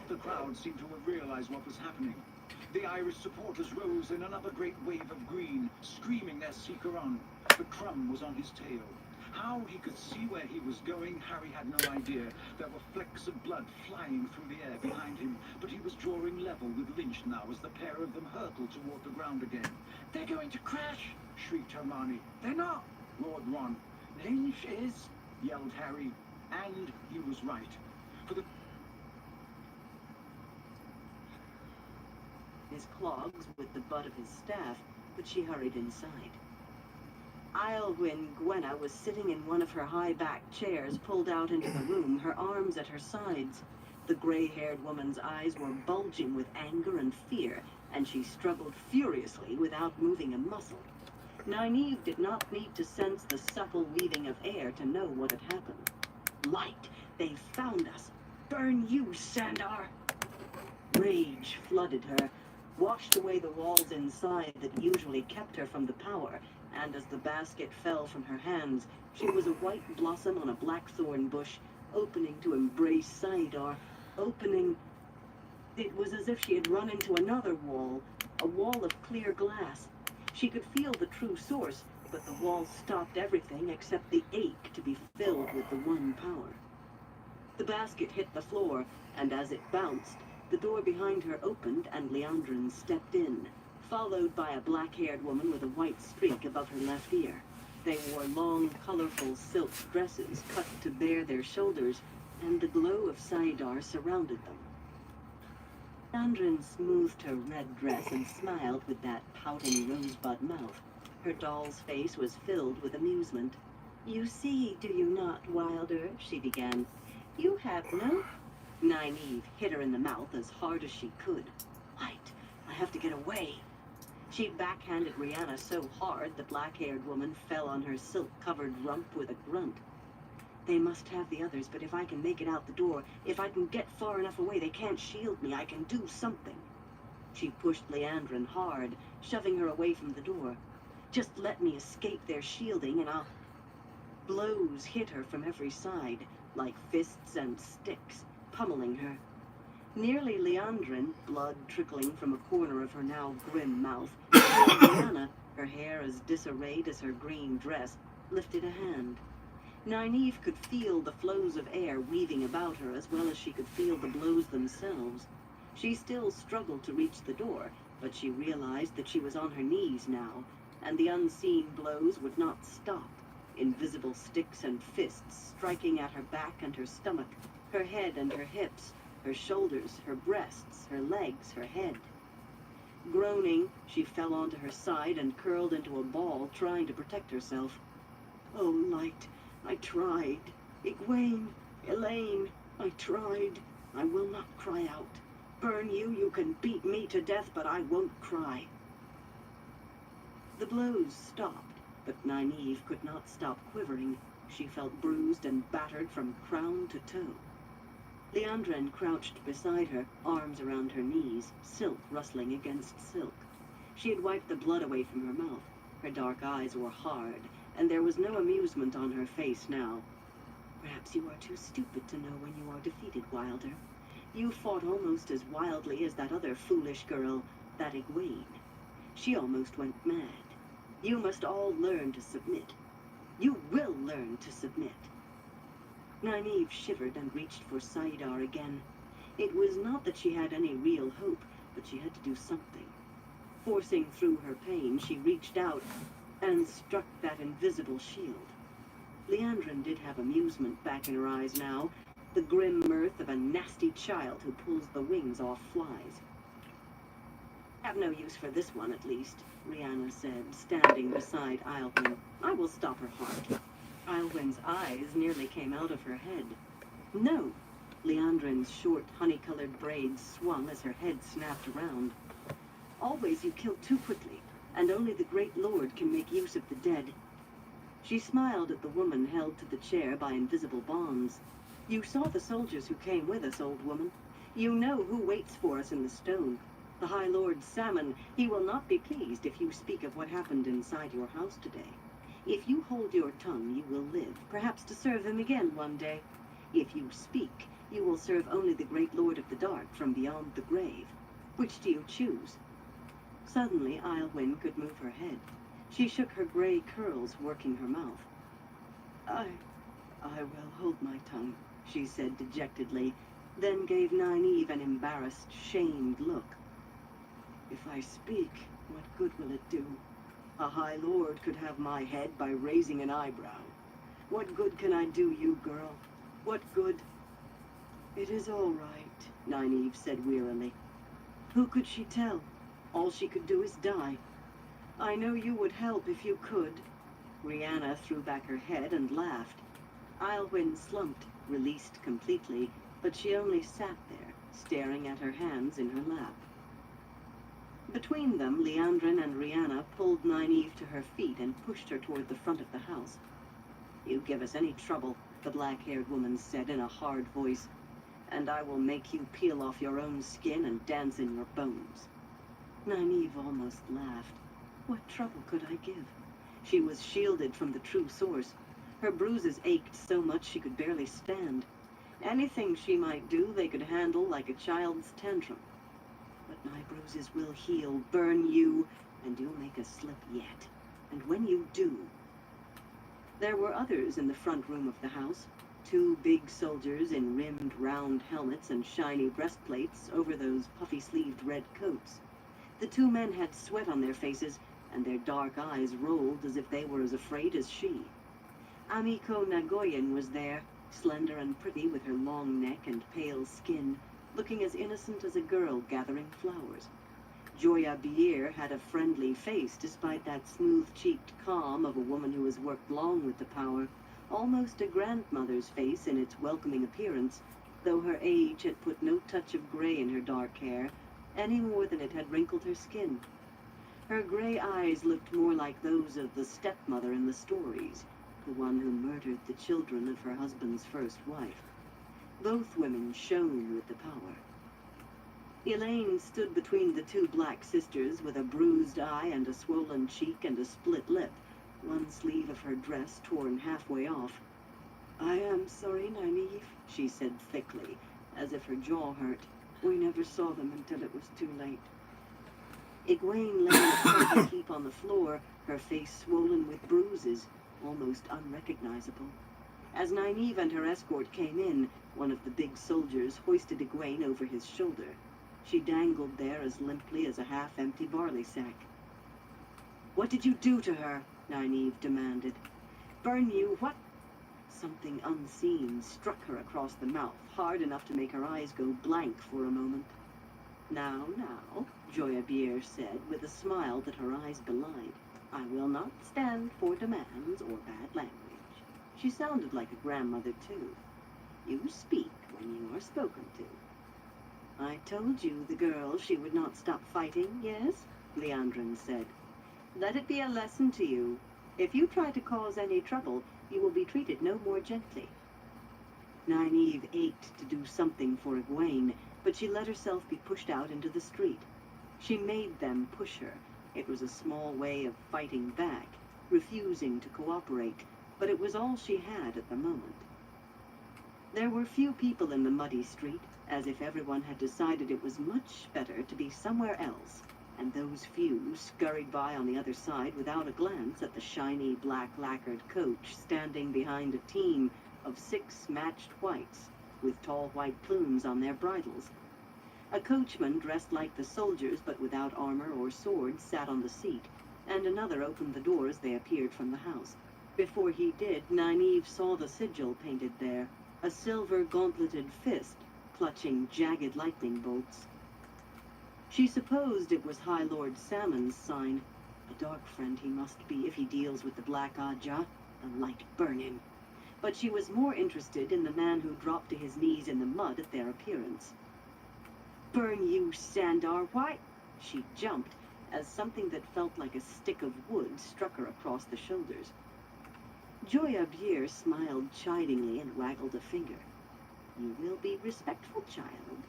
The crowd seemed to have realized what was happening. The Irish supporters rose in another great wave of green, screaming their seeker on. But Crumb was on his tail. How he could see where he was going, Harry had no idea. There were flecks of blood flying through the air behind him, but he was drawing level with Lynch now as the pair of them hurtled toward the ground again. "They're going to crash!" shrieked Hermione. "They're not!" roared Ron. "Lynch is!" yelled Harry. And he was right. For the his clogs with the butt of his staff, but she hurried inside. Aylwyn Gwenna was sitting in one of her high-backed chairs pulled out into the room, her arms at her sides. The gray-haired woman's eyes were bulging with anger and fear, and she struggled furiously without moving a muscle. Nynaeve did not need to sense the supple weaving of air to know what had happened. "Light! They found us! Burn you, Sandar!" Rage flooded her, washed away the walls inside that usually kept her from the power, and as the basket fell from her hands, she was a white blossom on a blackthorn bush, opening to embrace Saidar, opening... It was as if she had run into another wall, a wall of clear glass. She could feel the true source, but the wall stopped everything except the ache to be filled with the one power. The basket hit the floor, and as it bounced, the door behind her opened and Liandrin stepped in, followed by a black-haired woman with a white streak above her left ear. They wore long, colorful silk dresses cut to bare their shoulders, and the glow of Saidar surrounded them. Liandrin smoothed her red dress and smiled with that pouting rosebud mouth. Her doll's face was filled with amusement. "You see, do you not, Wilder?" she began. "You have no..." Nynaeve hit her in the mouth as hard as she could. "Light, I have to get away." She backhanded Rihanna so hard the black-haired woman fell on her silk-covered rump with a grunt. "They must have the others, but if I can make it out the door, if I can get far enough away they can't shield me, I can do something." She pushed Liandrin hard, shoving her away from the door. "Just let me escape their shielding and I'll..." Blows hit her from every side, like fists and sticks, pummeling her. Nearly Liandrin, blood trickling from a corner of her now grim mouth, Rihanna, her hair as disarrayed as her green dress, lifted a hand. Nynaeve could feel the flows of air weaving about her as well as she could feel the blows themselves. She still struggled to reach the door, but she realized that she was on her knees now, and the unseen blows would not stop. Invisible sticks and fists striking at her back and her stomach, her head and her hips, her shoulders, her breasts, her legs, her head. Groaning, she fell onto her side and curled into a ball, trying to protect herself. "Oh, Light, I tried. Egwene, Elaine, I tried. I will not cry out. Burn you, you can beat me to death, but I won't cry." The blows stopped, but Nynaeve could not stop quivering. She felt bruised and battered from crown to toe. Liandrin crouched beside her, arms around her knees, silk rustling against silk. She had wiped the blood away from her mouth. Her dark eyes were hard, and there was no amusement on her face now. "Perhaps you are too stupid to know when you are defeated, Wilder. You fought almost as wildly as that other foolish girl, that Egwene. She almost went mad. You must all learn to submit. You will learn to submit." Nynaeve shivered and reached for Saidar again. It was not that she had any real hope, but she had to do something. Forcing through her pain, she reached out and struck that invisible shield. Liandrin did have amusement back in her eyes now, the grim mirth of a nasty child who pulls the wings off flies. "Have no use for this one, at least," Rihanna said, standing beside Aylwyn. "I will stop her heart." Aylwyn's eyes nearly came out of her head. "No!" Liandrin's short, honey-colored braids swung as her head snapped around. "Always you kill too quickly, and only the great lord can make use of the dead." She smiled at the woman held to the chair by invisible bonds. "You saw the soldiers who came with us, old woman. You know who waits for us in the stone. The High Lord Salmon, he will not be pleased if you speak of what happened inside your house today. If you hold your tongue, you will live, perhaps to serve him again one day. If you speak, You will serve only the great Lord of the Dark from beyond the grave. Which do you choose?" Suddenly, Aylwyn could move her head. She shook her gray curls, working her mouth. I will hold my tongue," she said dejectedly, then gave Nynaeve an embarrassed, shamed look. "If I speak, what good will it do? A High Lord could have my head by raising an eyebrow. What good can I do you, girl? What good?" "It is all right," Nynaeve said wearily. Who could she tell? All she could do is die. "I know you would help if you could." Rhianna threw back her head and laughed. Aylwyn slumped, released completely, but she only sat there, staring at her hands in her lap. Between them, Liandrin and Rhianna pulled Nynaeve to her feet and pushed her toward the front of the house. "You give us any trouble," the black-haired woman said in a hard voice, "and I will make you peel off your own skin and dance in your bones." Nynaeve almost laughed. What trouble could I give? She was shielded from the true source. Her bruises ached so much she could barely stand. Anything she might do, they could handle like a child's tantrum. "But my bruises will heal, burn you, and you'll make a slip yet. And when you do..." There were others in the front room of the house. 2 big soldiers in rimmed round helmets and shiny breastplates over those puffy-sleeved red coats. The 2 men had sweat on their faces, and their dark eyes rolled as if they were as afraid as she. Amiko Nagoyen was there, slender and pretty with her long neck and pale skin, looking as innocent as a girl gathering flowers. Joya Bier had a friendly face despite that smooth-cheeked calm of a woman who has worked long with the power, almost a grandmother's face in its welcoming appearance, though her age had put no touch of gray in her dark hair, any more than it had wrinkled her skin. Her gray eyes looked more like those of the stepmother in the stories, the one who murdered the children of her husband's first wife. Both women shone with the power. Elaine stood between the 2 black sisters with a bruised eye and a swollen cheek and a split lip, one sleeve of her dress torn halfway off. "I am sorry, Nynaeve," she said thickly, as if her jaw hurt. "We never saw them until it was too late." Egwene lay in a crumpled heap on the floor, her face swollen with bruises, almost unrecognizable. As Nynaeve and her escort came in, one of the big soldiers hoisted Egwene over his shoulder. She dangled there as limply as a half-empty barley sack. "What did you do to her?" Nynaeve demanded. "Burn you, what?" Something unseen struck her across the mouth, hard enough to make her eyes go blank for a moment. Now, Joya Bier said, with a smile that her eyes belied. "I will not stand for demands or bad language." She sounded like a grandmother, too. "You speak when you are spoken to." "I told you, the girl, she would not stop fighting, yes?" Liandrin said. "Let it be a lesson to you. If you try to cause any trouble, you will be treated no more gently." Nynaeve ached to do something for Egwene, but she let herself be pushed out into the street. She made them push her. It was a small way of fighting back, refusing to cooperate, but it was all she had at the moment. There were few people in the muddy street, as if everyone had decided it was much better to be somewhere else, and those few scurried by on the other side without a glance at the shiny black lacquered coach standing behind a team of 6 matched whites, with tall white plumes on their bridles. A coachman dressed like the soldiers but without armor or sword sat on the seat, and another opened the door as they appeared from the house. Before he did, Nynaeve saw the sigil painted there, a silver gauntleted fist clutching jagged lightning bolts. She supposed it was High Lord Salmon's sign. A dark friend he must be if he deals with the Black Ajah. The light burn him. But she was more interested in the man who dropped to his knees in the mud at their appearance. "Burn you, Sandar! Why?" She jumped as something that felt like a stick of wood struck her across the shoulders. Joya Bier smiled chidingly and waggled a finger. "You will be respectful, child,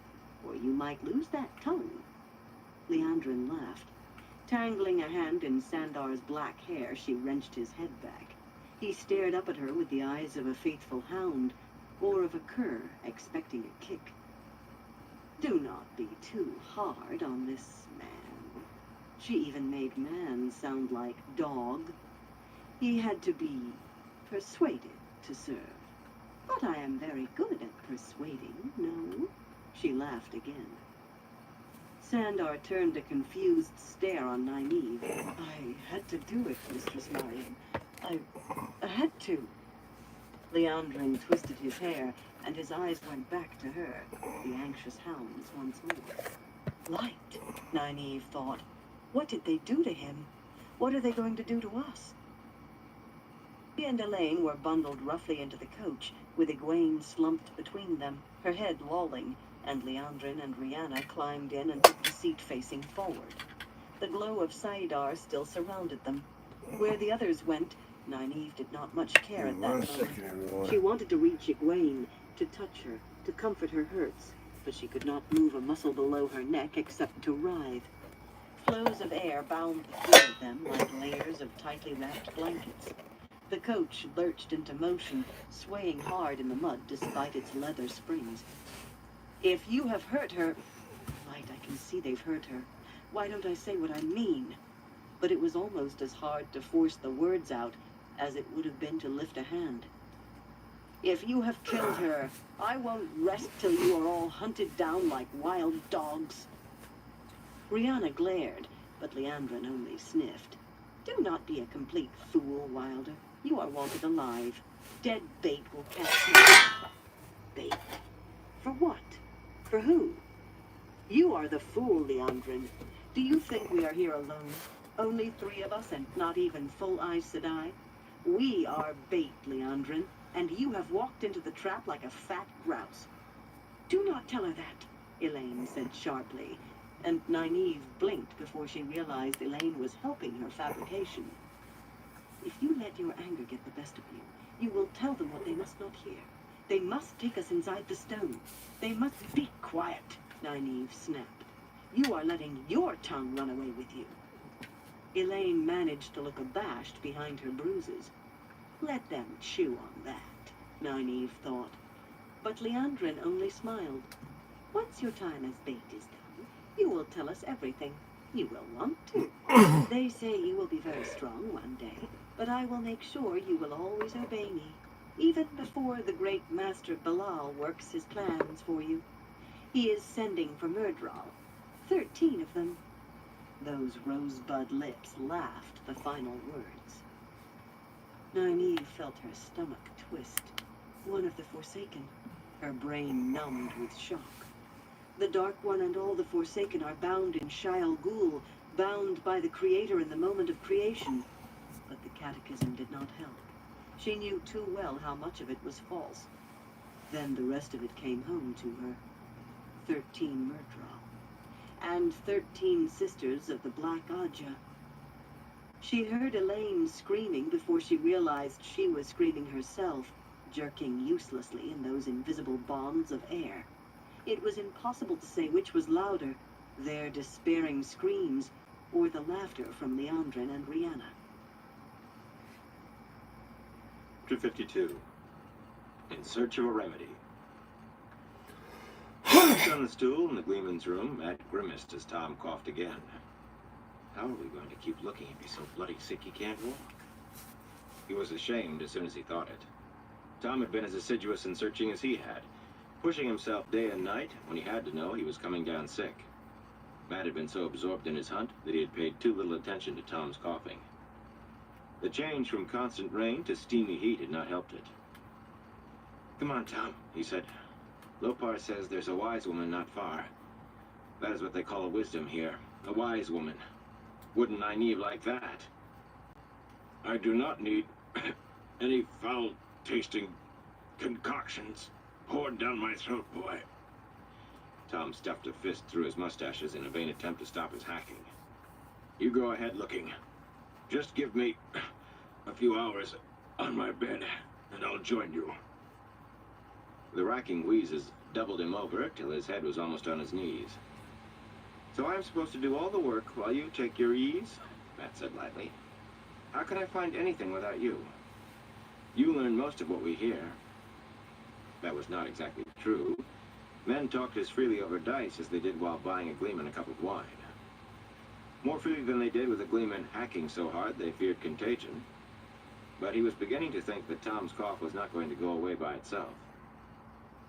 or you might lose that tongue." Liandrin laughed. Tangling a hand in Sandar's black hair, she wrenched his head back. He stared up at her with the eyes of a faithful hound, or of a cur expecting a kick. Do not be too hard on this man. She even made man sound like dog. He had to be persuaded to serve. But I am very good at persuading, no? She laughed again. Sandar turned a confused stare on Nynaeve. I had to do it, Mistress Marion. I had to. Leandrin twisted his hair, and his eyes went back to her, the anxious hounds once more. Light, Nynaeve thought. What did they do to him? What are they going to do to us? She and Elaine were bundled roughly into the coach, with Egwene slumped between them, her head lolling, and Leandrin and Rhianna climbed in and took the seat facing forward. The glow of Saidar still surrounded them. Where the others went, Nynaeve did not much care at that moment. She wanted to reach Egwene, to touch her, to comfort her hurts, but she could not move a muscle below her neck except to writhe. Flows of air bound the three of them like layers of tightly wrapped blankets. The coach lurched into motion, swaying hard in the mud despite its leather springs. If you have hurt her... Light, I can see they've hurt her. Why don't I say what I mean? But it was almost as hard to force the words out as it would have been to lift a hand. If you have killed her, I won't rest till you are all hunted down like wild dogs. Rhianna glared, but Leandrin only sniffed. Do not be a complete fool, Wilder. You are wanted alive. Dead bait will catch you. Bait? For what? For who? You are the fool, Leandrin. Do you think we are here alone? Only three of us and not even full Aes Sedai? We are bait, Leandrin, and you have walked into the trap like a fat grouse. Do not tell her that, Elaine said sharply, and Nynaeve blinked before she realized Elaine was helping her fabrication. If you let your anger get the best of you, you will tell them what they must not hear. They must take us inside the stone. They must be quiet, Nynaeve snapped. You are letting your tongue run away with you. Elaine managed to look abashed behind her bruises. Let them chew on that, Nynaeve thought. But Leandrin only smiled. Once your time as bait is done, you will tell us everything. You will want to. They say you will be very strong one day, but I will make sure you will always obey me, even before the great Master Balal works his plans for you. He is sending for Myrddraal, 13 of them. Those rosebud lips laughed the final words. Nynaeve felt her stomach twist. One of the Forsaken, her brain numbed with shock. The Dark One and all the Forsaken are bound in Shayol Ghul, bound by the Creator in the moment of creation. But the catechism did not help. She knew too well how much of it was false. Then the rest of it came home to her. 13 Myrddraal. And 13 sisters of the Black Ajah. She heard Elaine screaming before she realized she was screaming herself, jerking uselessly in those invisible bonds of air. It was impossible to say which was louder, their despairing screams, or the laughter from Leandrin and Rhianna. Chapter 52. In search of a remedy. On the stool in the Gleeman's room, Matt grimaced as Tom coughed again. How are we going to keep looking if he's so bloody sick he can't walk? He was ashamed as soon as he thought it. Tom had been as assiduous in searching as he had, pushing himself day and night when he had to know he was coming down sick. Matt had been so absorbed in his hunt that he had paid too little attention to Tom's coughing. The change from constant rain to steamy heat had not helped it. Come on, Tom, he said. Lopar says there's a wise woman not far. That is what they call a wisdom here. A wise woman. Wouldn't Nynaeve like that? I do not need any foul-tasting concoctions poured down my throat, boy. Tom stuffed a fist through his mustaches in a vain attempt to stop his hacking. You go ahead looking. Just give me a few hours on my bed, and I'll join you. The racking wheezes doubled him over till his head was almost on his knees. So I'm supposed to do all the work while you take your ease? Matt said lightly. How can I find anything without you? You learn most of what we hear. That was not exactly true. Men talked as freely over dice as they did while buying a Gleeman a cup of wine. More freely than they did with a Gleeman hacking so hard they feared contagion. But he was beginning to think that Tom's cough was not going to go away by itself.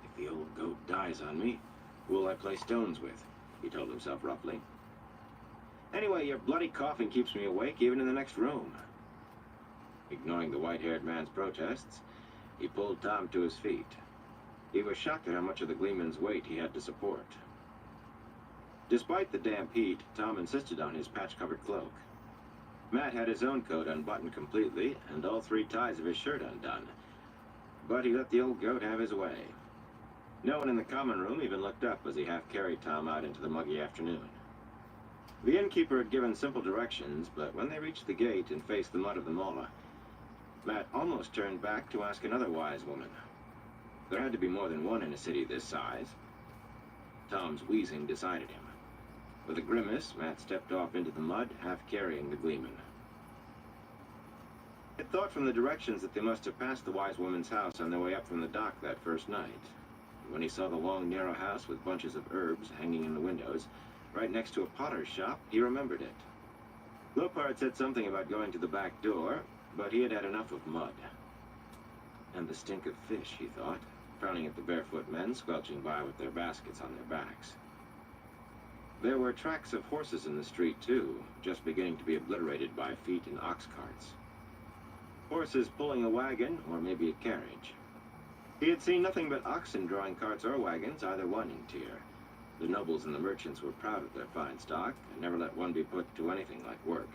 If the old goat dies on me, who will I play stones with? He told himself roughly. Anyway, your bloody coughing keeps me awake even in the next room. Ignoring the white-haired man's protests, he pulled Tom to his feet. He was shocked at how much of the Gleeman's weight he had to support. Despite the damp heat, Tom insisted on his patch-covered cloak. Matt had his own coat unbuttoned completely, and all 3 ties of his shirt undone. But he let the old goat have his way. No one in the common room even looked up as he half-carried Tom out into the muggy afternoon. The innkeeper had given simple directions, but when they reached the gate and faced the mud of the mola, Matt almost turned back to ask another wise woman. There had to be more than one in a city this size. Tom's wheezing decided him. With a grimace, Matt stepped off into the mud, half-carrying the Gleeman. He had thought from the directions that they must have passed the wise woman's house on their way up from the dock that first night. When he saw the long, narrow house with bunches of herbs hanging in the windows, right next to a potter's shop, he remembered it. Lopard said something about going to the back door, but he had had enough of mud. And the stink of fish, he thought, frowning at the barefoot men squelching by with their baskets on their backs. There were tracks of horses in the street, too, just beginning to be obliterated by feet and ox carts. Horses pulling a wagon, or maybe a carriage. He had seen nothing but oxen drawing carts or wagons, either one in Tyr. The nobles and the merchants were proud of their fine stock, and never let one be put to anything like work.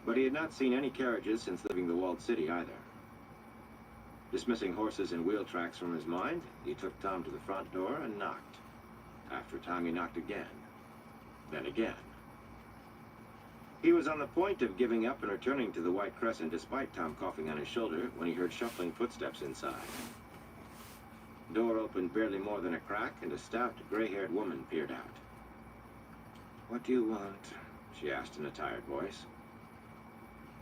But he had not seen any carriages since leaving the walled city, either. Dismissing horses and wheel tracks from his mind, he took Tom to the front door and knocked. After a time, he knocked again. Then again. He was on the point of giving up and returning to the White Crescent despite Tom coughing on his shoulder when he heard shuffling footsteps inside. The door opened barely more than a crack, and a stout, gray-haired woman peered out. "What do you want?" she asked in a tired voice.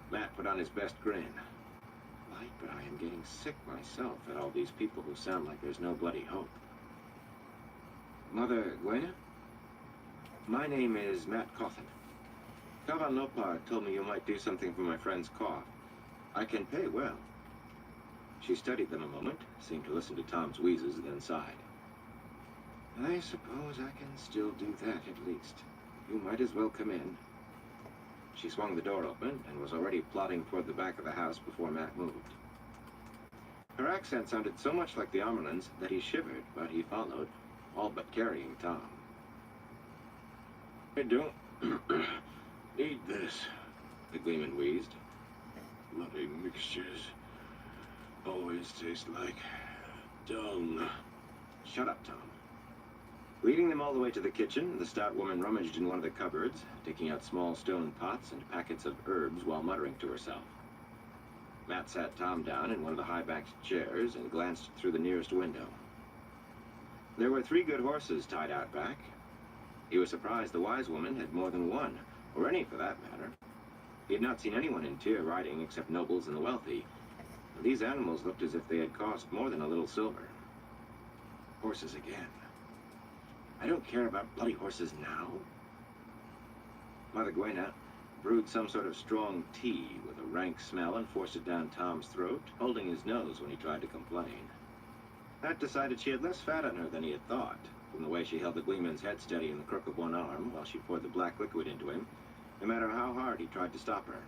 Matt put on his best grin. "Light, but I am getting sick myself at all these people who sound like there's no bloody hope." "Mother Gwena? My name is Matt Coffin. Kavan Lopard told me you might do something for my friend's cough. I can pay well." She studied them a moment, seemed to listen to Tom's wheezes, then sighed. "I suppose I can still do that, at least. You might as well come in." She swung the door open and was already plodding toward the back of the house before Matt moved. Her accent sounded so much like the Amerlin's that he shivered, but he followed, all but carrying Tom. "I don't need this," the Gleeman wheezed. "Bloody mixtures always taste like dung." "Shut up, Tom." Leading them all the way to the kitchen, the stout woman rummaged in one of the cupboards, taking out small stone pots and packets of herbs while muttering to herself. Matt sat Tom down in one of the high-backed chairs and glanced through the nearest window. There were 3 good horses tied out back. He was surprised the wise woman had more than one, or any for that matter. He had not seen anyone in Tyr riding except nobles and the wealthy. And these animals looked as if they had cost more than a little silver. Horses again. I don't care about bloody horses now. Mother Gwena brewed some sort of strong tea with a rank smell and forced it down Tom's throat, holding his nose when he tried to complain. Matt decided she had less fat on her than he had thought, from the way she held the Gleeman's head steady in the crook of one arm while she poured the black liquid into him, no matter how hard he tried to stop her.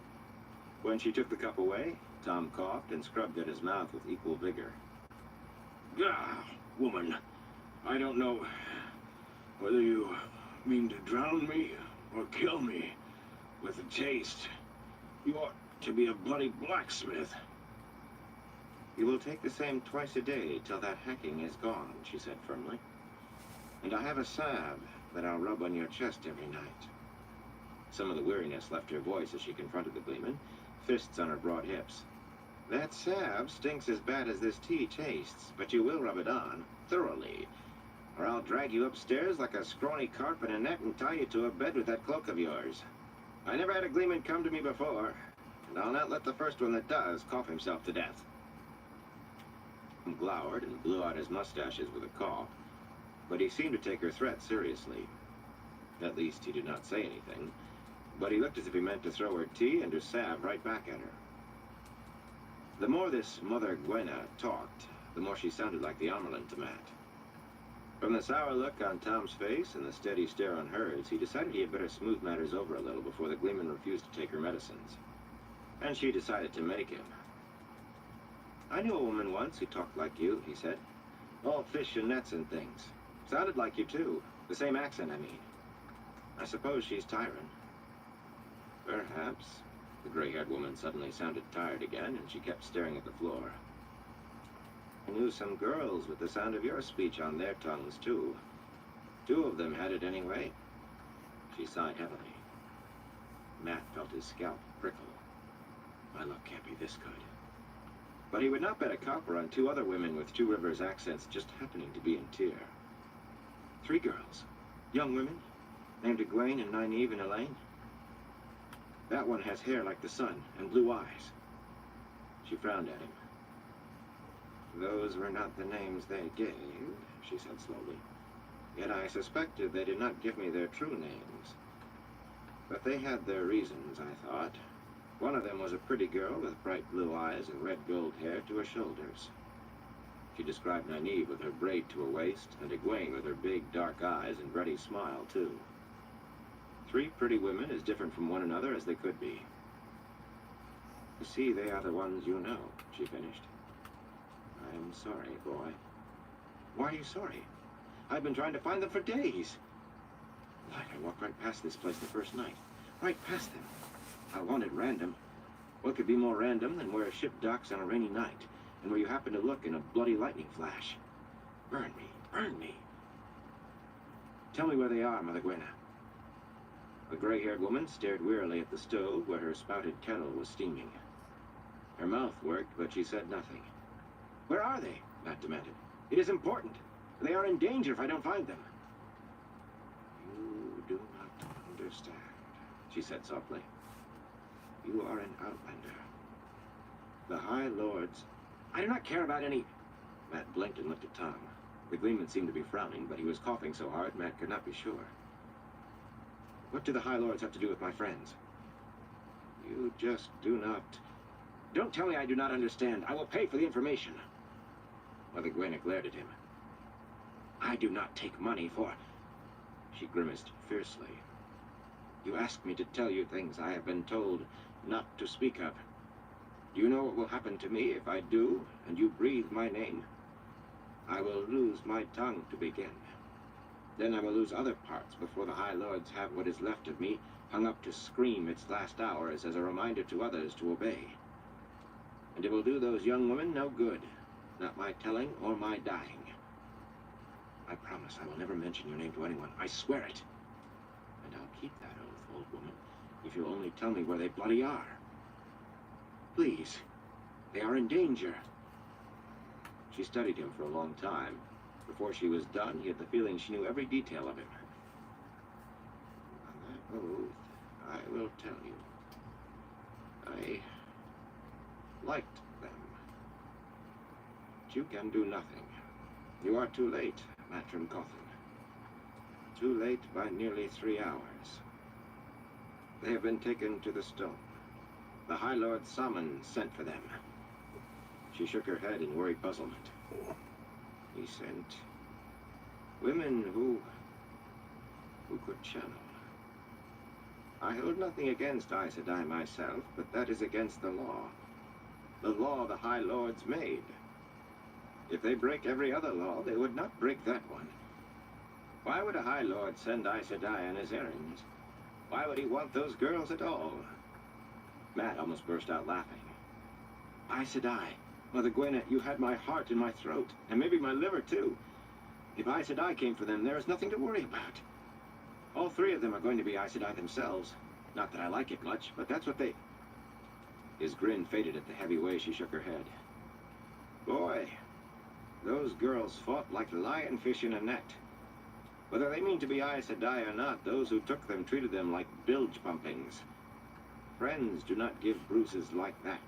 When she took the cup away, Tom coughed and scrubbed at his mouth with equal vigor. "Ah, woman, I don't know whether you mean to drown me or kill me with a taste. You ought to be a bloody blacksmith." "You will take the same twice a day till that hacking is gone," she said firmly. "And I have a salve that I'll rub on your chest every night." Some of the weariness left her voice as she confronted the Gleeman, fists on her broad hips. "That salve stinks as bad as this tea tastes, but you will rub it on, thoroughly, or I'll drag you upstairs like a scrawny carp in a net and tie you to a bed with that cloak of yours. I never had a Gleeman come to me before, and I'll not let the first one that does cough himself to death." glowered and blew out his mustaches with a cough, but he seemed to take her threat seriously. At least he did not say anything, but he looked as if he meant to throw her tea and her salve right back at her. The more this Mother Gwena talked, the more she sounded like the Amerlin to Matt. From the sour look on Tom's face and the steady stare on hers, he decided he had better smooth matters over a little before the Gleeman refused to take her medicines. And she decided to make him. "I knew a woman once who talked like you," he said. "All fish and nets and things. Sounded like you, too. The same accent, I mean. I suppose she's Tyron." "Perhaps." The gray-haired woman suddenly sounded tired again, and she kept staring at the floor. "I knew some girls with the sound of your speech on their tongues, too. 2 of them had it anyway." She sighed heavily. Matt felt his scalp prickle. My luck can't be this good. But he would not bet a copper on 2 other women with 2 Rivers accents just happening to be in Tyr. 3 girls. Young women, named Egwene and Nynaeve and Elaine. That one has hair like the sun and blue eyes. She frowned at him. "Those were not the names they gave," she said slowly. "Yet I suspected they did not give me their true names. But they had their reasons, I thought. One of them was a pretty girl with bright blue eyes and red gold hair to her shoulders." She described Nynaeve with her braid to her waist, and Egwene with her big dark eyes and ruddy smile, too. 3 pretty women as different from one another as they could be. "You see, they are the ones you know," she finished. "I'm sorry, boy." "Why are you sorry? I've been trying to find them for days." "Like I walked right past this place the first night. Right past them. I wanted random. What could be more random than where a ship docks on a rainy night, and where you happen to look in a bloody lightning flash? Burn me, burn me." "Tell me where they are, Mother Gwena." The gray-haired woman stared wearily at the stove where her spouted kettle was steaming. Her mouth worked, but she said nothing. "Where are they?" Matt demanded. "It is important. They are in danger if I don't find them." "You do not understand," she said softly. "You are an outlander. The High Lords—" "I do not care about any—" Matt blinked and looked at Tom. The Gleeman seemed to be frowning, but he was coughing so hard Matt could not be sure. "What do the High Lords have to do with my friends?" "You just do not—" "Don't tell me I do not understand. I will pay for the information." Mother Gwena glared at him. "I do not take money for—" She grimaced fiercely. "You ask me to tell you things I have been told not to speak of. Do you know what will happen to me if I do, and you breathe my name? I will lose my tongue to begin. Then I will lose other parts before the High Lords have what is left of me hung up to scream its last hours as a reminder to others to obey. And it will do those young women no good, not my telling or my dying. I promise I will never mention your name to anyone. I swear it. And I'll keep that oath, old woman, if you'll only tell me where they bloody are. Please, they are in danger." She studied him for a long time. Before she was done, he had the feeling she knew every detail of him. "On that oath, I will tell you. I liked them. But you can do nothing. You are too late, Matrim Cawthon. Too late by nearly 3 hours. They have been taken to the stone. The High Lord Saman sent for them." She shook her head in worried puzzlement. "He sent women who could channel. I hold nothing against Aes Sedai myself, but that is against the law. The law the High Lords made. If they break every other law, they would not break that one. Why would a High Lord send Aes Sedai on his errands? Why would he want those girls at all?" Matt almost burst out laughing. "Aes Sedai, Mother Gwena, you had my heart in my throat, and maybe my liver too. If Aes Sedai came for them, there is nothing to worry about. All 3 of them are going to be Aes Sedai themselves. Not that I like it much, but that's what they—" His grin faded at the heavy way she shook her head. "Boy, those girls fought like lionfish in a net. Whether they mean to be Aes Sedai or not, those who took them treated them like bilge pumpings. Friends do not give bruises like that."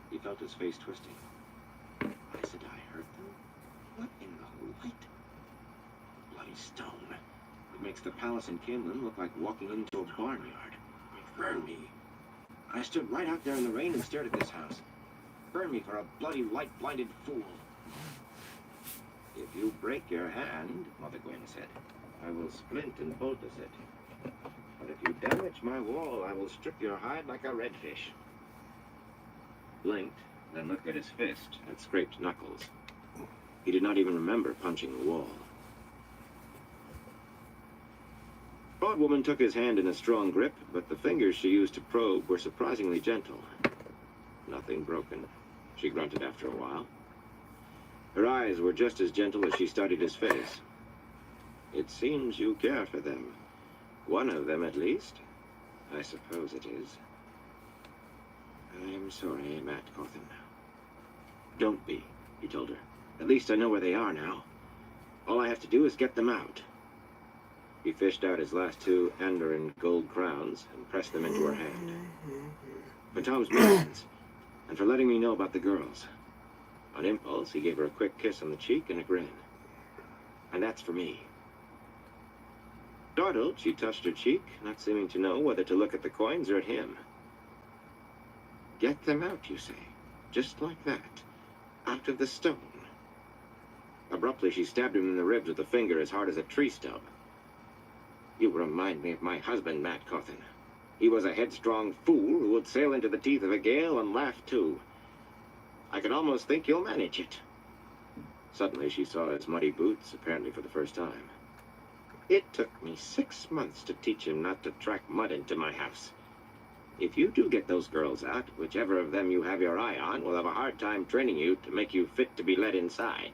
He felt his face twisting. Had I hurt them? What in the light? Bloody stone. It makes the palace in Camelin look like walking into a barnyard. Burn me. I stood right out there in the rain and stared at this house. Burn me for a bloody light-blinded fool. If you break your hand, Mother Gwen said, I will splint and poultice it. But if you damage my wall, I will strip your hide like a redfish. Blinked, then looked at his fist and scraped knuckles. He did not even remember punching the wall. The old woman took his hand in a strong grip, but the fingers she used to probe were surprisingly gentle. Nothing broken, she grunted after a while. Her eyes were just as gentle as she studied his face. It seems you care for them. One of them, at least. I suppose it is. I am sorry, Matt Cawthon. Don't be, he told her. At least I know where they are now. All I have to do is get them out. He fished out his last 2 Andoran gold crowns and pressed them into her hand. For Tom's medicines, and for letting me know about the girls. On impulse, he gave her a quick kiss on the cheek and a grin. And that's for me. Startled, she touched her cheek, not seeming to know whether to look at the coins or at him. Get them out, you say? Just like that? Out of the stone? Abruptly, she stabbed him in the ribs with a finger as hard as a tree stub. You remind me of my husband, Matt Cawthon. He was a headstrong fool who would sail into the teeth of a gale and laugh too. I can almost think you'll manage it. Suddenly, she saw his muddy boots, apparently for the first time. It took me 6 months to teach him not to track mud into my house. If you do get those girls out, whichever of them you have your eye on will have a hard time training you to make you fit to be let inside.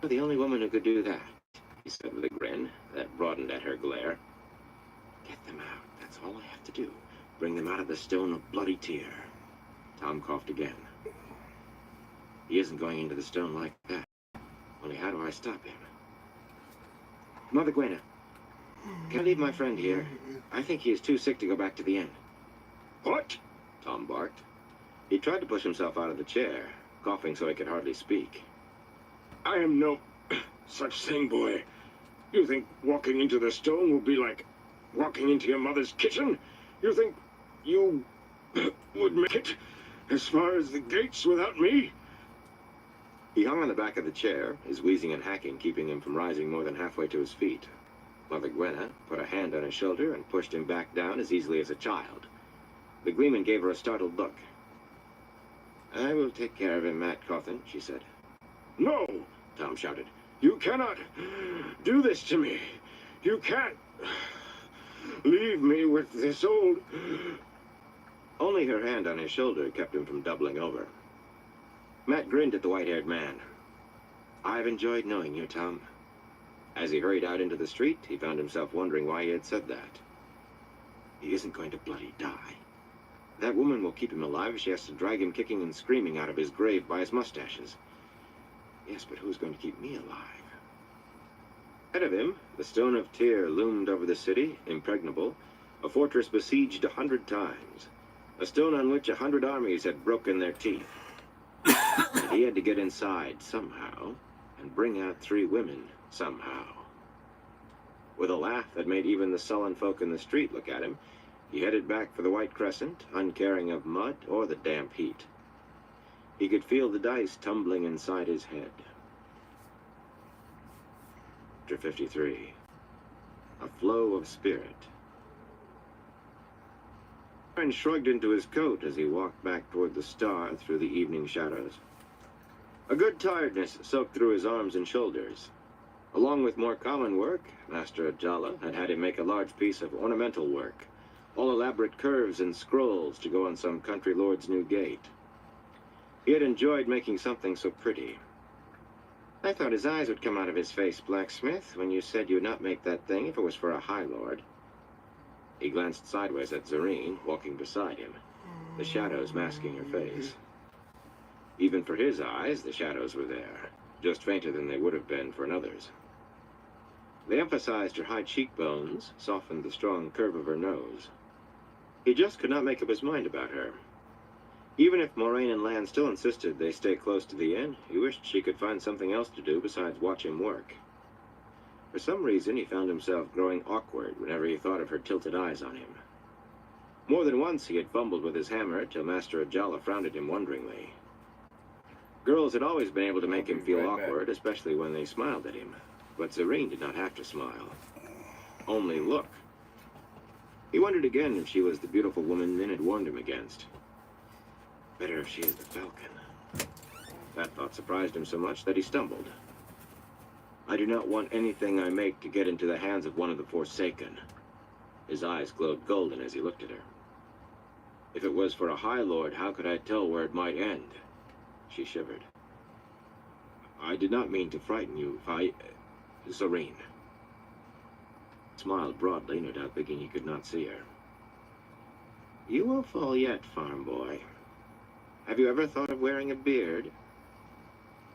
You're the only woman who could do that, he said with a grin that broadened at her glare. Get them out. That's all I have to do. Bring them out of the stone of bloody tear. Tom coughed again. He isn't going into the stone like that. Only how do I stop him? Mother Gwenna, can I leave my friend here? I think he is too sick to go back to the inn. What? Tom barked. He tried to push himself out of the chair, coughing so he could hardly speak. I am no such thing, boy. You think walking into the stone will be like walking into your mother's kitchen? You think you would make it as far as the gates without me? He hung on the back of the chair, his wheezing and hacking keeping him from rising more than halfway to his feet. Mother Gwenna put a hand on his shoulder and pushed him back down as easily as a child. The Gleeman gave her a startled look. I will take care of him, Matt Cawthon, she said. No, Tom shouted. You cannot do this to me. You can't leave me with this old... Only her hand on his shoulder kept him from doubling over. Matt grinned at the white-haired man. I've enjoyed knowing you, Tom. As he hurried out into the street, he found himself wondering why he had said that. He isn't going to bloody die. That woman will keep him alive if she has to drag him kicking and screaming out of his grave by his mustaches. Yes, but who's going to keep me alive? Ahead of him, the Stone of Tyr loomed over the city, impregnable, a fortress besieged 100 times, a stone on which 100 armies had broken their teeth. And he had to get inside somehow, and bring out 3 women somehow. With a laugh that made even the sullen folk in the street look at him, he headed back for the White Crescent, uncaring of mud or the damp heat. He could feel the dice tumbling inside his head. Chapter 53. A flow of spirit. Aaron shrugged into his coat as he walked back toward the star through the evening shadows. A good tiredness soaked through his arms and shoulders. Along with more common work, Master Ajala had had him make a large piece of ornamental work, all elaborate curves and scrolls to go on some country lord's new gate. He had enjoyed making something so pretty. I thought his eyes would come out of his face, blacksmith, when you said you'd not make that thing if it was for a high lord. He glanced sideways at Zareen, walking beside him, the shadows masking her face. Even for his eyes, the shadows were there, just fainter than they would have been for another's. They emphasized her high cheekbones, softened the strong curve of her nose. He just could not make up his mind about her. Even if Moraine and Lan still insisted they stay close to the inn, he wished she could find something else to do besides watch him work. For some reason, he found himself growing awkward whenever he thought of her tilted eyes on him. More than once he had fumbled with his hammer till Master Ajala frowned at him wonderingly. Girls had always been able to make him feel awkward, especially when they smiled at him. But Zareen did not have to smile. Only look. He wondered again if she was the beautiful woman Min had warned him against. Better if she is the Falcon. That thought surprised him so much that he stumbled. I do not want anything I make to get into the hands of one of the Forsaken. His eyes glowed golden as he looked at her. If it was for a High Lord, how could I tell where it might end? She shivered. I did not mean to frighten you, Zareen. Smiled broadly, no doubt thinking he could not see her. You will fall yet, farm boy. Have you ever thought of wearing a beard?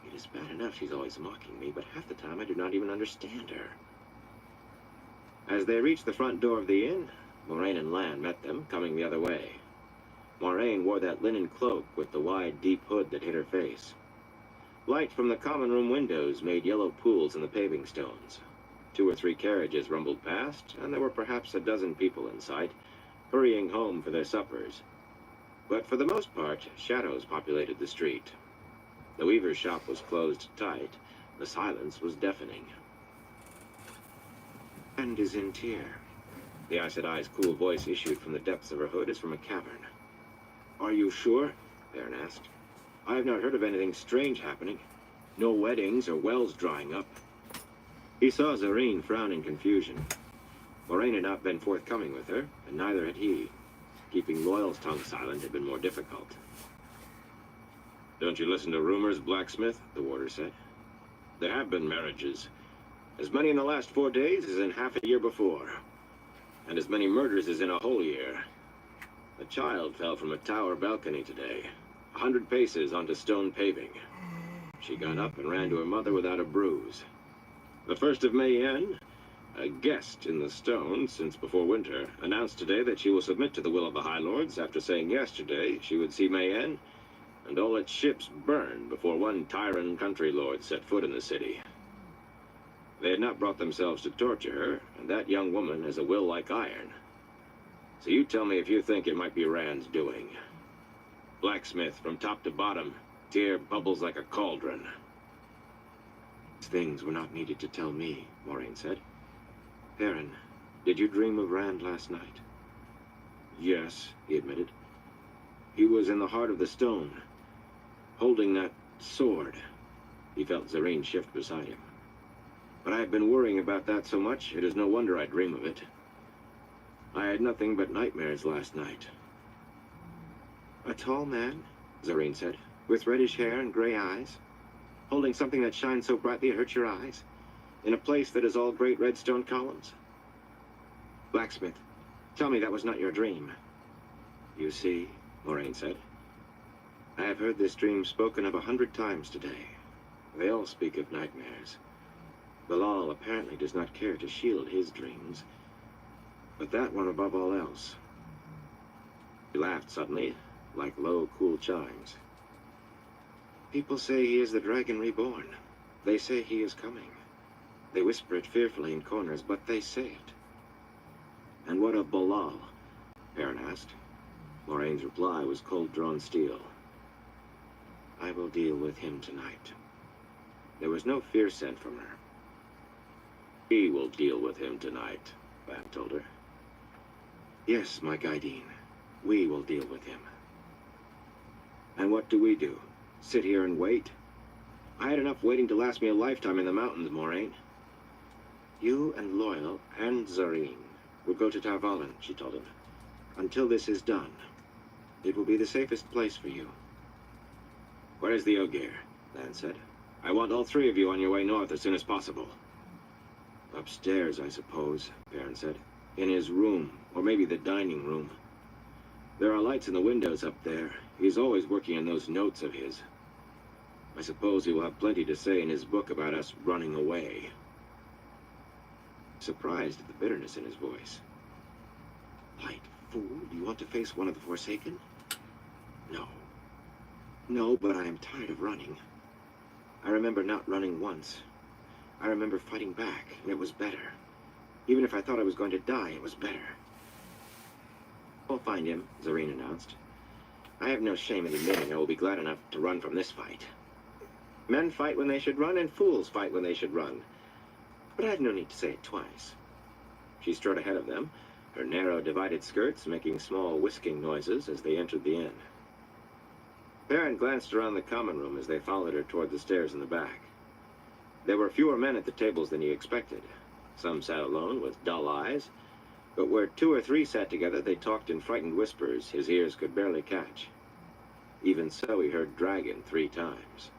It is bad enough she's always mocking me, but half the time I do not even understand her. As they reached the front door of the inn, Moraine and Lan met them, coming the other way. Moraine wore that linen cloak with the wide, deep hood that hid her face. Light from the common room windows made yellow pools in the paving stones. 2 or 3 carriages rumbled past, and there were perhaps a dozen people in sight, hurrying home for their suppers. But for the most part, shadows populated the street. The weaver's shop was closed tight. The silence was deafening. And is in Tyr. The Aes Sedai's cool voice issued from the depths of her hood as from a cavern. Are you sure? Baron asked. I have not heard of anything strange happening. No weddings or wells drying up. He saw Zareen frown in confusion. Moraine had not been forthcoming with her, and neither had he. Keeping Loyal's tongue silent had been more difficult. Don't you listen to rumors, blacksmith? The warder said. There have been marriages. As many in the last 4 days as in half a year before. And as many murders as in a whole year. A child fell from a tower balcony today, 100 paces onto stone paving. She got up and ran to her mother without a bruise. The 1st of Mayenne, a guest in the stone since before winter, announced today that she will submit to the will of the High Lords after saying yesterday she would see Mayenne and all its ships burned before one Tyran country lord set foot in the city. They had not brought themselves to torture her, and that young woman has a will like iron. So you tell me if you think it might be Rand's doing. Blacksmith, from top to bottom, Tyr bubbles like a cauldron. These things were not needed to tell me, Moraine said. Perrin, did you dream of Rand last night? Yes, he admitted. He was in the heart of the stone, holding that sword. He felt Zareen shift beside him. But I have been worrying about that so much, it is no wonder I dream of it. I had nothing but nightmares last night. A tall man, Zareen said, with reddish hair and gray eyes, holding something that shines so brightly it hurts your eyes, in a place that is all great red stone columns. Blacksmith, tell me that was not your dream. You see, Moraine said, I have heard this dream spoken of 100 times today. They all speak of nightmares. Bilal apparently does not care to shield his dreams, but that one above all else. He laughed suddenly, like low, cool chimes. People say he is the dragon reborn. They say he is coming. They whisper it fearfully in corners, but they say it. And what of Bilal? Perrin asked. Moraine's reply was cold-drawn steel. I will deal with him tonight. There was no fear sent from her. He will deal with him tonight, Bam told her. Yes, my Gaideen. We will deal with him. And what do we do? Sit here and wait? I had enough waiting to last me a lifetime in the mountains, Moraine. You and Loyal and Zareen will go to Tar Valon, she told him. Until this is done. It will be the safest place for you. Where is the Ogier? Lan said. I want all 3 of you on your way north as soon as possible. Upstairs, I suppose, Perrin said. In his room, or maybe the dining room. There are lights in the windows up there. He's always working on those notes of his. I suppose he will have plenty to say in his book about us running away. Surprised at the bitterness in his voice. Light fool, do you want to face one of the Forsaken? No, No, but I am tired of running. I remember not running once. I remember fighting back, and it was better. Even if I thought I was going to die, it was better. We'll find him, Zareen announced. I have no shame in admitting I will be glad enough to run from this fight. Men fight when they should run, and fools fight when they should run. But I had no need to say it twice. She strode ahead of them, her narrow, divided skirts making small whisking noises as they entered the inn. Perrin glanced around the common room as they followed her toward the stairs in the back. There were fewer men at the tables than he expected. Some sat alone with dull eyes, but where 2 or 3 sat together, they talked in frightened whispers his ears could barely catch. Even so, he heard dragon 3 times.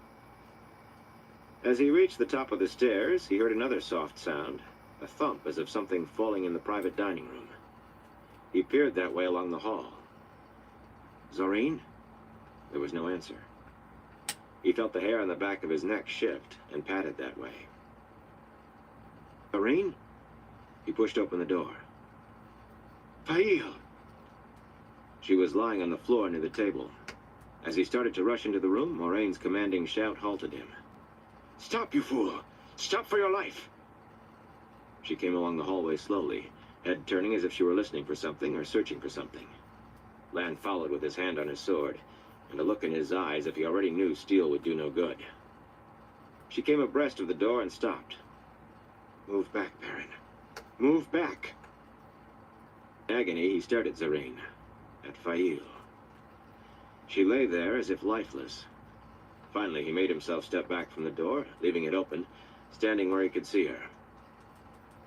As he reached the top of the stairs, he heard another soft sound, a thump as of something falling in the private dining room. He peered that way along the hall. Zareen? There was no answer. He felt the hair on the back of his neck shift and patted that way. Zareen? He pushed open the door. Fail! She was lying on the floor near the table. As he started to rush into the room, Moraine's commanding shout halted him. Stop, you fool! Stop for your life! She came along the hallway slowly, head turning as if she were listening for something or searching for something. Lan followed with his hand on his sword, and a look in his eyes if he already knew steel would do no good. She came abreast of the door and stopped. Move back, Perrin. Move back! In agony, he stared at Zareen, at Fail. She lay there as if lifeless. Finally, he made himself step back from the door, leaving it open, standing where he could see her.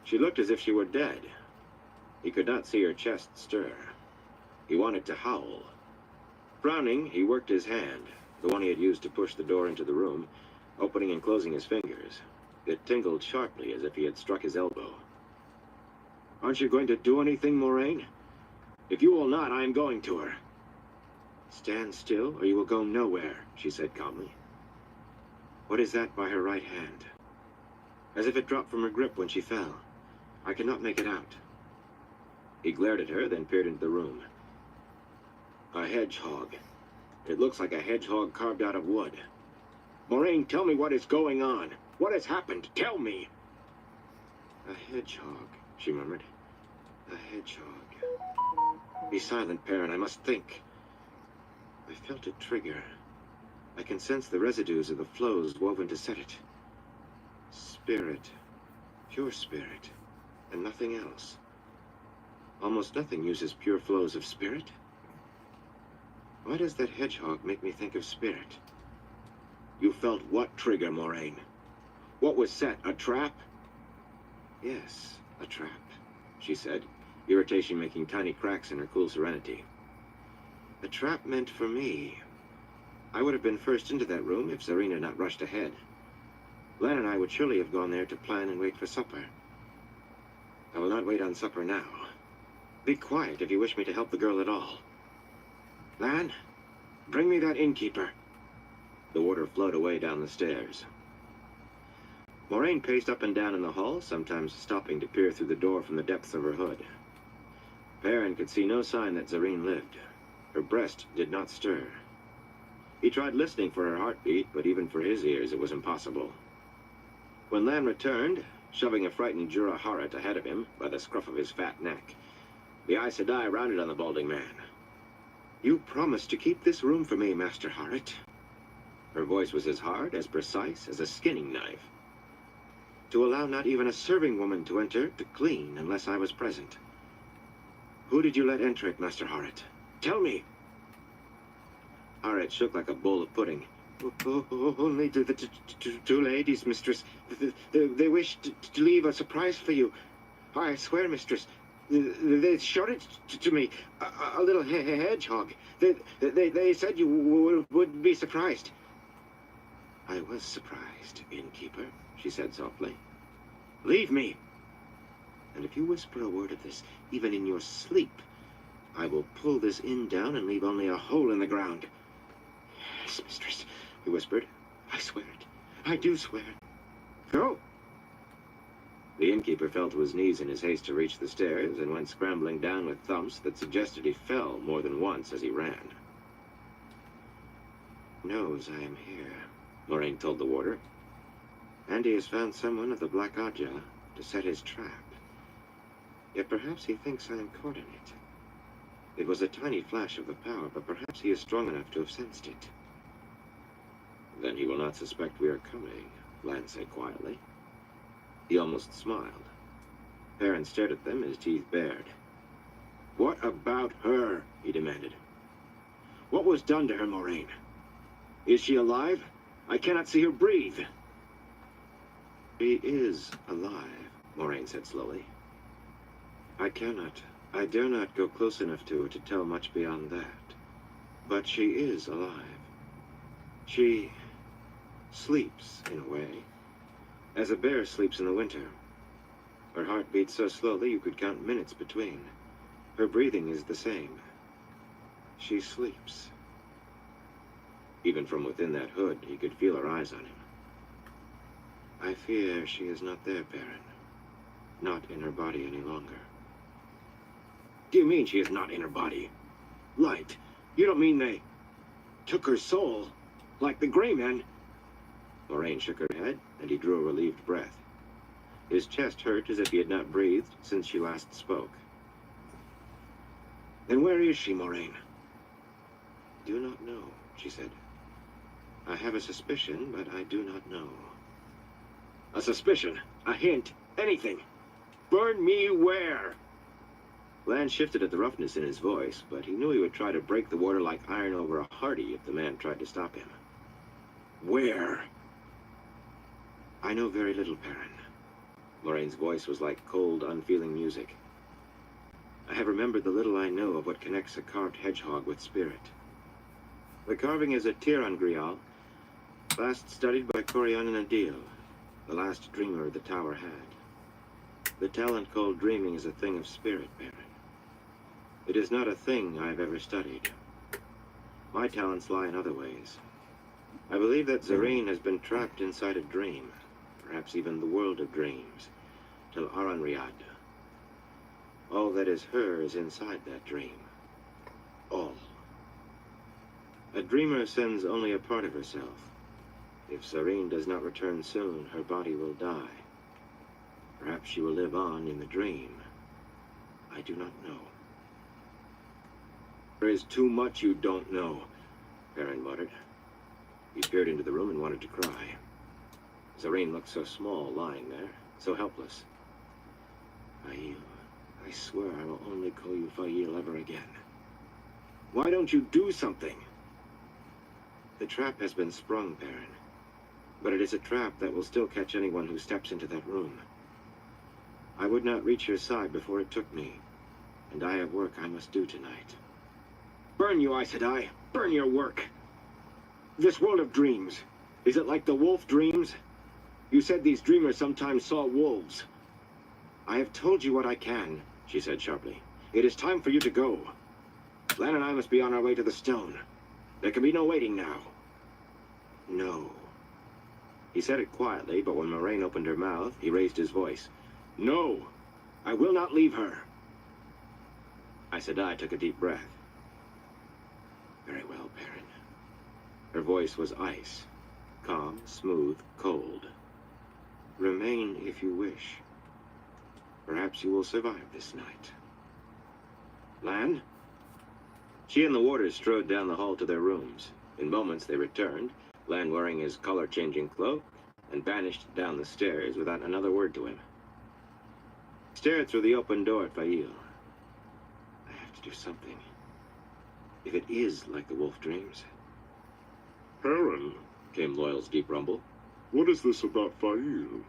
She looked as if she were dead. He could not see her chest stir. He wanted to howl. Frowning, he worked his hand, the one he had used to push the door into the room, opening and closing his fingers. It tingled sharply as if he had struck his elbow. Aren't you going to do anything, Moraine? If you will not, I am going to her. Stand still, or you will go nowhere, she said calmly. What is that by her right hand? As if it dropped from her grip when she fell. I cannot make it out. He glared at her, then peered into the room. A hedgehog. It looks like a hedgehog carved out of wood. Moraine, tell me what is going on. What has happened? Tell me! A hedgehog, she murmured. A hedgehog. Be silent, Perrin. I must think. I felt a trigger. I can sense the residues of the flows woven to set it. Spirit. Pure spirit. And nothing else. Almost nothing uses pure flows of spirit. Why does that hedgehog make me think of spirit? You felt what trigger, Moraine? What was set? A trap? Yes, a trap, she said, irritation making tiny cracks in her cool serenity. A trap meant for me. I would have been first into that room if Zareen had not rushed ahead. Lan and I would surely have gone there to plan and wait for supper. I will not wait on supper now. Be quiet if you wish me to help the girl at all. Lan, bring me that innkeeper. The warder flowed away down the stairs. Moraine paced up and down in the hall, sometimes stopping to peer through the door from the depths of her hood. Perrin could see no sign that Zareen lived. Her breast did not stir. He tried listening for her heartbeat, but even for his ears it was impossible. When Lan returned, shoving a frightened Jura Harit ahead of him by the scruff of his fat neck, the Aes Sedai rounded on the balding man. You promised to keep this room for me, Master Harit. Her voice was as hard, as precise as a skinning knife. To allow not even a serving woman to enter to clean unless I was present. Who did you let enter it, Master Harit? Tell me! Harit shook like a bowl of pudding. Only the 2 ladies, mistress. They wished to leave a surprise for you. I swear, mistress. They showed it to me. A little hedgehog. They said you would be surprised. I was surprised, innkeeper, she said softly. Leave me! And if you whisper a word of this, even in your sleep, I will pull this inn down and leave only a hole in the ground. Yes, mistress, he whispered. I swear it. I do swear. Go! The innkeeper fell to his knees in his haste to reach the stairs and went scrambling down with thumps that suggested he fell more than once as he ran. knows I am here, Moraine told the warder. And he has found someone of the Black Ajah to set his trap. Yet perhaps he thinks I am caught in it. It was a tiny flash of the power, but perhaps he is strong enough to have sensed it. Then he will not suspect we are coming, Lan said quietly. He almost smiled. Perrin stared at them, his teeth bared. What about her? He demanded. What was done to her, Moraine? Is she alive? I cannot see her breathe. She is alive, Moraine said slowly. I dare not go close enough to her to tell much beyond that. But she is alive. She sleeps, in a way, as a bear sleeps in the winter. Her heart beats so slowly you could count minutes between. Her breathing is the same. She sleeps. Even from within that hood, he could feel her eyes on him. I fear she is not there, Perrin. Not in her body any longer. Do you mean she is not in her body? Light, you don't mean they took her soul, like the Grey Men? Moraine shook her head, and he drew a relieved breath. His chest hurt as if he had not breathed since she last spoke. Then where is she, Moraine? Do not know, she said. I have a suspicion, but I do not know. A suspicion? A hint? Anything? Burn me where? Lan shifted at the roughness in his voice, but he knew he would try to break the warder like iron over a hearty if the man tried to stop him. Where? I know very little, Perrin. Moraine's voice was like cold, unfeeling music. I have remembered the little I know of what connects a carved hedgehog with spirit. The carving is a Tiran Grial, last studied by Corian and Adil, the last dreamer the tower had. The talent called dreaming is a thing of spirit, Perrin. It is not a thing I have ever studied. My talents lie in other ways. I believe that Zareen has been trapped inside a dream, perhaps even the world of dreams, till Aranriad. All that is her is inside that dream. All. A dreamer sends only a part of herself. If Zareen does not return soon, her body will die. Perhaps she will live on in the dream. I do not know. There is too much you don't know, Perrin muttered. He peered into the room and wanted to cry. Zareen looked so small, lying there, so helpless. Fail, I swear I will only call you Fail ever again. Why don't you do something? The trap has been sprung, Perrin. But it is a trap that will still catch anyone who steps into that room. I would not reach your side before it took me, and I have work I must do tonight. Burn you, Aes Sedai! Burn your work! This world of dreams, is it like the wolf dreams? You said these dreamers sometimes saw wolves. I have told you what I can, she said sharply. It is time for you to go. Lan and I must be on our way to the stone. There can be no waiting now. No. He said it quietly, but when Moraine opened her mouth, he raised his voice. No! I will not leave her. Aes Sedai took a deep breath. Very well, Perrin. Her voice was ice. Calm, smooth, cold. Remain if you wish. Perhaps you will survive this night. Lan? She and the warders strode down the hall to their rooms. In moments they returned, Lan wearing his color-changing cloak, and vanished down the stairs without another word to him. He stared through the open door at Fail. I have to do something. If it is like the wolf dreams. Perrin, Came Loyal's deep rumble. what is this about Fail?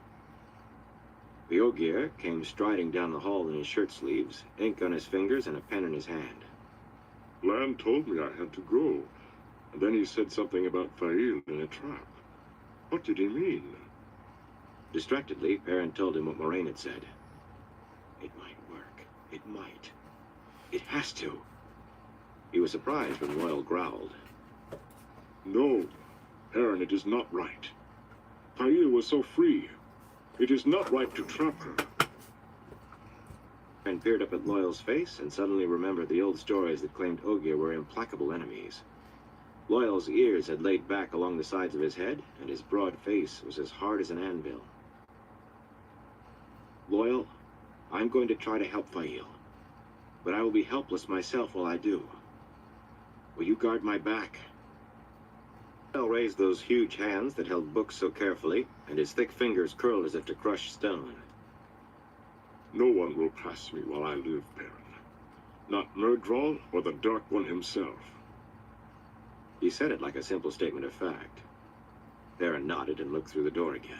The Ogier came striding down the hall in his shirt sleeves, ink on his fingers and a pen in his hand. Lan told me I had to go, and then he said something about Fail in a trap. What did he mean? Distractedly, Perrin told him what Moraine had said. It might work. It might. It has to. He was surprised when Loyal growled. No, Perrin, it is not right. Fail was so free. It is not right to trap her. Perrin peered up at Loyal's face and suddenly remembered the old stories that claimed Ogier were implacable enemies. Loyal's ears had laid back along the sides of his head, and his broad face was as hard as an anvil. Loyal, I'm going to try to help Fail, but I will be helpless myself while I do. Will you guard my back? Loyal raised those huge hands that held books so carefully, and his thick fingers curled as if to crush stone. No one will pass me while I live, Perrin. Not Murdral or the Dark One himself. He said it like a simple statement of fact. Perrin nodded and looked through the door again.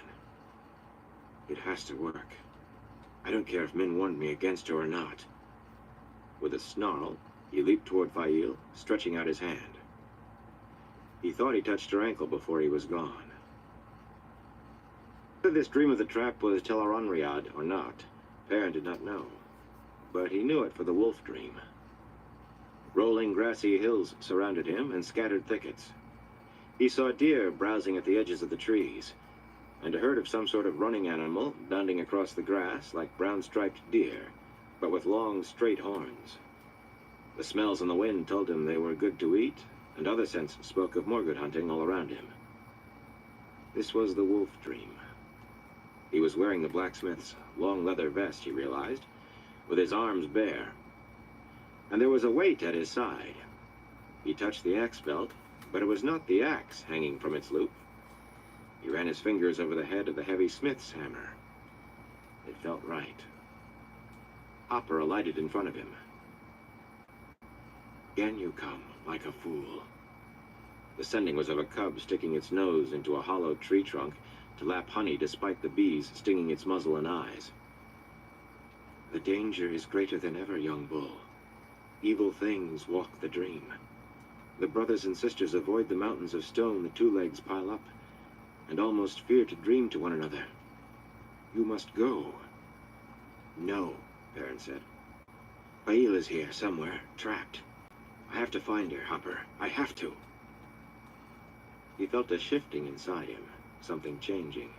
It has to work. I don't care if Min warned me against her or not. With a snarl, he leaped toward Fail, stretching out his hand. He thought he touched her ankle before he was gone. Whether this dream of the trap was Tel'aran'rhiod or not, Perrin did not know. But he knew it for the wolf dream. Rolling grassy hills surrounded him and scattered thickets. He saw deer browsing at the edges of the trees, and a herd of some sort of running animal bounding across the grass like brown-striped deer, but with long, straight horns. The smells in the wind told him they were good to eat, and other scents spoke of more good hunting all around him. This was the wolf dream. He was wearing the blacksmith's long leather vest, he realized, with his arms bare. And there was a weight at his side. He touched the axe belt, but it was not the axe hanging from its loop. He ran his fingers over the head of the heavy smith's hammer. It felt right. Hopper alighted in front of him. Again you come, like a fool. The sending was of a cub sticking its nose into a hollow tree trunk to lap honey despite the bees stinging its muzzle and eyes. The danger is greater than ever, young bull. Evil things walk the dream. The brothers and sisters avoid the mountains of stone the two legs pile up, and almost fear to dream to one another. You must go. No, Perrin said. Fail is here somewhere, trapped. I have to find her, Hopper. I have to. He felt a shifting inside him, something changing.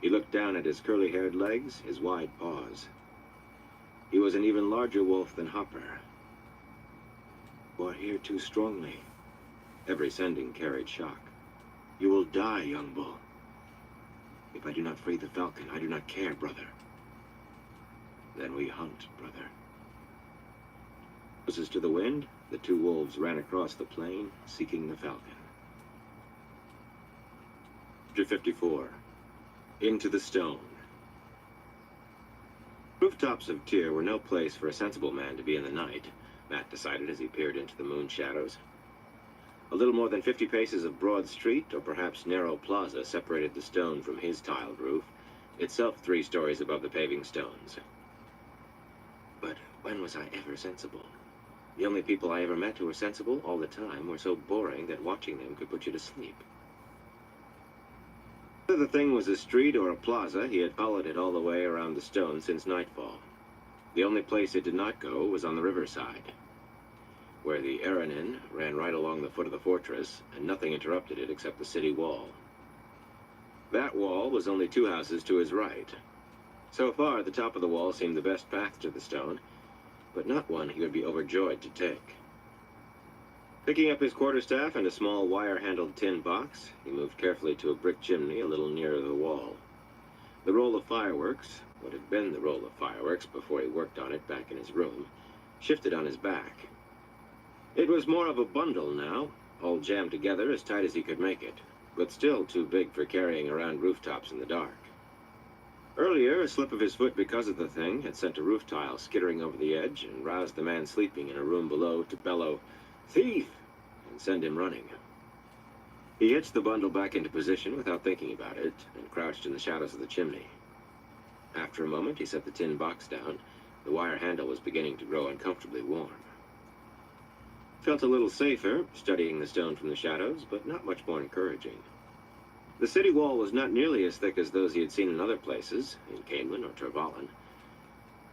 He looked down at his curly-haired legs, his wide paws. He was an even larger wolf than Hopper. You are here too strongly. Every sending carried shock. You will die, young bull. If I do not free the falcon, I do not care, brother. Then we hunt, brother. Closest to the wind, the two wolves ran across the plain, seeking the falcon. Chapter 54. Into the Stone. Rooftops of Tyr were no place for a sensible man to be in the night, Matt decided as he peered into the moon shadows. A little more than 50 paces of broad street, or perhaps narrow plaza, separated the stone from his tiled roof, itself 3 stories above the paving stones. But when was I ever sensible? The only people I ever met who were sensible all the time were so boring that watching them could put you to sleep. Whether the thing was a street or a plaza, he had followed it all the way around the stone since nightfall. The only place it did not go was on the riverside, where the Aranin ran right along the foot of the fortress, and nothing interrupted it except the city wall. That wall was only 2 houses to his right. So far, the top of the wall seemed the best path to the stone, but not one he would be overjoyed to take. Picking up his quarterstaff and a small wire-handled tin box, he moved carefully to a brick chimney a little nearer the wall. The roll of fireworks, what had been the roll of fireworks before he worked on it back in his room, shifted on his back. It was more of a bundle now, all jammed together as tight as he could make it, but still too big for carrying around rooftops in the dark. Earlier, a slip of his foot because of the thing had sent a roof tile skittering over the edge and roused the man sleeping in a room below to bellow, "Thief!" and send him running. He hitched the bundle back into position without thinking about it and crouched in the shadows of the chimney. After a moment, he set the tin box down. The wire handle was beginning to grow uncomfortably warm. Felt a little safer, studying the stone from the shadows, but not much more encouraging. The city wall was not nearly as thick as those he had seen in other places, in Caemlyn or Tervalin.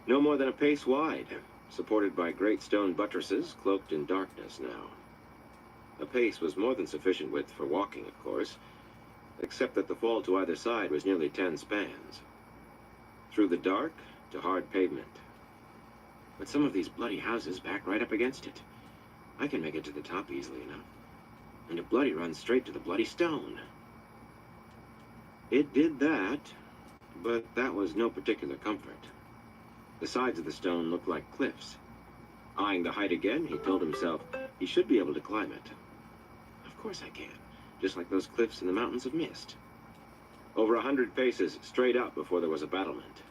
No more than a pace wide, supported by great stone buttresses, cloaked in darkness now. A pace was more than sufficient width for walking, of course, except that the fall to either side was nearly 10 spans. Through the dark to hard pavement. But some of these bloody houses back right up against it. I can make it to the top easily enough. and a bloody run straight to the bloody stone. It did that, but that was no particular comfort. The sides of the stone looked like cliffs. Eyeing the height again, he told himself he should be able to climb it. Of course I can, just like those cliffs in the mountains of mist. Over 100 paces straight up before there was a battlement.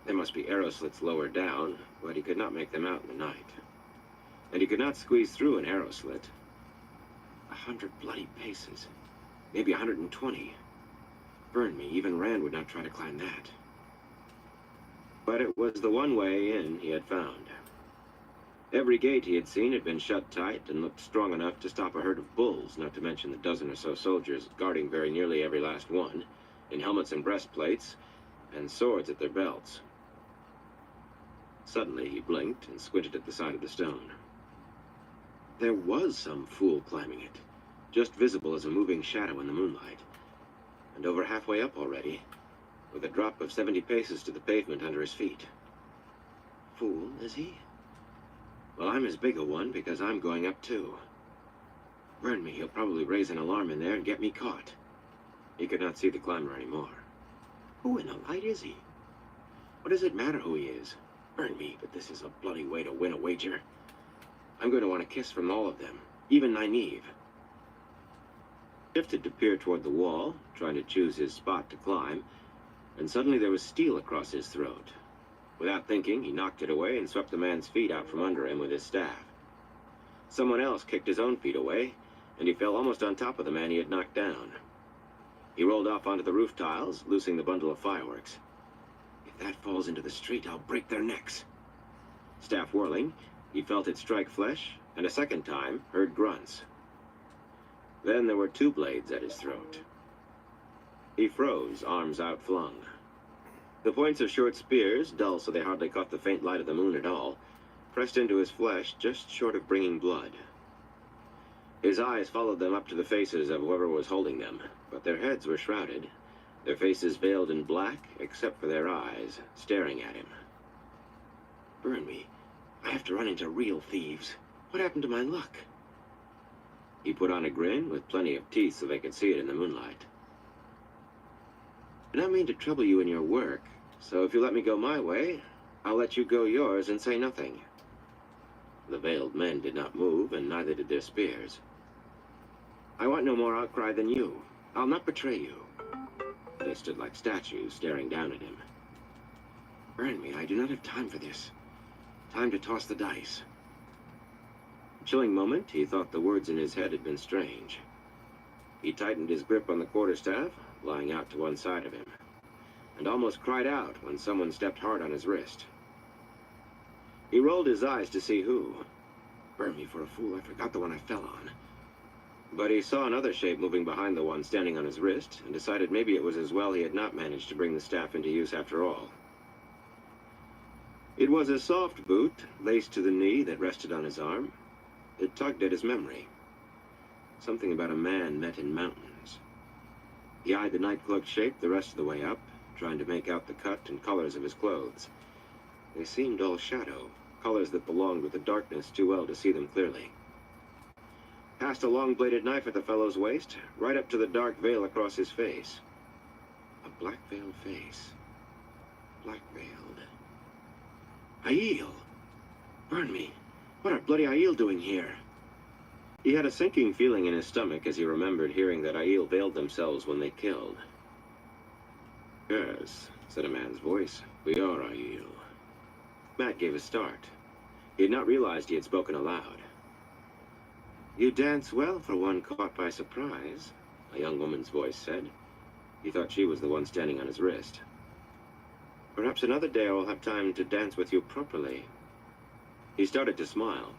There must be arrow slits lower down, but he could not make them out in the night. And he could not squeeze through an arrow slit. 100 bloody paces. Maybe 120. Burn me, even Rand would not try to climb that. But it was the one way in he had found. Every gate he had seen had been shut tight and looked strong enough to stop a herd of bulls, not to mention the dozen or so soldiers guarding very nearly every last one, in helmets and breastplates, and swords at their belts. Suddenly he blinked and squinted at the side of the stone. There was some fool climbing it, just visible as a moving shadow in the moonlight, and over halfway up already, with a drop of 70 paces to the pavement under his feet. Fool, is he? Well, I'm as big a one because I'm going up too. Burn me, he'll probably raise an alarm in there and get me caught. He could not see the climber anymore. Who in the light is he? What does it matter who he is? Burn me, but this is a bloody way to win a wager. I'm going to want a kiss from all of them, even Nynaeve. Shifted to peer toward the wall, trying to choose his spot to climb, and suddenly there was steel across his throat. Without thinking, he knocked it away and swept the man's feet out from under him with his staff. Someone else kicked his own feet away, and he fell almost on top of the man he had knocked down. He rolled off onto the roof tiles, loosing the bundle of fireworks. If that falls into the street, I'll break their necks. Staff whirling, he felt it strike flesh, and a second time heard grunts. Then there were two blades at his throat. He froze, arms outflung. The points of short spears, dull so they hardly caught the faint light of the moon at all, pressed into his flesh just short of bringing blood. His eyes followed them up to the faces of whoever was holding them, but their heads were shrouded, their faces veiled in black except for their eyes, staring at him. Burn me. I have to run into real thieves. What happened to my luck? He put on a grin with plenty of teeth so they could see it in the moonlight. I don't mean to trouble you in your work, so if you let me go my way, I'll let you go yours and say nothing. The veiled men did not move, and neither did their spears. I want no more outcry than you. I'll not betray you. They stood like statues, staring down at him. Burn me, I do not have time for this. Time to toss the dice. A chilling moment, he thought the words in his head had been strange. He tightened his grip on the quarterstaff, lying out to one side of him, and almost cried out when someone stepped hard on his wrist. He rolled his eyes to see who. Burn me for a fool, I forgot the one I fell on. But he saw another shape moving behind the one standing on his wrist, and decided maybe it was as well he had not managed to bring the staff into use after all. It was a soft boot, laced to the knee, that rested on his arm. It tugged at his memory. Something about a man met in mountains. He eyed the night-cloaked shape the rest of the way up, trying to make out the cut and colors of his clothes. They seemed all shadow, colors that belonged with the darkness too well to see them clearly. Passed a long-bladed knife at the fellow's waist, right up to the dark veil across his face. A black-veiled face. Black-veiled. Aiel! Burn me. What are bloody Aiel doing here? He had a sinking feeling in his stomach as he remembered hearing that Aiel veiled themselves when they killed. Yes, said a man's voice. We are Aiel. Matt gave a start. He had not realized he had spoken aloud. You dance well for one caught by surprise, a young woman's voice said. He thought she was the one standing on his wrist. Perhaps another day I will have time to dance with you properly. He started to smile.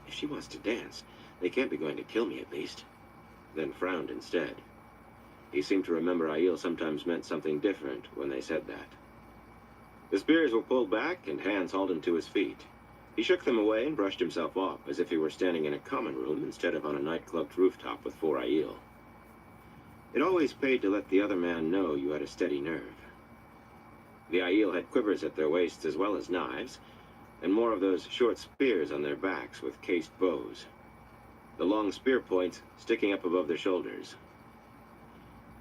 If she wants to dance, they can't be going to kill me at least. Then frowned instead. He seemed to remember Aiel sometimes meant something different when they said that. The spears were pulled back and hands hauled him to his feet. He shook them away and brushed himself off as if he were standing in a common room instead of on a night-cloaked rooftop with 4 Aiel. It always paid to let the other man know you had a steady nerve. The Aiel had quivers at their waists as well as knives, and more of those short spears on their backs with cased bows. the long spear points sticking up above their shoulders.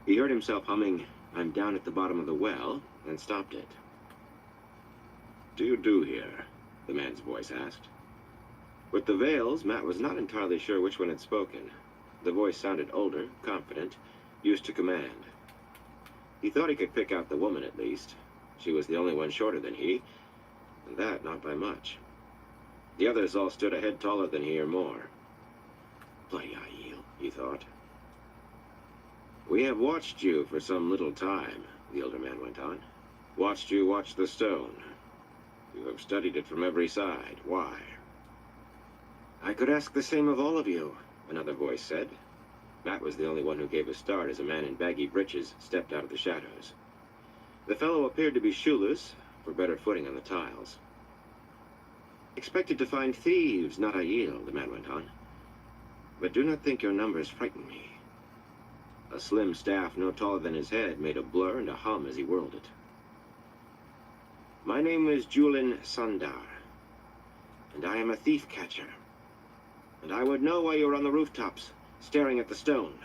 He heard himself humming, "I'm down at the bottom of the well," and stopped it. "Do you do here?" the man's voice asked. With the veils, Matt was not entirely sure which one had spoken. The voice sounded older, confident, used to command. He thought he could pick out the woman at least. She was the only one shorter than he, and that not by much. The others all stood a head taller than he or more. Bloody Aiel, he thought. "We have watched you for some little time," the older man went on. "Watched you watch the stone. You have studied it from every side. Why?" "I could ask the same of all of you," another voice said. Matt was the only one who gave a start as a man in baggy breeches stepped out of the shadows. The fellow appeared to be shoeless, for better footing on the tiles. "Expected to find thieves, not Aiel," the man went on. "But do not think your numbers frighten me." A slim staff no taller than his head made a blur and a hum as he whirled it. "My name is Julin Sundar, and I am a thief catcher. And I would know why you were on the rooftops, staring at the stone."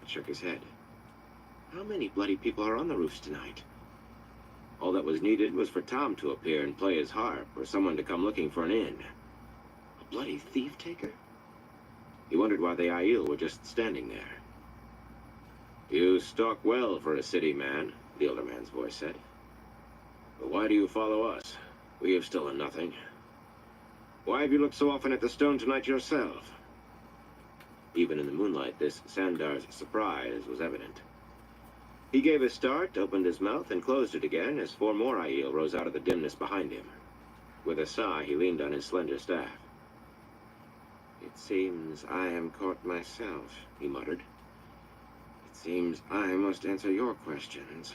He shook his head. How many bloody people are on the roofs tonight? All that was needed was for Tom to appear and play his harp, or someone to come looking for an inn. A bloody thief-taker? He wondered why the Aiel were just standing there. "You stalk well for a city man," the older man's voice said. "But why do you follow us? We have stolen nothing. Why have you looked so often at the stone tonight yourself?" Even in the moonlight, this Sandar's surprise was evident. He gave a start, opened his mouth, and closed it again as four more Aiel rose out of the dimness behind him. With a sigh, he leaned on his slender staff. "It seems I am caught myself," he muttered. "It seems I must answer your questions."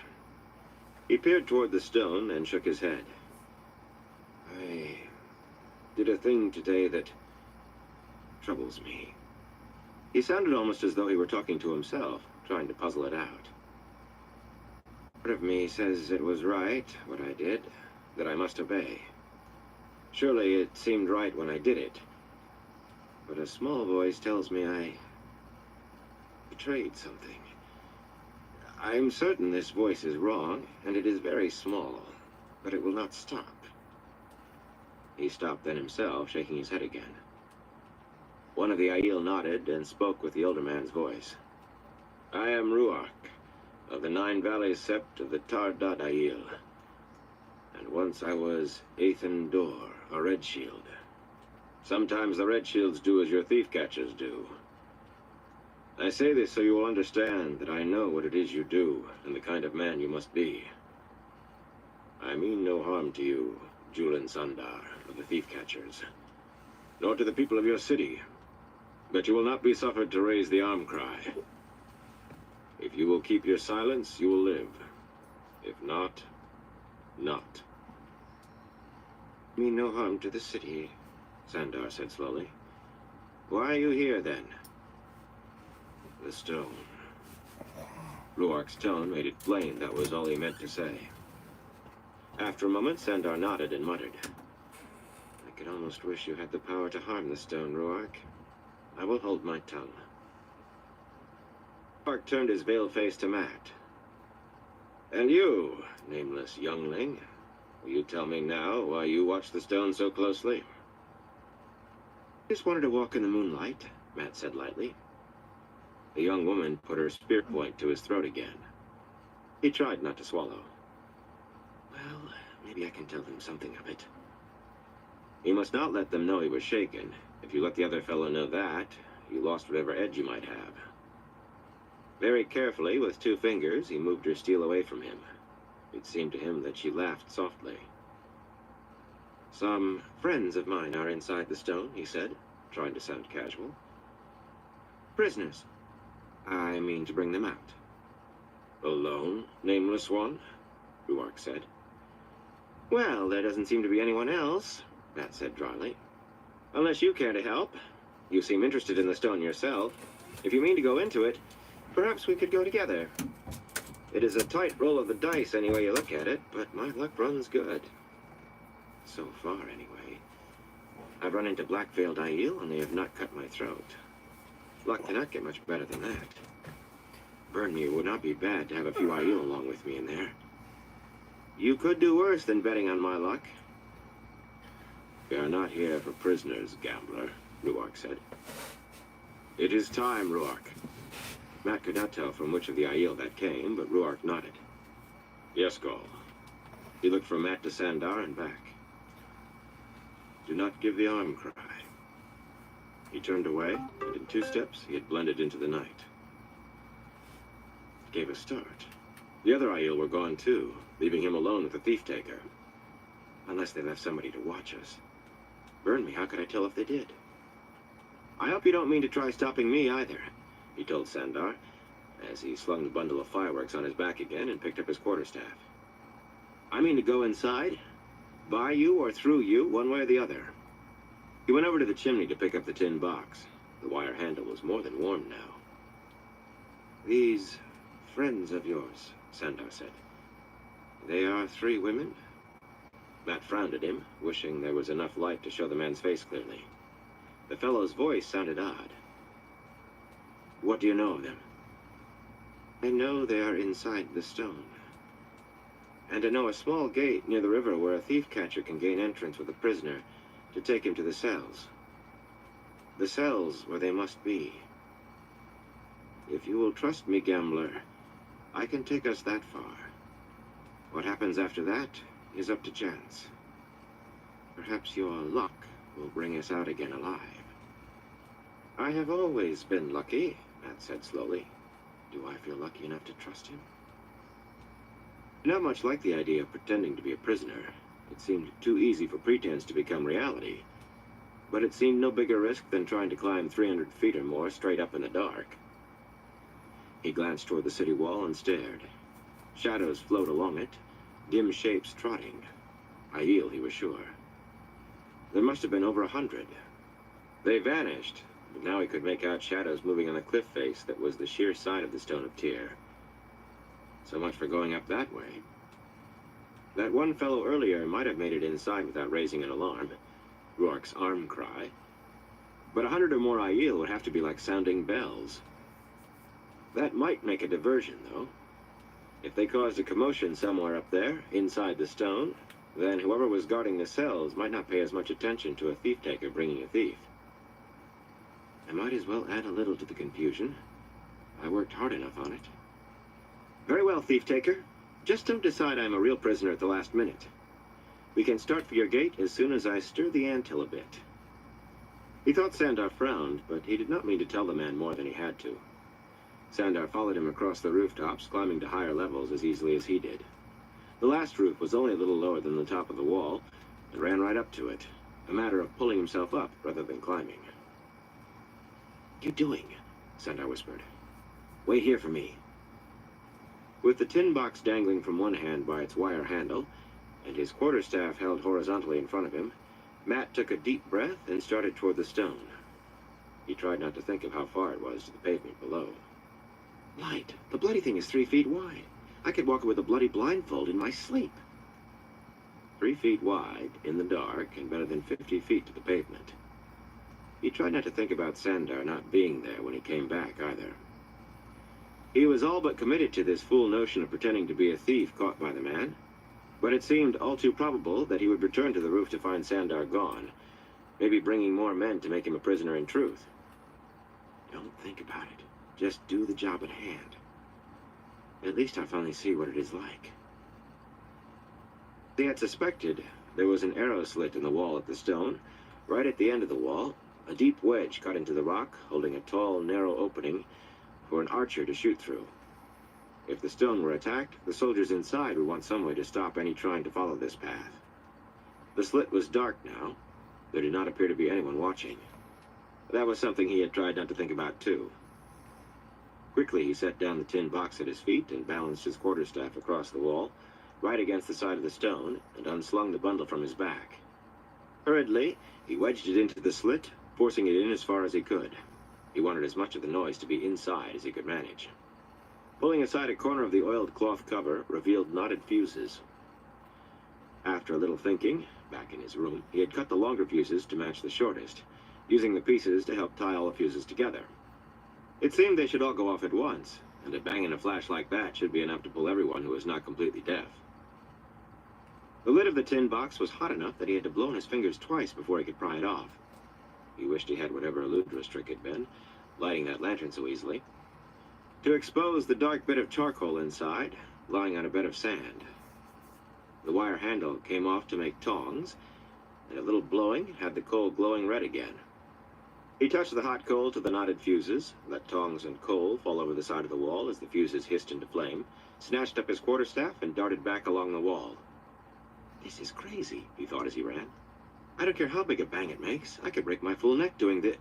He peered toward the stone and shook his head. "I did a thing today that troubles me." He sounded almost as though he were talking to himself, trying to puzzle it out. "Part of me says it was right, what I did, that I must obey. Surely it seemed right when I did it. But a small voice tells me I betrayed something. I'm certain this voice is wrong, and it is very small, but it will not stop." He stopped then himself, shaking his head again. One of the Aiel nodded and spoke with the older man's voice. "I am Ruark, of the Nine Valleys Sept of the Tardad Aiel. And once I was Ethan Dor, a Red Shield. Sometimes the Red Shields do as your thief catchers do. I say this so you will understand that I know what it is you do, and the kind of man you must be. I mean no harm to you, Julin Sundar, of the thief catchers, nor to the people of your city. But you will not be suffered to raise the arm cry. If you will keep your silence, you will live. If not, not." "Mean no harm to the city," Sandar said slowly. "Why are you here, then?" "The stone." Ruark's tone made it plain that was all he meant to say. After a moment, Sandar nodded and muttered. "I could almost wish you had the power to harm the stone, Ruark. I will hold my tongue." Ruark turned his veiled face to Matt. "And you, nameless youngling, will you tell me now why you watch the stone so closely?" "Just wanted to walk in the moonlight," Matt said lightly. The young woman put her spear point to his throat again. He tried not to swallow. "Well, maybe I can tell them something of it." He must not let them know he was shaken. If you let the other fellow know that, you lost whatever edge you might have. Very carefully, with 2 fingers, he moved her steel away from him. It seemed to him that she laughed softly. "Some friends of mine are inside the stone," he said, trying to sound casual. "Prisoners. I mean to bring them out." "Alone, nameless one?" Ruark said. "Well, there doesn't seem to be anyone else," Matt said dryly. "Unless you care to help. You seem interested in the stone yourself. If you mean to go into it, perhaps we could go together. It is a tight roll of the dice any way you look at it, but my luck runs good. So far, anyway. I've run into black-veiled Aiel, and they have not cut my throat. Luck cannot get much better than that. Burn me, it would not be bad to have a few Aiel along with me in there. You could do worse than betting on my luck. We are not here for prisoners, gambler, Ruark said. It is time, Ruark. Matt could not tell from which of the Aiel that came, but Ruark nodded. Yes, Gall. He looked from Matt to Sandar and back. Do not give the arm cry. He turned away, and in 2 steps he had blended into the night. It gave a start. The other Aiel were gone too, leaving him alone with the thief-taker. Unless they left somebody to watch us. Burn me, how could I tell if they did? I hope you don't mean to try stopping me either, he told Sandar, as he slung the bundle of fireworks on his back again and picked up his quarterstaff. I mean to go inside, by you or through you, one way or the other. He went over to the chimney to pick up the tin box. The wire handle was more than warm now. These friends of yours, Sandar said. They are 3 women? Matt frowned at him, wishing there was enough light to show the man's face clearly. The fellow's voice sounded odd. What do you know of them? I know they are inside the stone. And I know a small gate near the river where a thief-catcher can gain entrance with a prisoner to take him to the cells. The cells where they must be. If you will trust me, gambler, I can take us that far. What happens after that is up to chance. Perhaps your luck will bring us out again alive. I have always been lucky, Matt said slowly. Do I feel lucky enough to trust him? Not much like the idea of pretending to be a prisoner. It seemed too easy for pretense to become reality. But it seemed no bigger risk than trying to climb 300 feet or more straight up in the dark. He glanced toward the city wall and stared. Shadows flowed along it, dim shapes trotting. Aiel, he was sure. There must have been over 100. They vanished, but now he could make out shadows moving on the cliff face that was the sheer side of the Stone of Tyr. So much for going up that way. That one fellow earlier might have made it inside without raising an alarm. Ruark's arm cry. But 100 or more Aiel would have to be like sounding bells. That might make a diversion, though. If they caused a commotion somewhere up there, inside the stone, then whoever was guarding the cells might not pay as much attention to a thief-taker bringing a thief. I might as well add a little to the confusion. I worked hard enough on it. Very well, thief-taker. Just don't decide I'm a real prisoner at the last minute. We can start for your gate as soon as I stir the anthill a bit. He thought Sandar frowned, but he did not mean to tell the man more than he had to. Sandar followed him across the rooftops, climbing to higher levels as easily as he did. The last roof was only a little lower than the top of the wall, and ran right up to it, a matter of pulling himself up rather than climbing. What are you doing? Sandar whispered. Wait here for me. With the tin box dangling from one hand by its wire handle, and his quarterstaff held horizontally in front of him, Matt took a deep breath and started toward the stone. He tried not to think of how far it was to the pavement below. Light! The bloody thing is 3 feet wide. I could walk it with a bloody blindfold in my sleep. 3 feet wide, in the dark, and better than 50 feet to the pavement. He tried not to think about Sandar not being there when he came back, either. He was all but committed to this fool notion of pretending to be a thief caught by the man, but it seemed all too probable that he would return to the roof to find Sandar gone, maybe bringing more men to make him a prisoner in truth. Don't think about it. Just do the job at hand. At least I'll finally see what it is like. They had suspected there was an arrow slit in the wall at the stone. Right at the end of the wall, a deep wedge cut into the rock, holding a tall, narrow opening for an archer to shoot through. If the stone were attacked, the soldiers inside would want some way to stop any trying to follow this path. The slit was dark now. There did not appear to be anyone watching. That was something he had tried not to think about, too. Quickly, he set down the tin box at his feet and balanced his quarterstaff across the wall, right against the side of the stone, and unslung the bundle from his back. Hurriedly, he wedged it into the slit, forcing it in as far as he could. He wanted as much of the noise to be inside as he could manage. Pulling aside a corner of the oiled cloth cover revealed knotted fuses. After a little thinking, back in his room, he had cut the longer fuses to match the shortest, using the pieces to help tie all the fuses together. It seemed they should all go off at once, and a bang in a flash like that should be enough to pull everyone who was not completely deaf. The lid of the tin box was hot enough that he had to blow on his fingers twice before he could pry it off. He wished he had whatever Eludra's trick had been, lighting that lantern so easily, to expose the dark bit of charcoal inside, lying on a bed of sand. The wire handle came off to make tongs, and a little blowing had the coal glowing red again. He touched the hot coal to the knotted fuses, let tongs and coal fall over the side of the wall as the fuses hissed into flame, snatched up his quarterstaff, and darted back along the wall. This is crazy, he thought as he ran. I don't care how big a bang it makes. I could break my full neck doing this.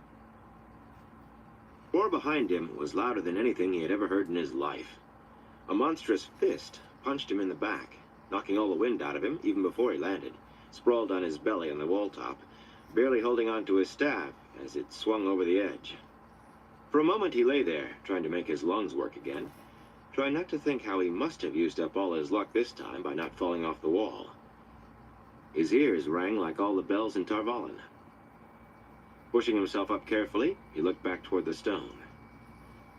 The roar behind him was louder than anything he had ever heard in his life. A monstrous fist punched him in the back, knocking all the wind out of him even before he landed, sprawled on his belly on the wall top, barely holding on to his staff as it swung over the edge. For a moment he lay there, trying to make his lungs work again, trying not to think how he must have used up all his luck this time by not falling off the wall. His ears rang like all the bells in Tar Valon. Pushing himself up carefully, he looked back toward the stone.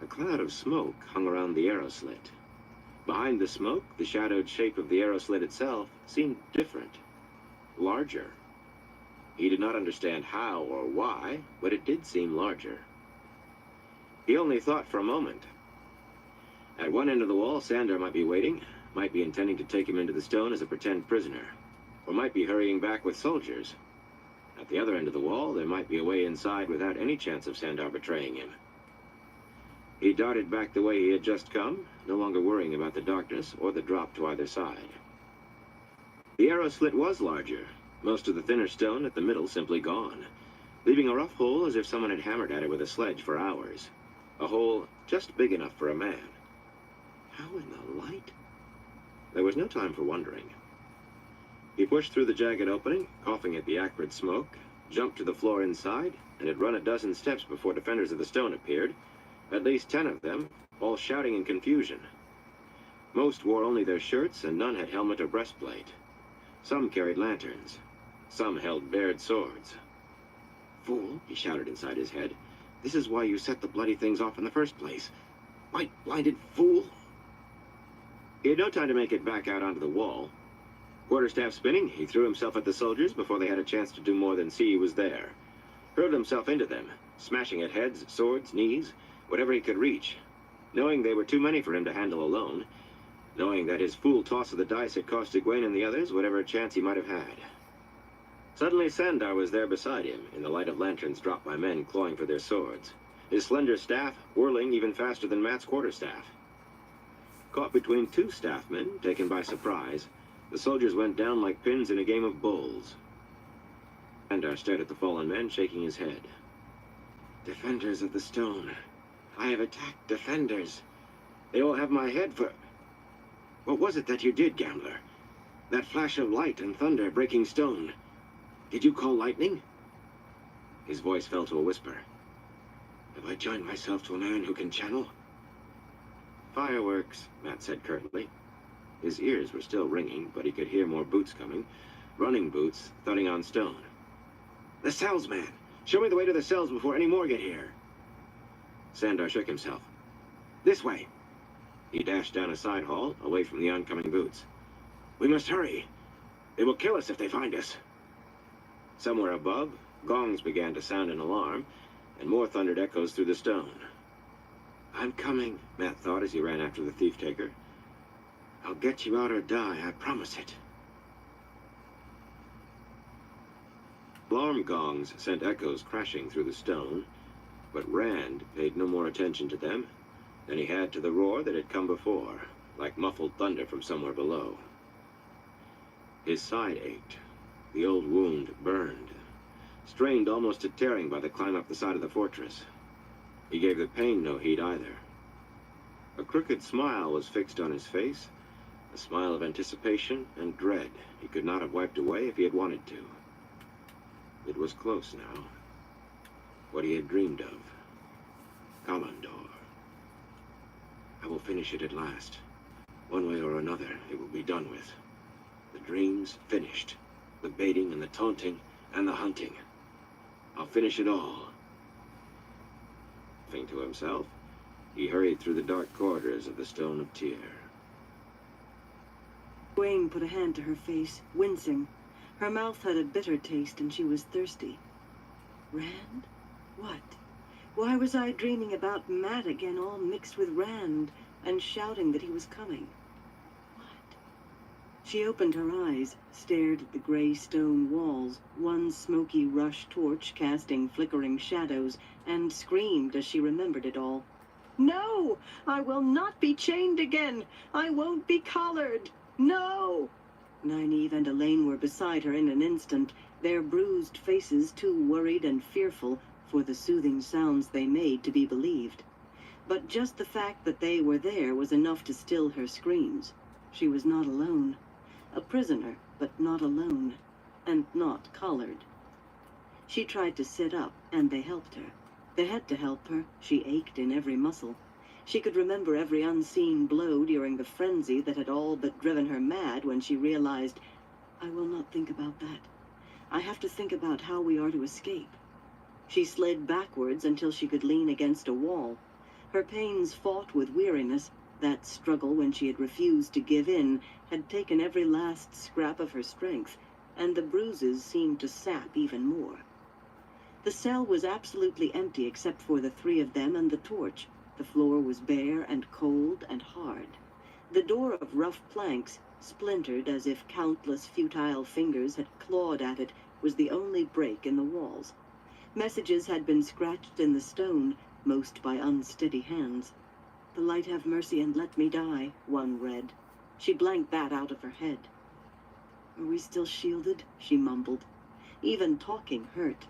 A cloud of smoke hung around the arrow slit. Behind the smoke, the shadowed shape of the arrow slit itself seemed different, larger. He did not understand how or why, but it did seem larger. He only thought for a moment. At one end of the wall, Sandor might be waiting, might be intending to take him into the stone as a pretend prisoner, or might be hurrying back with soldiers. At the other end of the wall, there might be a way inside without any chance of Sandor betraying him. He darted back the way he had just come, no longer worrying about the darkness or the drop to either side. The arrow slit was larger, most of the thinner stone at the middle simply gone, leaving a rough hole as if someone had hammered at it with a sledge for hours. A hole just big enough for a man. How in the light? There was no time for wondering. He pushed through the jagged opening, coughing at the acrid smoke, jumped to the floor inside, and had run a dozen steps before defenders of the stone appeared, at least 10 of them, all shouting in confusion. Most wore only their shirts, and none had helmet or breastplate. Some carried lanterns. Some held bared swords. "Fool," he shouted inside his head. "This is why you set the bloody things off in the first place. White-blinded fool!" He had no time to make it back out onto the wall. Quarterstaff spinning, he threw himself at the soldiers before they had a chance to do more than see he was there. Hurled himself into them, smashing at heads, swords, knees, whatever he could reach, knowing they were too many for him to handle alone, knowing that his fool toss of the dice had cost Egwene and the others whatever chance he might have had. Suddenly Sandor was there beside him, in the light of lanterns dropped by men clawing for their swords, his slender staff whirling even faster than Matt's quarterstaff. Caught between two staffmen, taken by surprise, the soldiers went down like pins in a game of bowls. Sandor stared at the fallen men, shaking his head. "Defenders of the stone. I have attacked defenders. They all have my head for... What was it that you did, gambler? That flash of light and thunder breaking stone. Did you call lightning?" His voice fell to a whisper. "Have I joined myself to a man who can channel?" "Fireworks," Matt said curtly. His ears were still ringing, but he could hear more boots coming, running boots thudding on stone. "The cells, man! Show me the way to the cells before any more get here." Sandor shook himself. "This way." He dashed down a side hall, away from the oncoming boots. "We must hurry. They will kill us if they find us." Somewhere above, gongs began to sound an alarm, and more thundered echoes through the stone. "I'm coming," Matt thought as he ran after the thief-taker. "I'll get you out or die, I promise it." Alarm gongs sent echoes crashing through the stone, but Rand paid no more attention to them than he had to the roar that had come before, like muffled thunder from somewhere below. His side ached. The old wound burned, strained almost to tearing by the climb up the side of the fortress. He gave the pain no heed either. A crooked smile was fixed on his face, a smile of anticipation and dread he could not have wiped away if he had wanted to. It was close now. What he had dreamed of. Kalandor. "I will finish it at last. One way or another, it will be done with. The dreams finished. The baiting and the taunting and the hunting. I'll finish it all. Laughing to himself, he hurried through the dark corridors of the Stone of Tyr. Egwene put a hand to her face, wincing. Her mouth had a bitter taste and she was thirsty. Rand? What? Why was I dreaming about Matt again, all mixed with Rand, and shouting that he was coming? What? She opened her eyes, stared at the gray stone walls, one smoky rush torch casting flickering shadows, and screamed as she remembered it all. No! I will not be chained again! I won't be collared! No! Nynaeve and Elaine were beside her in an instant, their bruised faces too worried and fearful for the soothing sounds they made to be believed. But just the fact that they were there was enough to still her screams. She was not alone. A prisoner, but not alone, and not collared. She tried to sit up, and they helped her. They had to help her. She ached in every muscle. She could remember every unseen blow during the frenzy that had all but driven her mad when she realized, I will not think about that. I have to think about how we are to escape. She slid backwards until she could lean against a wall. Her pains fought with weariness. That struggle when she had refused to give in had taken every last scrap of her strength, and the bruises seemed to sap even more. The cell was absolutely empty except for the three of them and the torch. The floor was bare and cold and hard. The door of rough planks, splintered as if countless futile fingers had clawed at it, was the only break in the walls. Messages had been scratched in the stone, most by unsteady hands. The light have mercy and let me die, one read. She blanked that out of her head. Are we still shielded? She mumbled. Even talking hurt.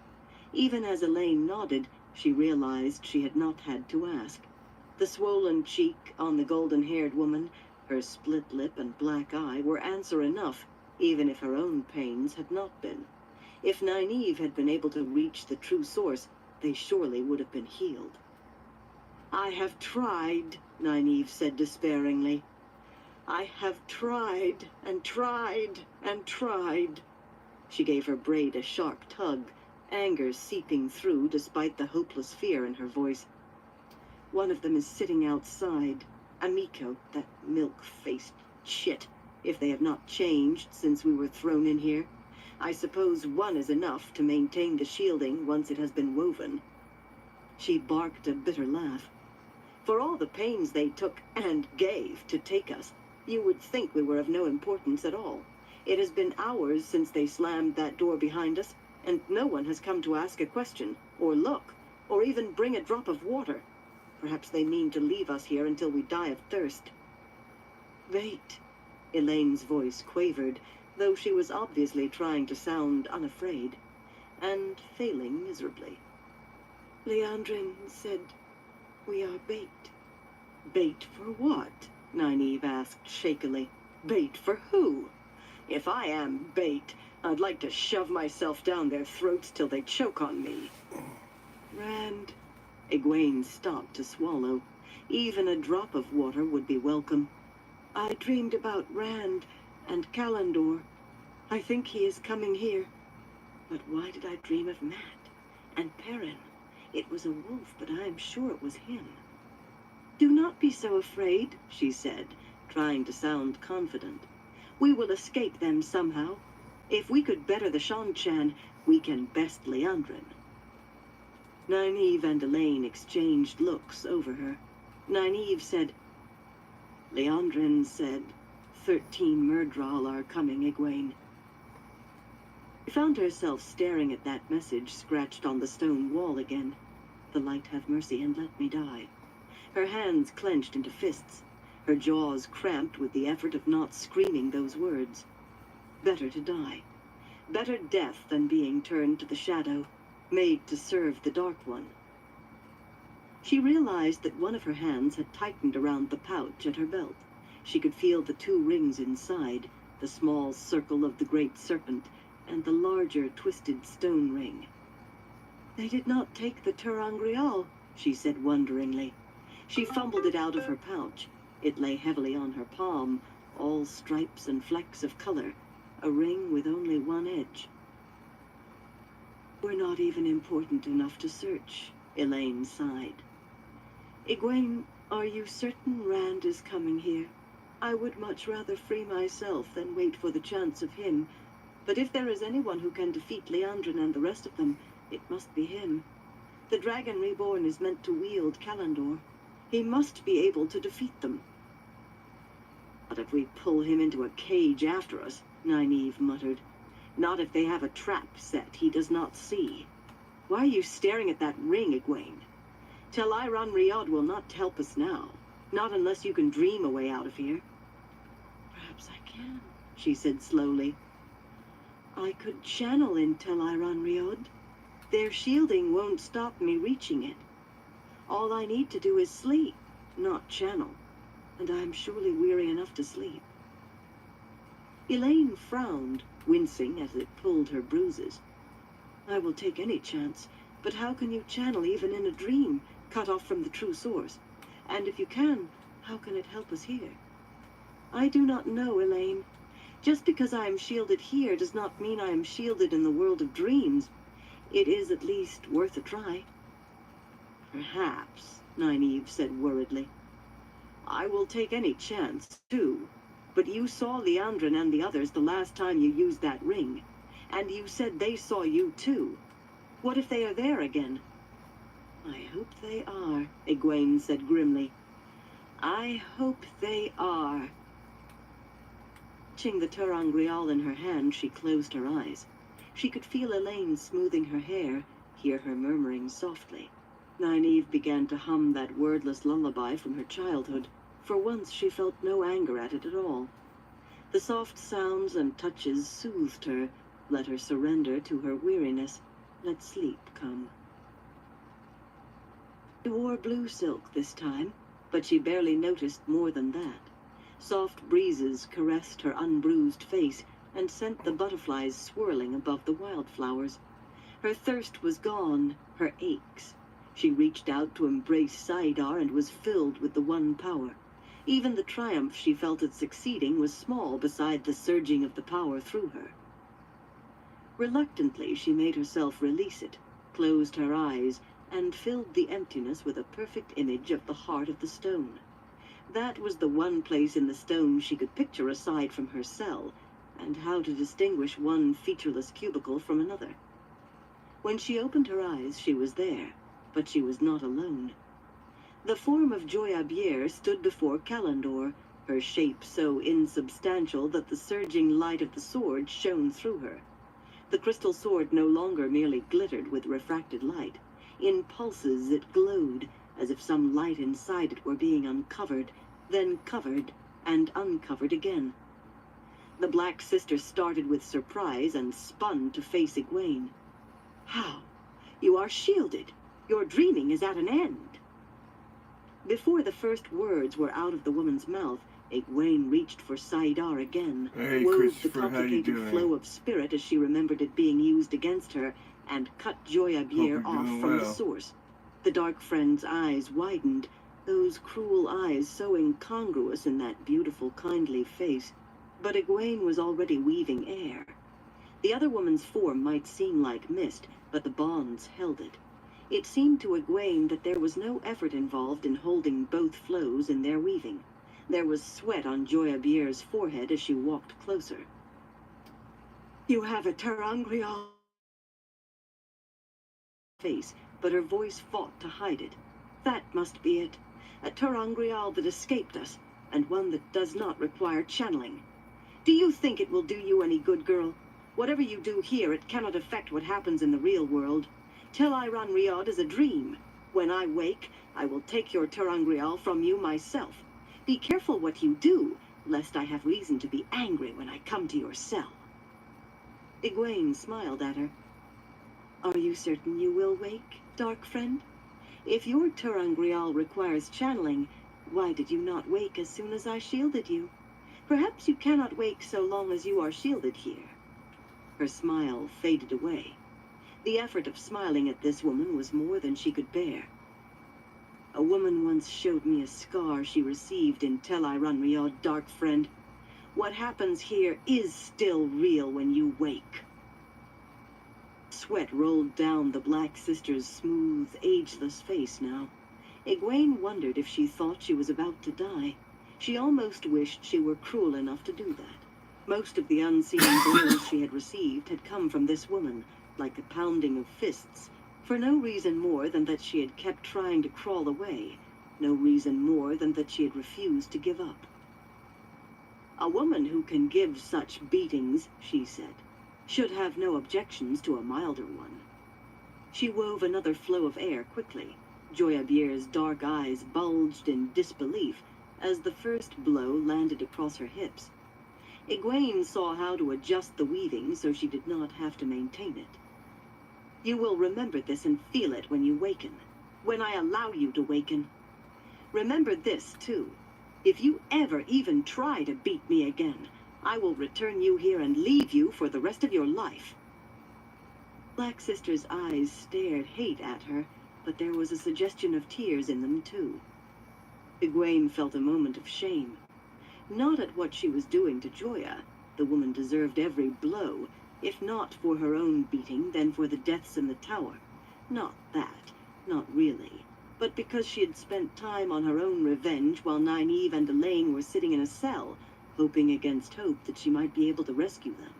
Even as Elaine nodded, she realized she had not had to ask. The swollen cheek on the golden-haired woman, her split lip and black eye were answer enough, even if her own pains had not been. If Nynaeve had been able to reach the true source, they surely would have been healed. I have tried, Nynaeve said despairingly. I have tried and tried and tried. She gave her braid a sharp tug, anger seeping through despite the hopeless fear in her voice. One of them is sitting outside. Amiko, that milk-faced chit, if they have not changed since we were thrown in here. I suppose one is enough to maintain the shielding once it has been woven. She barked a bitter laugh. For all the pains they took and gave to take us, you would think we were of no importance at all. It has been hours since they slammed that door behind us, and no one has come to ask a question, or look, or even bring a drop of water. Perhaps they mean to leave us here until we die of thirst. Wait, Elaine's voice quavered, though she was obviously trying to sound unafraid, and failing miserably. Liandrin said, we are bait. Bait for what? Nynaeve asked shakily. Bait for who? If I am bait, I'd like to shove myself down their throats till they choke on me. Rand. Egwene stopped to swallow. Even a drop of water would be welcome. I dreamed about Rand and Kalendor. I think he is coming here. But why did I dream of Matt and Perrin? It was a wolf, but I am sure it was him. Do not be so afraid, she said, trying to sound confident. We will escape them somehow. If we could better the Shan-Chan, we can best Liandrin. Nynaeve and Elaine exchanged looks over her. Nynaeve said, Liandrin said, 13 Myrddraal are coming, Egwene. She found herself staring at that message scratched on the stone wall again. The light have mercy and let me die. Her hands clenched into fists, her jaws cramped with the effort of not screaming those words. Better to die. Better death than being turned to the shadow, made to serve the Dark One. She realized that one of her hands had tightened around the pouch at her belt. She could feel the two rings inside, the small circle of the Great Serpent, and the larger twisted stone ring. They did not take the ter'angreal, she said wonderingly. She fumbled it out of her pouch. It lay heavily on her palm, all stripes and flecks of color. a ring with only one edge. We're not even important enough to search, Elaine sighed. Egwene, are you certain Rand is coming here? I would much rather free myself than wait for the chance of him. But if there is anyone who can defeat Liandrin and the rest of them, it must be him. The Dragon Reborn is meant to wield Kalandor. He must be able to defeat them. Not if we pull him into a cage after us, Nynaeve muttered. Not if they have a trap set he does not see. Why are you staring at that ring, Egwene? Tel'aran Riyadh will not help us now. Not unless you can dream a way out of here. Perhaps I can, she said slowly. I could channel in Tel'aran Riyadh. Their shielding won't stop me reaching it. All I need to do is sleep, not channel. And I'm surely weary enough to sleep. Elaine frowned, wincing as it pulled her bruises. I will take any chance, but how can you channel even in a dream, cut off from the true source? And if you can, how can it help us here? I do not know, Elaine. Just because I am shielded here does not mean I am shielded in the world of dreams. It is at least worth a try. Perhaps, Nynaeve said worriedly. I will take any chance, too. But you saw Liandrin and the others the last time you used that ring. And you said they saw you, too. What if they are there again? I hope they are, Egwene said grimly. I hope they are. Catching the ter'angreal in her hand, she closed her eyes. She could feel Elaine smoothing her hair, hear her murmuring softly. Nynaeve began to hum that wordless lullaby from her childhood. For once she felt no anger at it at all. The soft sounds and touches soothed her, let her surrender to her weariness, let sleep come. She wore blue silk this time, but she barely noticed more than that. Soft breezes caressed her unbruised face and sent the butterflies swirling above the wildflowers. Her thirst was gone, her aches. She reached out to embrace saidar and was filled with the one power. Even the triumph she felt at succeeding was small beside the surging of the power through her. Reluctantly, she made herself release it, closed her eyes, and filled the emptiness with a perfect image of the heart of the stone. That was the one place in the stone she could picture aside from her cell, and how to distinguish one featureless cubicle from another. When she opened her eyes, she was there, but she was not alone. The form of Joya Bier stood before Kalandor, her shape so insubstantial that the surging light of the sword shone through her. The crystal sword no longer merely glittered with refracted light. In pulses it glowed, as if some light inside it were being uncovered, then covered, and uncovered again. The Black Sister started with surprise and spun to face Egwene. How? You are shielded. Your dreaming is at an end. Before the first words were out of the woman's mouth, Egwene reached for saidar again, Hey, wove the Christopher, how you complicated doing? flow of spirit as she remembered it being used against her, and cut Joya Bier you're off doing from the well. source. The dark friend's eyes widened, those cruel eyes so incongruous in that beautiful, kindly face. But Egwene was already weaving air. The other woman's form might seem like mist, but the bonds held it. It seemed to Egwene that there was no effort involved in holding both flows in their weaving. There was sweat on Joya Bier's forehead as she walked closer. You have a ter'angreal face, but her voice fought to hide it. That must be it. A ter'angreal that escaped us, and one that does not require channeling. Do you think it will do you any good, girl? Whatever you do here, it cannot affect what happens in the real world. Tel'aran Riyadh is a dream. When I wake, I will take your ter'angreal from you myself. Be careful what you do, lest I have reason to be angry when I come to your cell. Egwene smiled at her. Are you certain you will wake, dark friend? If your ter'angreal requires channeling, why did you not wake as soon as I shielded you? Perhaps you cannot wake so long as you are shielded here. Her smile faded away. The effort of smiling at this woman was more than she could bear. A woman once showed me a scar she received in Tel'aran Riyadh, dark friend. What happens here is still real when you wake. Sweat rolled down the Black Sister's smooth, ageless face now. Egwene wondered if she thought she was about to die. She almost wished she were cruel enough to do that. Most of the unseen blows she had received had come from this woman, like a pounding of fists, for no reason more than that she had kept trying to crawl away, no reason more than that she had refused to give up. A woman who can give such beatings, she said, should have no objections to a milder one. She wove another flow of air quickly. Joya Bier's dark eyes bulged in disbelief as the first blow landed across her hips. Egwene saw how to adjust the weaving so she did not have to maintain it. You will remember this and feel it when you waken, when I allow you to waken. Remember this, too. If you ever even try to beat me again, I will return you here and leave you for the rest of your life. Black Sister's eyes stared hate at her, but there was a suggestion of tears in them, too. Egwene felt a moment of shame. Not at what she was doing to Joya. The woman deserved every blow, if not for her own beating, then for the deaths in the tower. Not that, not really, but because she had spent time on her own revenge while Nynaeve and Elaine were sitting in a cell, hoping against hope that she might be able to rescue them.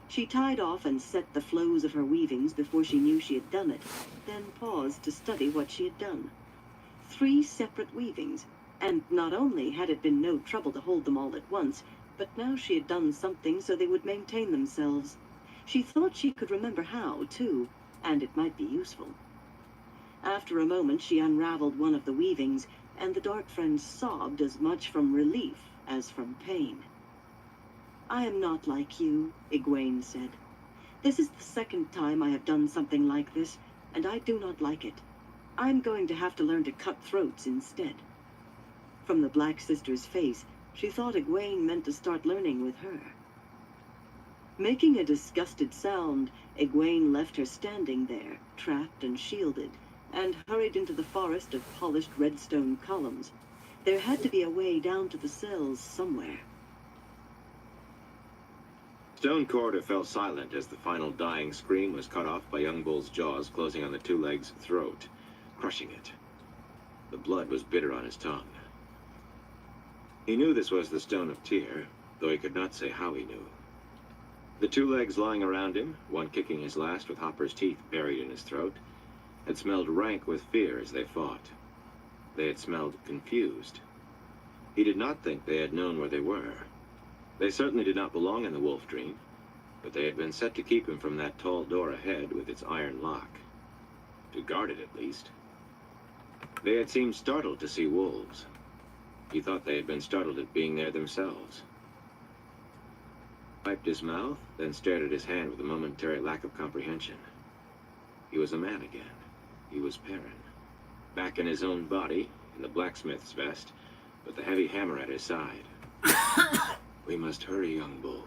She tied off and set the flows of her weavings before she knew she had done it, then paused to study what she had done. 3 separate weavings, and not only had it been no trouble to hold them all at once, but now she had done something so they would maintain themselves. She thought she could remember how, too, and it might be useful. After a moment, she unraveled one of the weavings, and the Dark Friend sobbed as much from relief as from pain. I am not like you, Egwene said. This is the second time I have done something like this, and I do not like it. I'm going to have to learn to cut throats instead. From the Black Sister's face, she thought Egwene meant to start learning with her. Making a disgusted sound, Egwene left her standing there, trapped and shielded, and hurried into the forest of polished redstone columns. There had to be a way down to the cells somewhere. Stone Corridor fell silent as the final dying scream was cut off by Young Bull's jaws closing on the two legs' throat, crushing it. The blood was bitter on his tongue. He knew this was the Stone of Tyr, though he could not say how he knew. The two legs lying around him, one kicking his last with Hopper's teeth buried in his throat, had smelled rank with fear as they fought. They had smelled confused. He did not think they had known where they were. They certainly did not belong in the Wolf Dream, but they had been set to keep him from that tall door ahead with its iron lock. To guard it, at least. They had seemed startled to see wolves. He thought they had been startled at being there themselves. Wiped his mouth, then stared at his hand with a momentary lack of comprehension. He was a man again. He was Perrin. Back in his own body, in the blacksmith's vest, with the heavy hammer at his side. We must hurry, young bull.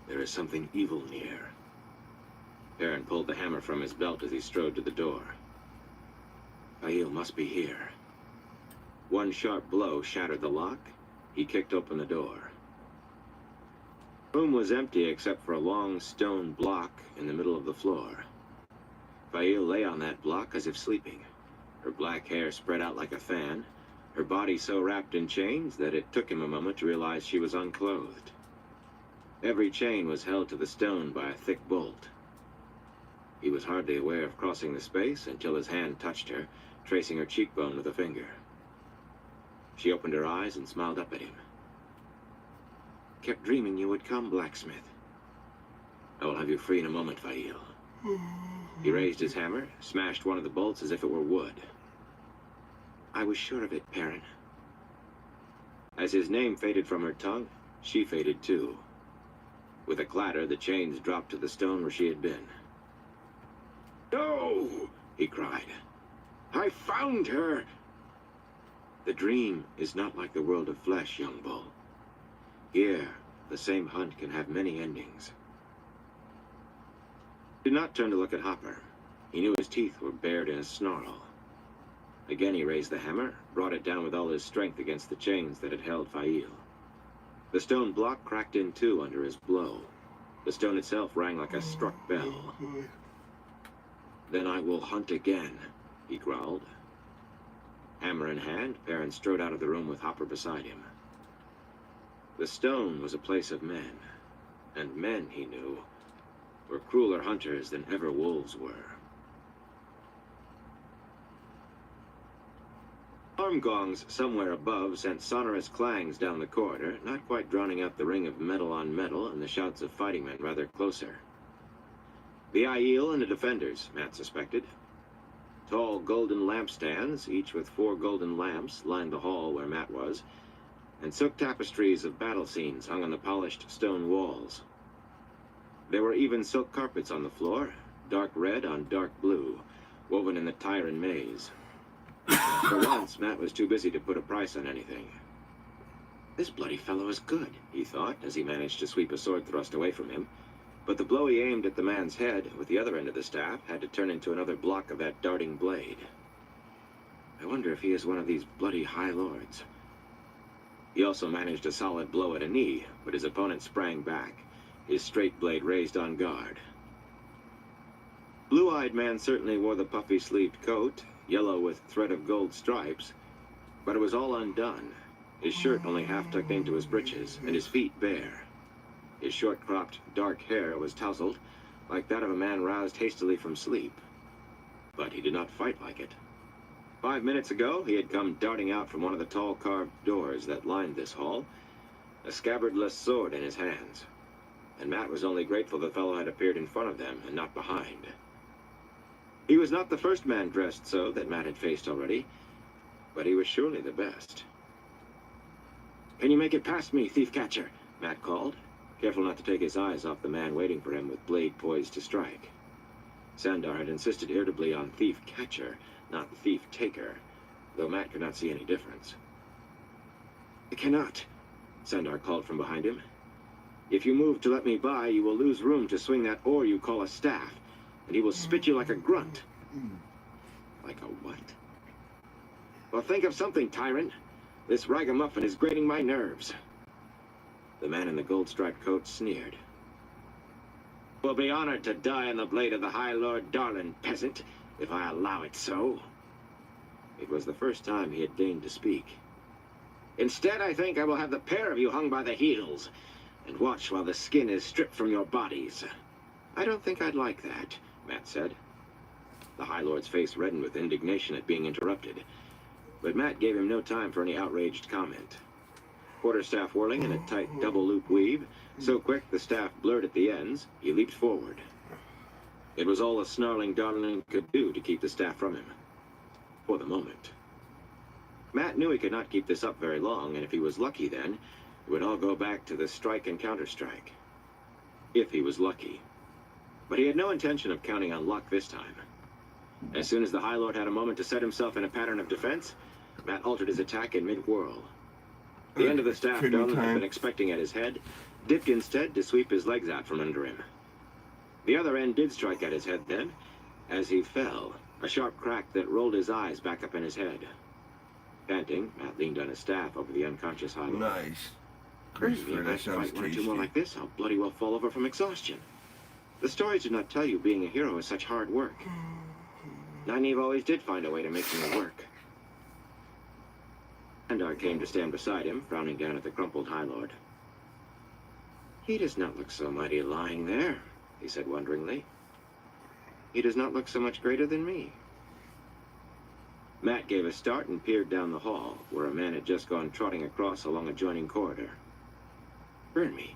There is something evil near. Perrin pulled the hammer from his belt as he strode to the door. Faile must be here. One sharp blow shattered the lock. He kicked open the door. The room was empty except for a long stone block in the middle of the floor. Faile lay on that block as if sleeping, her black hair spread out like a fan, her body so wrapped in chains that it took him a moment to realize she was unclothed. Every chain was held to the stone by a thick bolt. He was hardly aware of crossing the space until his hand touched her, tracing her cheekbone with a finger. She opened her eyes and smiled up at him. Kept dreaming you would come, blacksmith. I will have you free in a moment, Faile. He raised his hammer, smashed one of the bolts as if it were wood. I was sure of it, Perrin. As his name faded from her tongue, she faded too. With a clatter, the chains dropped to the stone where she had been. No! He cried. I found her! The dream is not like the world of flesh, young bull. Here, the same hunt can have many endings. He did not turn to look at Hopper. He knew his teeth were bared in a snarl. Again he raised the hammer, brought it down with all his strength against the chains that had held Faile. The stone block cracked in two under his blow. The stone itself rang like a struck bell. "Then I will hunt again," he growled. Hammer in hand, Perrin strode out of the room with Hopper beside him. The stone was a place of men, and men, he knew, were crueler hunters than ever wolves were. Alarm gongs somewhere above sent sonorous clangs down the corridor, not quite drowning out the ring of metal on metal and the shouts of fighting men rather closer. The Aiel and the defenders, Matt suspected. Tall golden lampstands, each with 4 golden lamps, lined the hall where Matt was, and silk tapestries of battle scenes hung on the polished stone walls. There were even silk carpets on the floor, dark red on dark blue, woven in the Tyran maze. For once, Matt was too busy to put a price on anything. "This bloody fellow is good," he thought, as he managed to sweep a sword thrust away from him. But the blow he aimed at the man's head with the other end of the staff had to turn into another block of that darting blade. I wonder if he is one of these bloody High Lords. He also managed a solid blow at a knee, but his opponent sprang back, his straight blade raised on guard. Blue-eyed man certainly wore the puffy-sleeved coat, yellow with thread of gold stripes, but it was all undone, his shirt only half tucked into his breeches, and his feet bare. His short-cropped, dark hair was tousled, like that of a man roused hastily from sleep. But he did not fight like it. 5 minutes ago, he had come darting out from one of the tall carved doors that lined this hall, a scabbardless sword in his hands. And Matt was only grateful the fellow had appeared in front of them and not behind. He was not the first man dressed so that Matt had faced already, but he was surely the best. "Can you make it past me, thief catcher?" Matt called, careful not to take his eyes off the man waiting for him with blade poised to strike. Sandar had insisted irritably on thief catcher, not thief taker, though Matt could not see any difference. "I cannot," Sandar called from behind him. "If you move to let me by, you will lose room to swing that oar you call a staff, and he will spit you like a grunt." "Like a what?" "Well, think of something, tyrant. This ragamuffin is grating my nerves." The man in the gold-striped coat sneered. "Will be honored to die on the blade of the High Lord Darlin, peasant, if I allow it so." It was the first time he had deigned to speak. "Instead, I think I will have the pair of you hung by the heels, and watch while the skin is stripped from your bodies." "I don't think I'd like that," Matt said. The High Lord's face reddened with indignation at being interrupted, but Matt gave him no time for any outraged comment. Quarterstaff whirling in a tight double-loop weave, so quick the staff blurred at the ends, he leaped forward. It was all the snarling Darlin could do to keep the staff from him. For the moment. Matt knew he could not keep this up very long, and if he was lucky then, it would all go back to the strike and counter-strike. If he was lucky. But he had no intention of counting on luck this time. As soon as the High Lord had a moment to set himself in a pattern of defense, Matt altered his attack in mid-whirl. The end of the staff Darlin had been expecting at his head dipped instead to sweep his legs out from under him. The other end did strike at his head then, as he fell, a sharp crack that rolled his eyes back up in his head. Panting, Matt leaned on his staff over the unconscious High Lord. Nice. Maybe if I fight one or two more like this, I'll bloody well fall over from exhaustion. The stories do not tell you being a hero is such hard work. Nynaeve always did find a way to make me work. Sandar came to stand beside him, frowning down at the crumpled High Lord. "He does not look so mighty lying there," he said wonderingly. "He does not look so much greater than me." Matt gave a start and peered down the hall, where a man had just gone trotting across along a joining corridor. Burn me.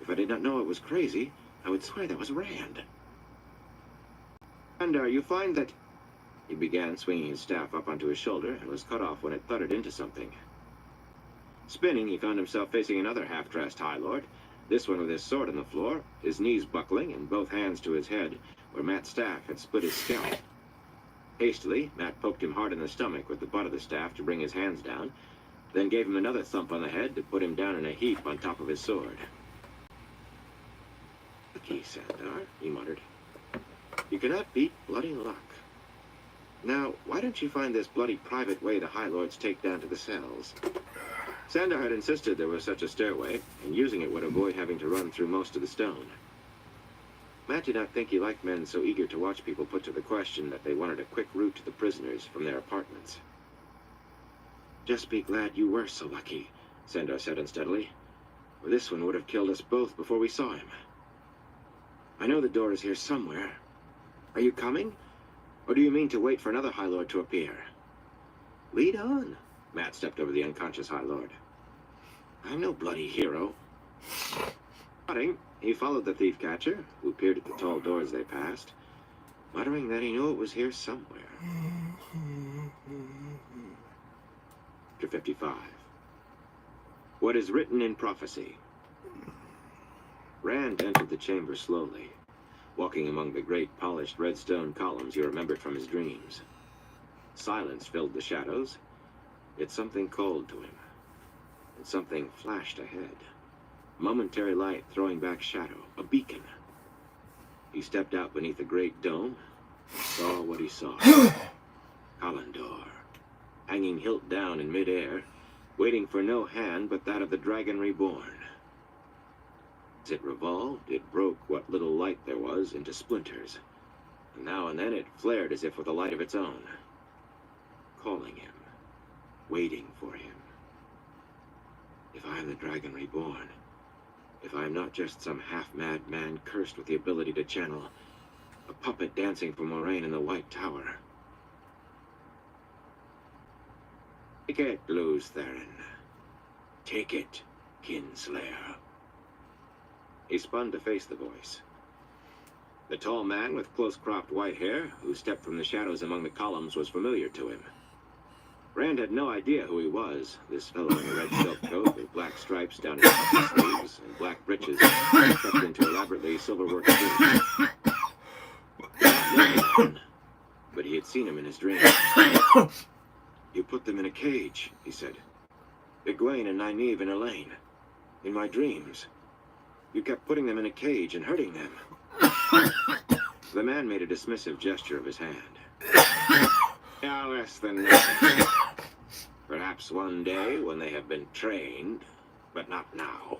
If I did not know it was crazy, I would swear that was Rand. "Sandar, you find that..." He began, swinging his staff up onto his shoulder, and was cut off when it thudded into something. Spinning, he found himself facing another half-dressed High Lord, this one with his sword on the floor, his knees buckling, and both hands to his head, where Matt's staff had split his scalp. Hastily, Matt poked him hard in the stomach with the butt of the staff to bring his hands down, then gave him another thump on the head to put him down in a heap on top of his sword. "Lucky, Sandar," he muttered. "You cannot beat bloody luck. Now, why don't you find this bloody private way the High Lords take down to the cells? Sandor had insisted there was such a stairway, and using it would avoid having to run through most of the stone. Matt did not think he liked men so eager to watch people put to the question that they wanted a quick route to the prisoners from their apartments. "Just be glad you were so lucky," Sandor said unsteadily, "or this one would have killed us both before we saw him. I know the door is here somewhere. Are you coming? Or do you mean to wait for another High Lord to appear?" "Lead on." Matt stepped over the unconscious High Lord. "I'm no bloody hero." Nodding, he followed the thief-catcher, who peered at the tall doors they passed, muttering that he knew it was here somewhere. Chapter 55. What is written in prophecy. Rand entered the chamber slowly, walking among the great polished red stone columns he remembered from his dreams. Silence filled the shadows, yet something called to him, and something flashed ahead. Momentary light throwing back shadow, a beacon. He stepped out beneath the great dome and saw what he saw. Kalandor, hanging hilt down in midair, waiting for no hand but that of the Dragon Reborn. As it revolved, it broke what little light there was into splinters, and now and then it flared as if with a light of its own, calling him, waiting for him. If I am the Dragon Reborn, if I am not just some half-mad man cursed with the ability to channel, a puppet dancing for Moraine in the White Tower. Take it, Lews Therin. Take it, Kinslayer. He spun to face the voice. The tall man with close-cropped white hair, who stepped from the shadows among the columns, was familiar to him. Rand had no idea who he was, this fellow in a red silk coat with black stripes down his sleeves and black breeches tucked into elaborately silver-worked boots. But he had seen him in his dreams. "You put them in a cage," he said. "Egwene and Nynaeve and Elaine. In my dreams. You kept putting them in a cage and hurting them." The man made a dismissive gesture of his hand. "No less than nothing. Perhaps one day when they have been trained, but not now.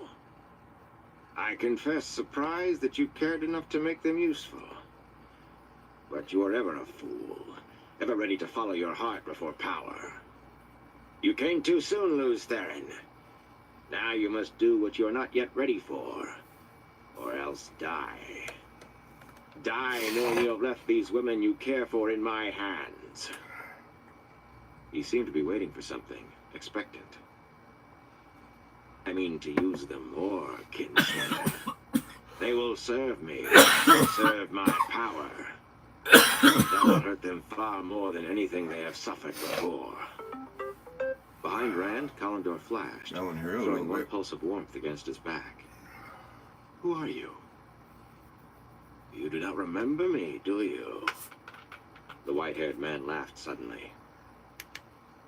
I confess surprised that you cared enough to make them useful. But you were ever a fool, ever ready to follow your heart before power. You came too soon, Lews Therin. Now you must do what you are not yet ready for, or else die. Die knowing you have left these women you care for in my hands." He seemed to be waiting for something, expectant. "I mean to use them more, Kinslayer. They will serve me, serve my power. That will hurt them far more than anything they have suffered before." Behind Rand, Kalandor flashed, That one here, a throwing little one bit. pulse of warmth against his back. "Who are you? You do not remember me, do you?" The white-haired man laughed suddenly.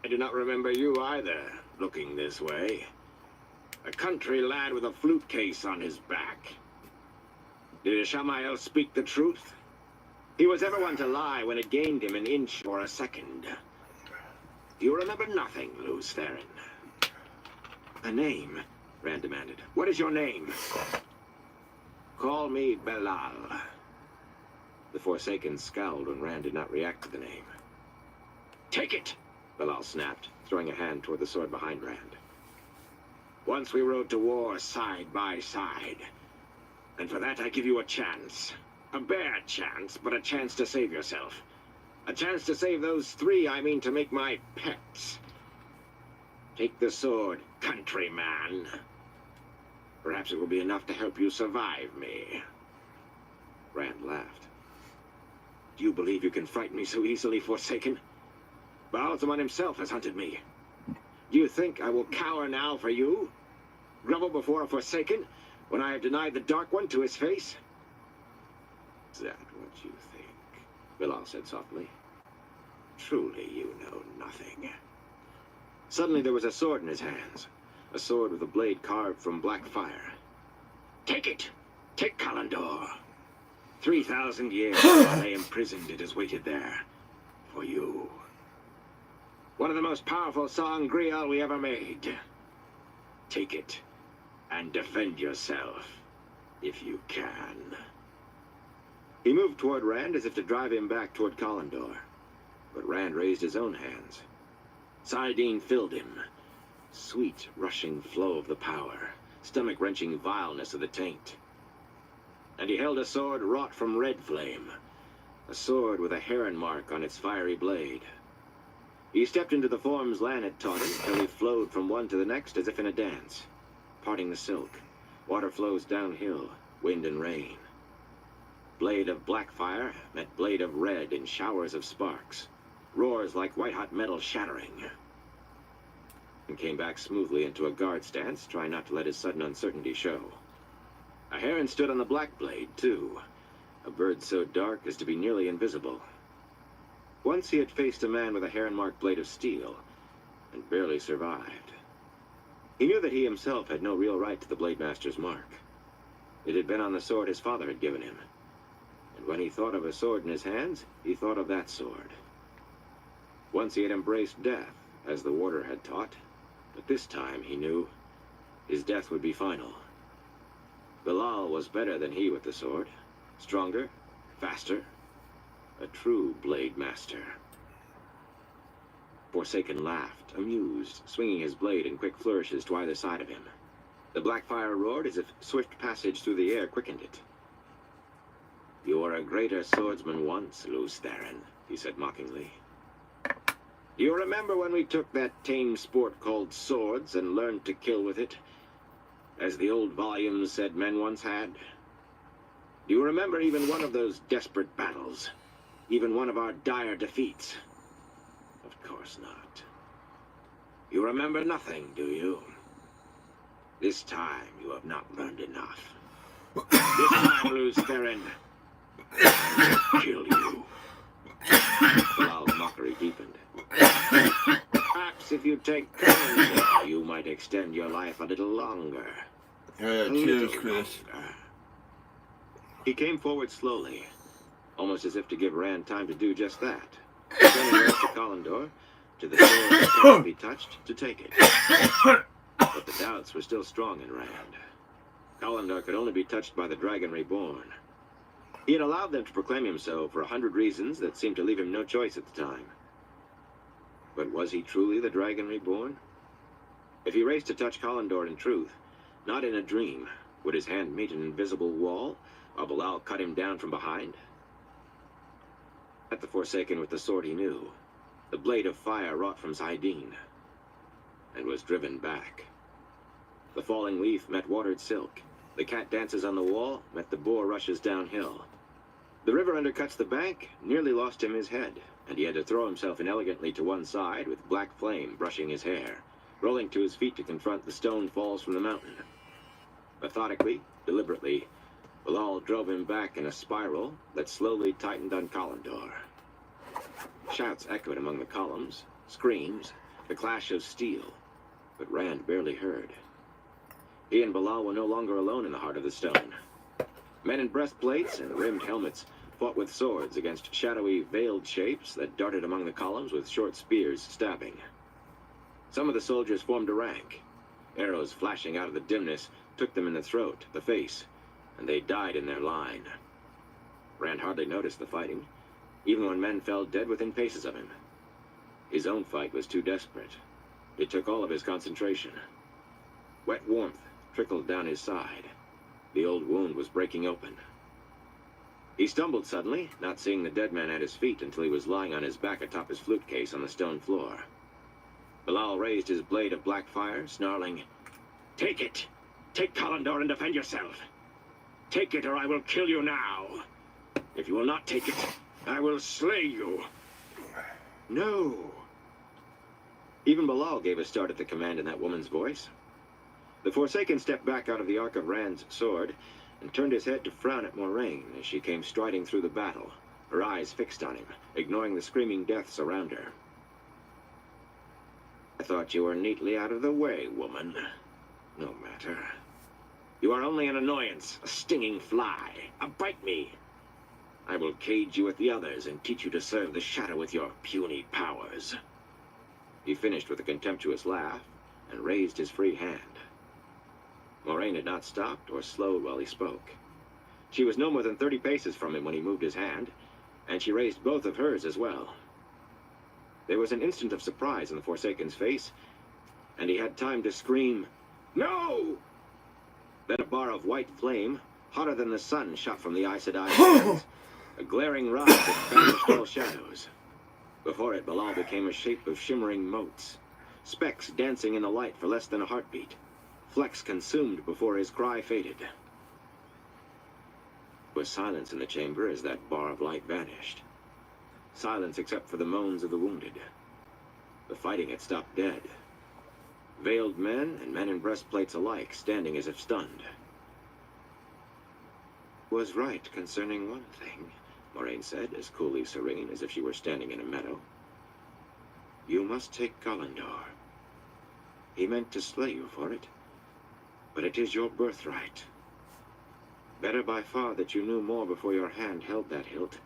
"I do not remember you either, looking this way. A country lad with a flute case on his back. Did Ishamael speak the truth? He was ever one to lie when it gained him an inch or a second. Do you remember nothing, Lews Therin?" "A name?" Rand demanded. "What is your name?" "Call me Belal." The Forsaken scowled when Rand did not react to the name. "Take it!" Belal snapped, throwing a hand toward the sword behind Rand. "Once we rode to war side by side. And for that I give you a chance. A bare chance, but a chance to save yourself. A chance to save those three I mean to make my pets. Take the sword, countryman. Perhaps it will be enough to help you survive me." Rand laughed. "Do you believe you can frighten me so easily, Forsaken? Baalzamon himself has hunted me. Do you think I will cower now for you? Grovel before a Forsaken when I have denied the Dark One to his face?" "Is that what you think?" Belal said softly. "Truly you know nothing." Suddenly there was a sword in his hands. A sword with a blade carved from black fire. "Take it! Take Kalandor! 3,000 years while I lay imprisoned, it has waited there. For you. One of the most powerful sangreal we ever made. Take it, and defend yourself, if you can. He moved toward Rand as if to drive him back toward Kalendor, but Rand raised his own hands. saidin filled him. Sweet, rushing flow of the power, stomach-wrenching vileness of the taint. And he held a sword wrought from red flame, a sword with a heron mark on its fiery blade. He stepped into the forms Lan had taught him, till he flowed from one to the next as if in a dance, parting the silk. Water flows downhill, wind and rain. Blade of black fire met blade of red in showers of sparks, roars like white-hot metal shattering. And came back smoothly into a guard stance, trying not to let his sudden uncertainty show. A heron stood on the black blade, too, a bird so dark as to be nearly invisible. Once he had faced a man with a heron-marked blade of steel, and barely survived. He knew that he himself had no real right to the Blade Master's mark. It had been on the sword his father had given him. And when he thought of a sword in his hands, he thought of that sword. Once he had embraced death, as the warder had taught, but this time, he knew, his death would be final. Bilal was better than he with the sword, stronger, faster, a true Blade Master. Forsaken laughed, amused, swinging his blade in quick flourishes to either side of him. The black fire roared as if swift passage through the air quickened it. "You were a greater swordsman once, Lews Therin," he said mockingly. "Do you remember when we took that tame sport called swords and learned to kill with it, as the old volumes said men once had? Do you remember even one of those desperate battles? Even one of our dire defeats? Of course not. You remember nothing, do you? This time you have not learned enough. This time, Lews Therin, I will kill you." Bilal's mockery deepened. "Perhaps if you take Kalendor, you might extend your life a little longer. Yeah, A cheers, little Chris. longer." He came forward slowly, almost as if to give Rand time to do just that. Turning right to Kalendor, to the sword that couldn't be touched, to take it. But the doubts were still strong in Rand. Kalendor could only be touched by the Dragon Reborn. He had allowed them to proclaim him so for 100 reasons that seemed to leave him no choice at the time. But was he truly the Dragon Reborn? If he raced to touch Kalendor in truth, not in a dream, would his hand meet an invisible wall, while Bilal cut him down from behind? At the Forsaken with the sword he knew, the blade of fire wrought from saidin, and was driven back. The falling leaf met watered silk. The cat dances on the wall met the boar rushes downhill. The river undercuts the bank, nearly lost him his head, and he had to throw himself inelegantly to one side with black flame brushing his hair, rolling to his feet to confront the stone falls from the mountain. Methodically, deliberately, Bilal drove him back in a spiral that slowly tightened on Kalendor. Shouts echoed among the columns, screams, the clash of steel, but Rand barely heard. He and Bilal were no longer alone in the heart of the stone. Men in breastplates and rimmed helmets fought with swords against shadowy, veiled shapes that darted among the columns with short spears stabbing. Some of the soldiers formed a rank. Arrows flashing out of the dimness took them in the throat, the face, and they died in their line. Rand hardly noticed the fighting, even when men fell dead within paces of him. His own fight was too desperate. It took all of his concentration. Wet warmth trickled down his side. The old wound was breaking open. He stumbled suddenly, not seeing the dead man at his feet until he was lying on his back atop his flute case on the stone floor. Bilal raised his blade of black fire, snarling, "Take it! Take Kalendor and defend yourself! Take it or I will kill you now! If you will not take it, I will slay you!" "No!" Even Bilal gave a start at the command in that woman's voice. The Forsaken stepped back out of the arc of Rand's sword and turned his head to frown at Moraine as she came striding through the battle, her eyes fixed on him, ignoring the screaming deaths around her. "I thought you were neatly out of the way, woman. No matter. You are only an annoyance, a stinging fly. Bite me. I will cage you with the others and teach you to serve the Shadow with your puny powers." He finished with a contemptuous laugh and raised his free hand. Moraine had not stopped or slowed while he spoke. She was no more than 30 paces from him when he moved his hand, and she raised both of hers as well. There was an instant of surprise in the Forsaken's face, and he had time to scream, "No!" Then a bar of white flame, hotter than the sun, shot from the Aes Sedai's hands, a glaring rod that banished all shadows. Before it, Belial became a shape of shimmering motes, specks dancing in the light for less than a heartbeat, flecks consumed before his cry faded. There was silence in the chamber as that bar of light vanished. Silence except for the moans of the wounded. The fighting had stopped dead. Veiled men and men in breastplates alike standing as if stunned. "Was right concerning one thing," Moraine said, as coolly serene as if she were standing in a meadow. "You must take Kalendor. He meant to slay you for it, but it is your birthright. Better by far that you knew more before your hand held that hilt.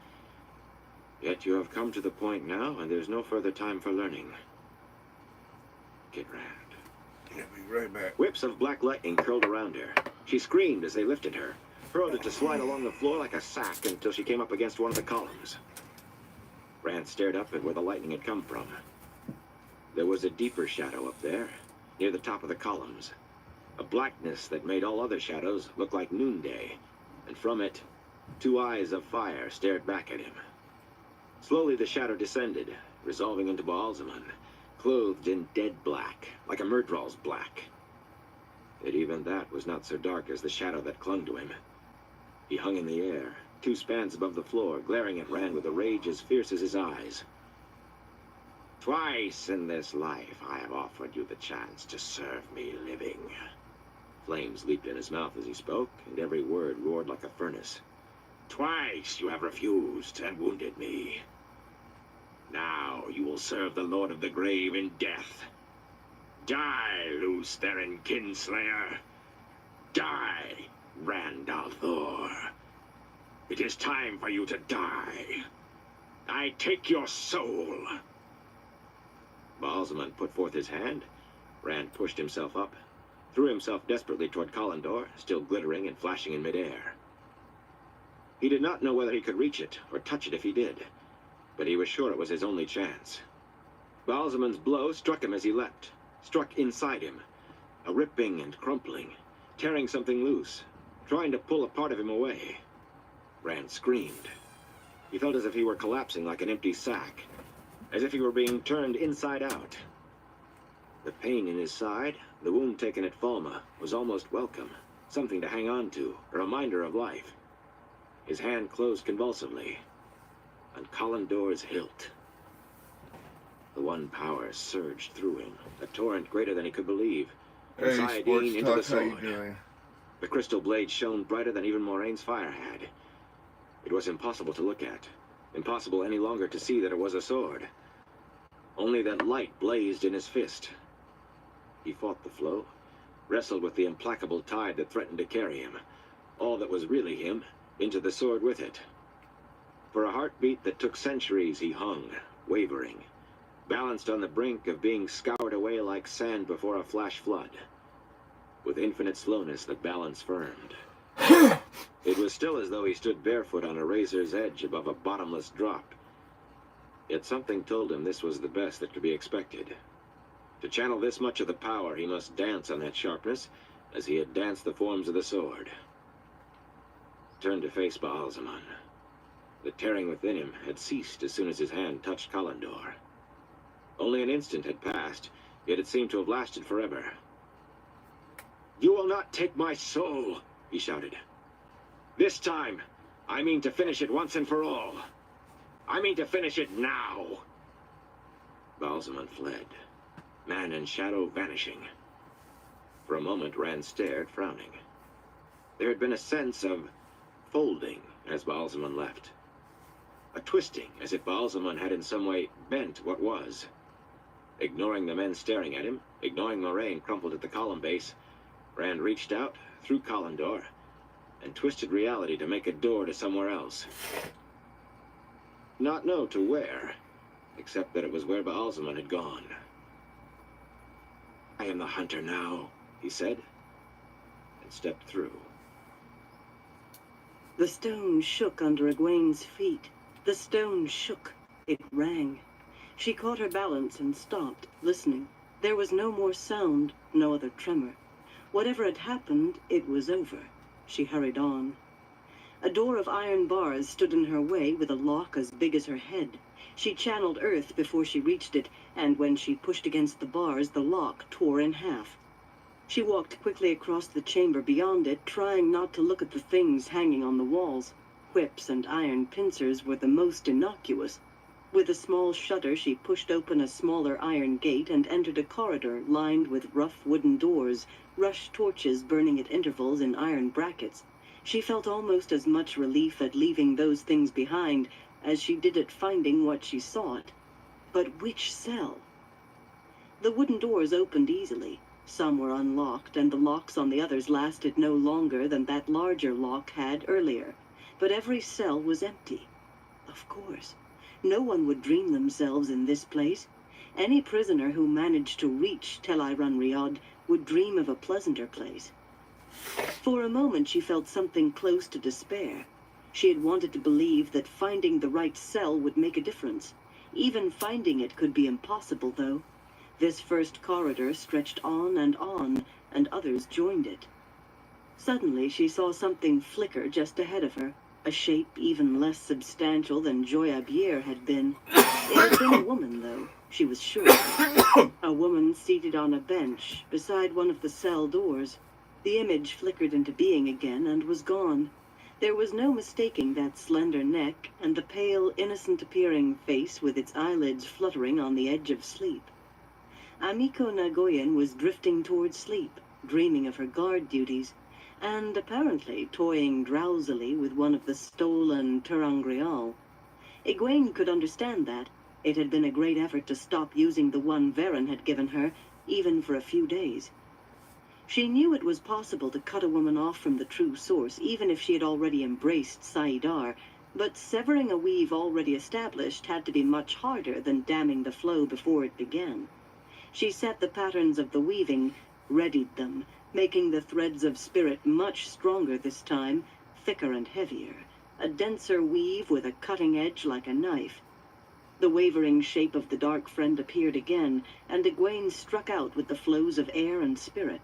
Yet you have come to the point now, and there's no further time for learning. Get Rand." I'll be right back. Whips of black lightning curled around her. She screamed as they lifted her, hurled her to slide along the floor like a sack until she came up against one of the columns. Rand stared up at where the lightning had come from. There was a deeper shadow up there, near the top of the columns. A blackness that made all other shadows look like noonday, and from it, 2 eyes of fire stared back at him. Slowly the shadow descended, resolving into Baalzamon, clothed in dead black, like a Myrddraal's black. Yet even that was not so dark as the shadow that clung to him. He hung in the air, 2 spans above the floor, glaring at Rand with a rage as fierce as his eyes. "Twice in this life I have offered you the chance to serve me living." Flames leaped in his mouth as he spoke, and every word roared like a furnace. "Twice you have refused and wounded me. Now you will serve the Lord of the Grave in death. Die, Lews Therin Kinslayer. Die, Rand al'Thor. It is time for you to die. I take your soul." Baalzamon put forth his hand. Rand pushed himself up, threw himself desperately toward Kalendor, still glittering and flashing in midair. He did not know whether he could reach it, or touch it if he did, but he was sure it was his only chance. Baalzamon's blow struck him as he leapt, struck inside him, a ripping and crumpling, tearing something loose, trying to pull a part of him away. Rand screamed. He felt as if he were collapsing like an empty sack, as if he were being turned inside out. The pain in his side, the wound taken at Falma, was almost welcome, something to hang on to, a reminder of life. His hand closed convulsively on Kalendor's hilt. The one power surged through him, a torrent greater than he could believe. From Hey, Sayadine Sports into Talk, the how you sword. doing? The crystal blade shone brighter than even Moraine's fire had. It was impossible to look at, impossible any longer to see that it was a sword. Only that light blazed in his fist. He fought the flow, wrestled with the implacable tide that threatened to carry him, all that was really him, into the sword with it. For a heartbeat that took centuries, he hung, wavering, balanced on the brink of being scoured away like sand before a flash flood. With infinite slowness, the balance firmed. It was still as though he stood barefoot on a razor's edge above a bottomless drop. Yet something told him this was the best that could be expected. To channel this much of the power, he must dance on that sharpness, as he had danced the forms of the sword. Turned to face Baalzamon. The tearing within him had ceased as soon as his hand touched Kalendor. Only an instant had passed, yet it seemed to have lasted forever. "You will not take my soul," he shouted. "This time, I mean to finish it once and for all. I mean to finish it now." Baalzamon fled, man and shadow vanishing. For a moment, Rand stared, frowning. There had been a sense of folding as Baalzamon left. A twisting, as if Baalzamon had in some way bent what was. Ignoring the men staring at him, ignoring Moraine crumpled at the column base, Rand reached out, through Kalendor, and twisted reality to make a door to somewhere else. Not know to where, except that it was where Baalzamon had gone. "I am the hunter now," he said. and stepped through. The stone shook under Egwene's feet. The stone shook. It rang. She caught her balance and stopped, listening. There was no more sound, no other tremor. Whatever had happened, it was over. She hurried on. A door of iron bars stood in her way with a lock as big as her head. She channeled earth before she reached it, and when she pushed against the bars, the lock tore in half. She walked quickly across the chamber beyond it, trying not to look at the things hanging on the walls. Whips and iron pincers were the most innocuous. With a small shutter, she pushed open a smaller iron gate and entered a corridor lined with rough wooden doors, rush torches burning at intervals in iron brackets. She felt almost as much relief at leaving those things behind as she did at finding what she sought. But which cell? The wooden doors opened easily. Some were unlocked, and the locks on the others lasted no longer than that larger lock had earlier. But every cell was empty. Of course. No one would dream themselves in this place. Any prisoner who managed to reach Tel Riyadh would dream of a pleasanter place. For a moment she felt something close to despair. She had wanted to believe that finding the right cell would make a difference. Even finding it could be impossible, though. This first corridor stretched on, and others joined it. Suddenly she saw something flicker just ahead of her, a shape even less substantial than Joya Bier had been. It had been a woman, though, she was sure. A woman seated on a bench beside one of the cell doors. The image flickered into being again and was gone. There was no mistaking that slender neck and the pale, innocent-appearing face with its eyelids fluttering on the edge of sleep. Amiko Nagoyen was drifting toward sleep, dreaming of her guard duties, and apparently toying drowsily with one of the stolen ter'angreal. Egwene could understand that. It had been a great effort to stop using the one Varen had given her, even for a few days. She knew it was possible to cut a woman off from the true source, even if she had already embraced saidar, but severing a weave already established had to be much harder than damming the flow before it began. She set the patterns of the weaving, readied them, making the threads of spirit much stronger this time, thicker and heavier, a denser weave with a cutting edge like a knife. The wavering shape of the dark friend appeared again, and Egwene struck out with the flows of air and spirit.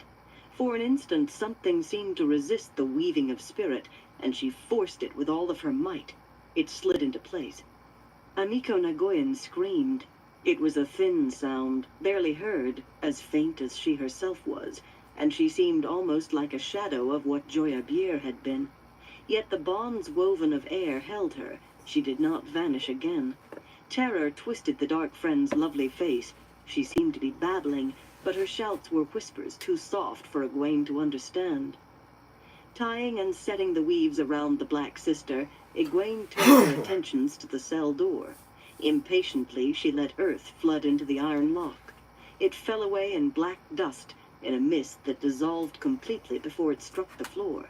For an instant something seemed to resist the weaving of spirit, and she forced it with all of her might. It slid into place. Amiko Nagoyen screamed. It was a thin sound, barely heard, as faint as she herself was, and she seemed almost like a shadow of what Joya Bier had been. Yet the bonds woven of air held her. She did not vanish again. Terror twisted the dark friend's lovely face. She seemed to be babbling, but her shouts were whispers too soft for Egwene to understand. Tying and setting the weaves around the Black Sister, Egwene turned her attentions to the cell door. Impatiently, she let earth flood into the iron lock. It fell away in black dust, in a mist that dissolved completely before it struck the floor.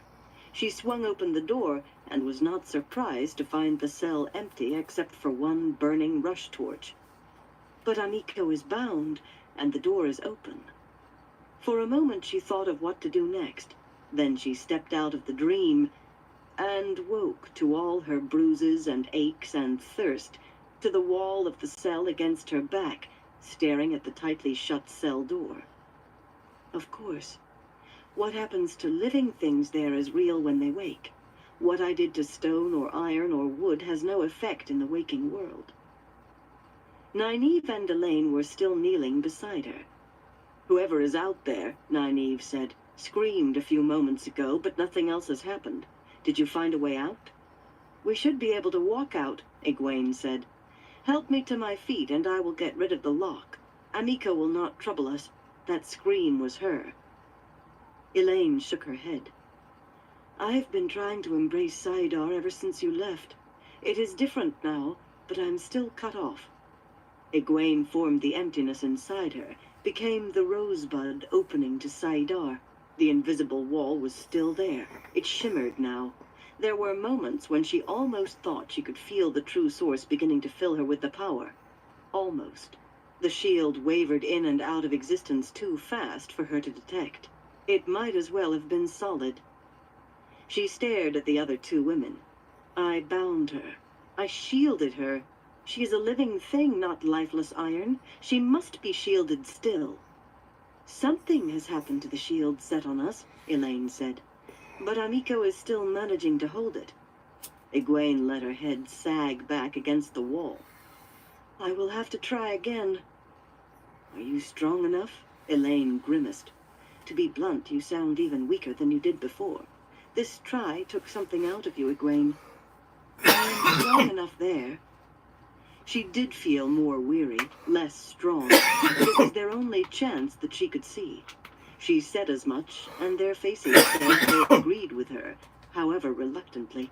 She swung open the door and was not surprised to find the cell empty except for one burning rush torch. But Amiko is bound, and the door is open. For a moment she thought of what to do next. Then she stepped out of the dream and woke to all her bruises and aches and thirst, to the wall of the cell against her back, staring at the tightly shut cell door. Of course. What happens to living things there is real when they wake. What I did to stone or iron or wood has no effect in the waking world. Nynaeve and Elaine were still kneeling beside her. "Whoever is out there," Nynaeve said, "screamed a few moments ago, but nothing else has happened. Did you find a way out?" "We should be able to walk out," Egwene said. "Help me to my feet and I will get rid of the lock. Amiko will not trouble us. That scream was her." Elaine shook her head. "I've been trying to embrace saidar ever since you left. It is different now, but I'm still cut off." Egwene formed the emptiness inside her, became the rosebud opening to saidar. The invisible wall was still there. It shimmered now. There were moments when she almost thought she could feel the true source beginning to fill her with the power. Almost. The shield wavered in and out of existence too fast for her to detect. It might as well have been solid. She stared at the other two women. I bound her. I shielded her. She is a living thing, not lifeless iron. She must be shielded still. Something has happened to the shield set on us, Elaine said. But Amiko is still managing to hold it. Egwene let her head sag back against the wall. I will have to try again. Are you strong enough? Elaine grimaced. To be blunt, you sound even weaker than you did before. This try took something out of you, Egwene. I am strong enough there. She did feel more weary, less strong, but it was their only chance that she could see. She said as much, and their faces said they agreed with her, however reluctantly.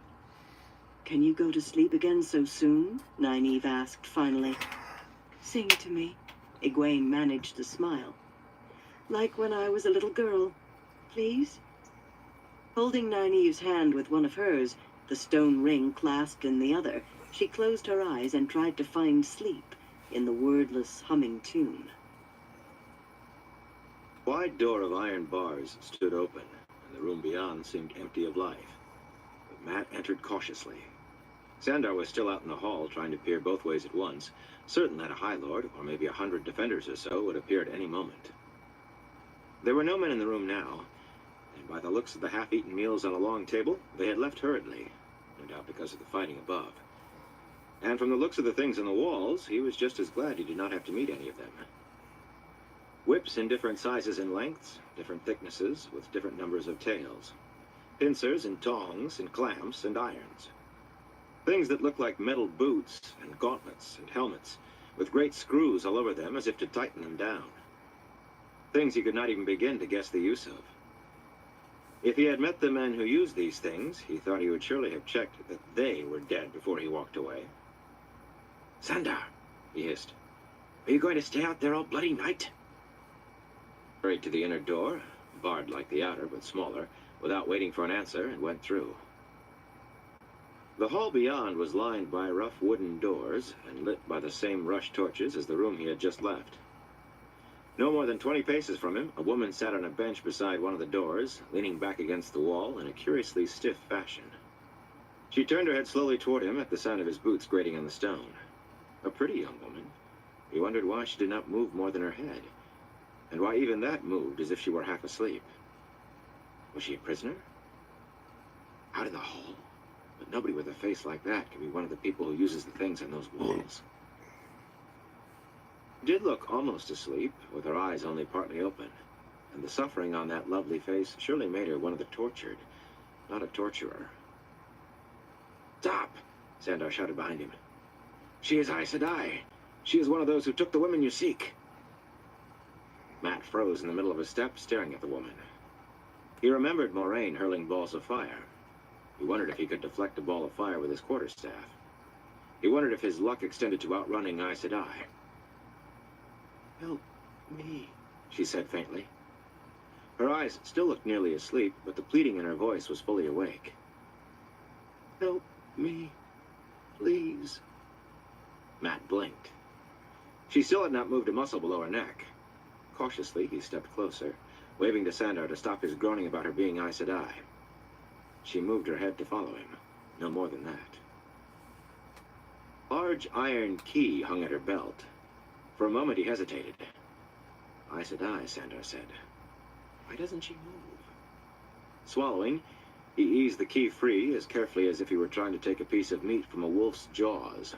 Can you go to sleep again so soon? Nynaeve asked finally. Sing to me. Egwene managed to smile. Like when I was a little girl, please? Holding Nynaeve's hand with one of hers, the stone ring clasped in the other, she closed her eyes and tried to find sleep in the wordless humming tune. The wide door of iron bars stood open, and the room beyond seemed empty of life. But Matt entered cautiously. Sandar was still out in the hall, trying to peer both ways at once, certain that a High Lord, or maybe 100 defenders or so, would appear at any moment. There were no men in the room now, and by the looks of the half-eaten meals on a long table, they had left hurriedly, no doubt because of the fighting above. And from the looks of the things on the walls, he was just as glad he did not have to meet any of them. Whips in different sizes and lengths, different thicknesses, with different numbers of tails. Pincers and tongs and clamps and irons. Things that looked like metal boots and gauntlets and helmets, with great screws all over them as if to tighten them down. Things he could not even begin to guess the use of. If he had met the men who used these things, he thought he would surely have checked that they were dead before he walked away. Sandar, he hissed. Are you going to stay out there all bloody night? Hurried to the inner door, barred like the outer, but smaller, without waiting for an answer, and went through. The hall beyond was lined by rough wooden doors, and lit by the same rush torches as the room he had just left. No more than 20 paces from him, a woman sat on a bench beside one of the doors, leaning back against the wall in a curiously stiff fashion. She turned her head slowly toward him at the sound of his boots grating on the stone. A pretty young woman. He wondered why she did not move more than her head, and why even that moved as if she were half asleep. Was she a prisoner? Out in the hall? But nobody with a face like that could be one of the people who uses the things on those walls. She did look almost asleep, with her eyes only partly open, and the suffering on that lovely face surely made her one of the tortured, not a torturer. Stop! Sandar shouted behind him. She is Aes Sedai. She is one of those who took the women you seek. Matt froze in the middle of a step, staring at the woman. He remembered Moraine hurling balls of fire. He wondered if he could deflect a ball of fire with his quarterstaff. He wondered if his luck extended to outrunning Aes Sedai. Help me, she said faintly. Her eyes still looked nearly asleep, but the pleading in her voice was fully awake. Help me, please. Matt blinked. She still had not moved a muscle below her neck. Cautiously, he stepped closer, waving to Sandar to stop his groaning about her being Aes Sedai. She moved her head to follow him, no more than that. A large iron key hung at her belt. For a moment he hesitated. Aes Sedai, Sandar said. Why doesn't she move? Swallowing, he eased the key free as carefully as if he were trying to take a piece of meat from a wolf's jaws.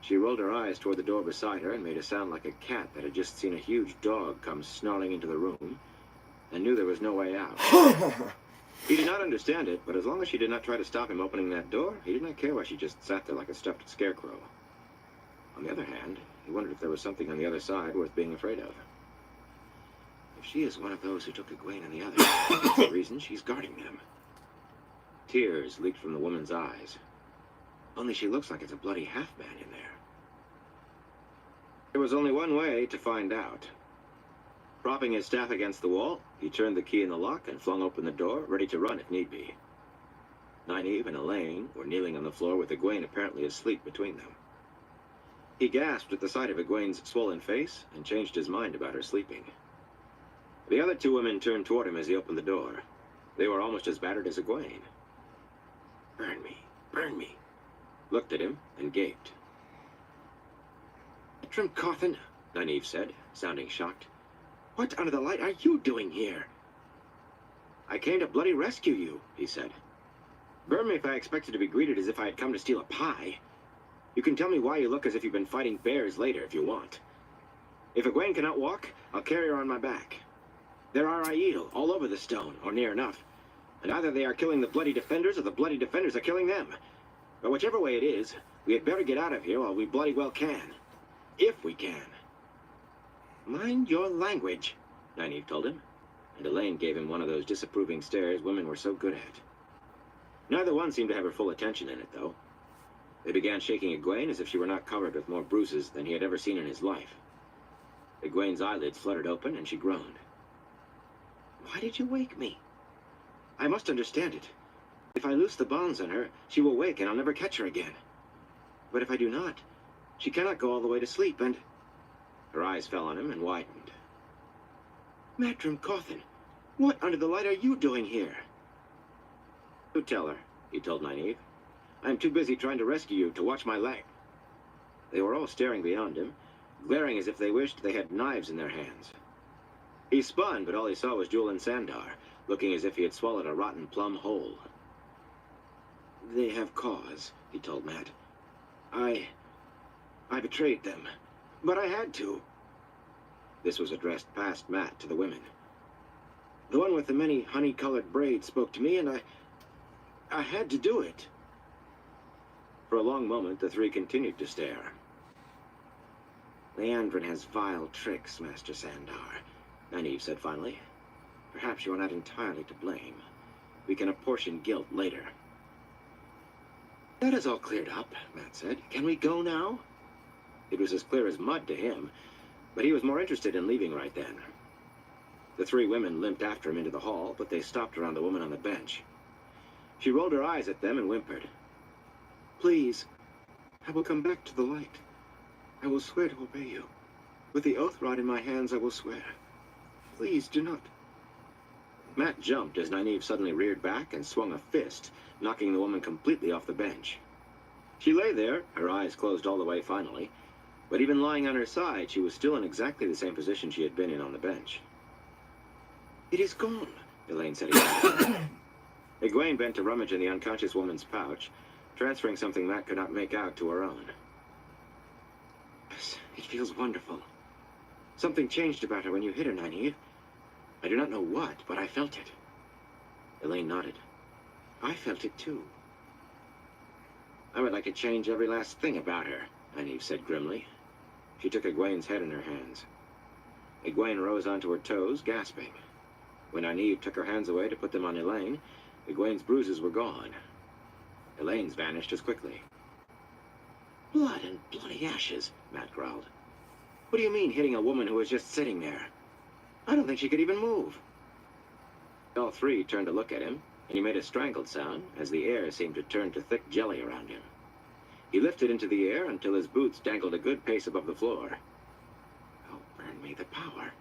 She rolled her eyes toward the door beside her and made a sound like a cat that had just seen a huge dog come snarling into the room and knew there was no way out. He did not understand it, but as long as she did not try to stop him opening that door, he did not care why she just sat there like a stuffed scarecrow. On the other hand, he wondered if there was something on the other side worth being afraid of. If she is one of those who took Egwene and the others, that's the reason she's guarding them. Tears leaked from the woman's eyes. Only she looks like it's a bloody half-man in there. There was only one way to find out. Propping his staff against the wall, he turned the key in the lock and flung open the door, ready to run if need be. Nynaeve and Elaine were kneeling on the floor with Egwene apparently asleep between them. He gasped at the sight of Egwene's swollen face and changed his mind about her sleeping. The other two women turned toward him as he opened the door. They were almost as battered as Egwene. "Burn me, burn me," looked at him, and gaped. "Trim Cawthon," Nynaeve said, sounding shocked. "What under the light are you doing here?" "I came to bloody rescue you," he said. "Burn me if I expected to be greeted as if I had come to steal a pie. You can tell me why you look as if you've been fighting bears later if you want. If Egwene cannot walk, I'll carry her on my back. There are Aiel all over the stone, or near enough, and either they are killing the bloody defenders or the bloody defenders are killing them. But whichever way it is, we had better get out of here while we bloody well can. If we can." "Mind your language," Nynaeve told him, and Elaine gave him one of those disapproving stares women were so good at. Neither one seemed to have her full attention in it, though. They began shaking Egwene as if she were not covered with more bruises than he had ever seen in his life. Egwene's eyelids fluttered open, and she groaned. "Why did you wake me? I must understand it. If I loose the bonds on her, she will wake and I'll never catch her again. But if I do not, she cannot go all the way to sleep, and..." Her eyes fell on him and widened. "Matrim Cawthon, what under the light are you doing here?" "You tell her," he told Nynaeve. "I'm too busy trying to rescue you to watch my leg." They were all staring beyond him, glaring as if they wished they had knives in their hands. He spun, but all he saw was Juilin Sandar, looking as if he had swallowed a rotten plum whole. "They have cause," he told Mat. I betrayed them, but I had to." This was addressed past Mat to the women. "The one with the many honey-colored braids spoke to me, and I had to do it." For a long moment, the three continued to stare. "Liandrin has vile tricks, Master Sandar," Nynaeve said finally. "Perhaps you are not entirely to blame. We can apportion guilt later." "That is all cleared up," Mat said. "Can we go now?" It was as clear as mud to him, but he was more interested in leaving right then. The three women limped after him into the hall, but they stopped around the woman on the bench. She rolled her eyes at them and whimpered. "Please, I will come back to the light. I will swear to obey you. With the oath rod in my hands, I will swear. Please do not." Mat jumped as Nynaeve suddenly reared back and swung a fist, knocking the woman completely off the bench. She lay there, her eyes closed all the way finally, but even lying on her side, she was still in exactly the same position she had been in on the bench. "It is gone," Elaine said again. Egwene bent to rummage in the unconscious woman's pouch, transferring something Mat could not make out to her own. "Yes, it feels wonderful. Something changed about her when you hit her, Nynaeve. I do not know what, but I felt it." Elaine nodded. "I felt it too." "I would like to change every last thing about her," Nynaeve said grimly. She took Egwene's head in her hands. Egwene rose onto her toes, gasping. When Nynaeve took her hands away to put them on Elaine, Egwene's bruises were gone. Elaine's vanished as quickly. "Blood and bloody ashes," Mat growled. "What do you mean, hitting a woman who was just sitting there? I don't think she could even move." All three turned to look at him, and he made a strangled sound as the air seemed to turn to thick jelly around him. He lifted into the air until his boots dangled a good pace above the floor. "Oh, burn me, the power.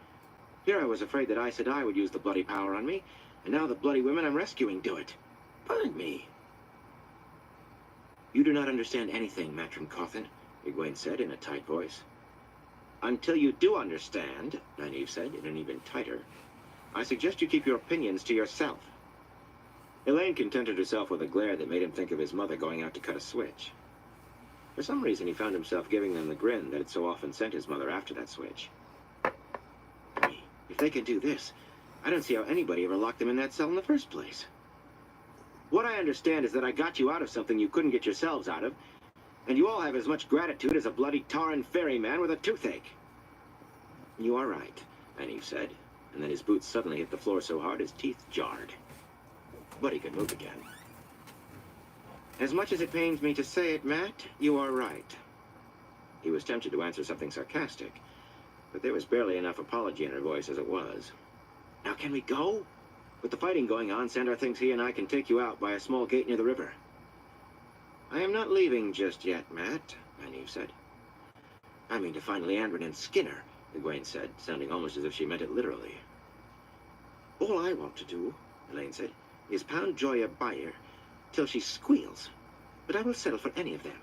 Here I was afraid that Aes Sedai would use the bloody power on me, and now the bloody women I'm rescuing do it. Burn me." "You do not understand anything, Matrim Cawthon," Egwene said in a tight voice. "Until you do understand," Nynaeve said in an even tighter, "I suggest you keep your opinions to yourself." Elaine contented herself with a glare that made him think of his mother going out to cut a switch. For some reason, he found himself giving them the grin that had so often sent his mother after that switch. If they can do this, I don't see how anybody ever locked them in that cell in the first place. What I understand is that I got you out of something you couldn't get yourselves out of, and you all have as much gratitude as a bloody Tauren ferryman with a toothache." "You are right," Nynaeve said, and then his boots suddenly hit the floor so hard his teeth jarred. But he could move again. "As much as it pains me to say it, Mat, you are right." He was tempted to answer something sarcastic, but there was barely enough apology in her voice as it was. "Now can we go? With the fighting going on, Sandar thinks he and I can take you out by a small gate near the river." "I am not leaving just yet, Mat," Nynaeve said. "I mean to find Liandrin and Skinner," Egwene said, sounding almost as if she meant it literally. All I want to do, Elaine said, is pound Joya Bayer till she squeals. But I will settle for any of them.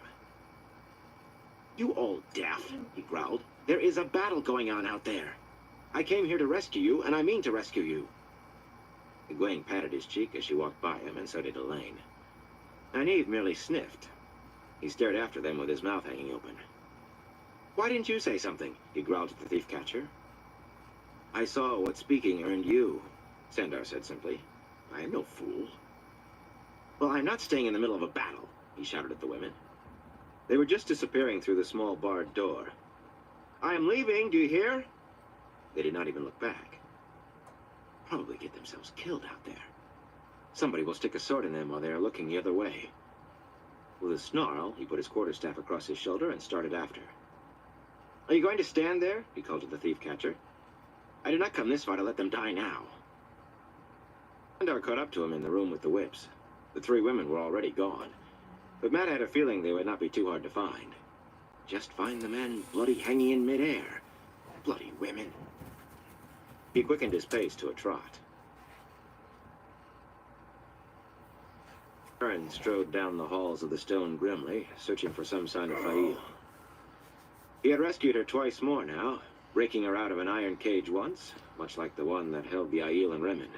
You all deaf, he growled. There is a battle going on out there. I came here to rescue you, and I mean to rescue you. Egwene patted his cheek as she walked by him, and so did Elaine. Nynaeve merely sniffed. He stared after them with his mouth hanging open. Why didn't you say something? He growled at the thief catcher. I saw what speaking earned you, Sandar said simply. I am no fool. Well, I'm not staying in the middle of a battle, he shouted at the women. They were just disappearing through the small barred door. I am leaving, do you hear? They did not even look back. Probably get themselves killed out there. Somebody will stick a sword in them while they are looking the other way. With a snarl, he put his quarterstaff across his shoulder and started after. Are you going to stand there? He called to the thief catcher. I did not come this far to let them die now. Sandar caught up to him in the room with the whips. The three women were already gone, but Matt had a feeling they would not be too hard to find. Just find the men bloody hanging in midair. Bloody women. He quickened his pace to a trot. Perrin strode down the halls of the stone grimly, searching for some sign of Faile. He had rescued her twice more now, breaking her out of an iron cage once, much like the one that held the Aiel and Remen,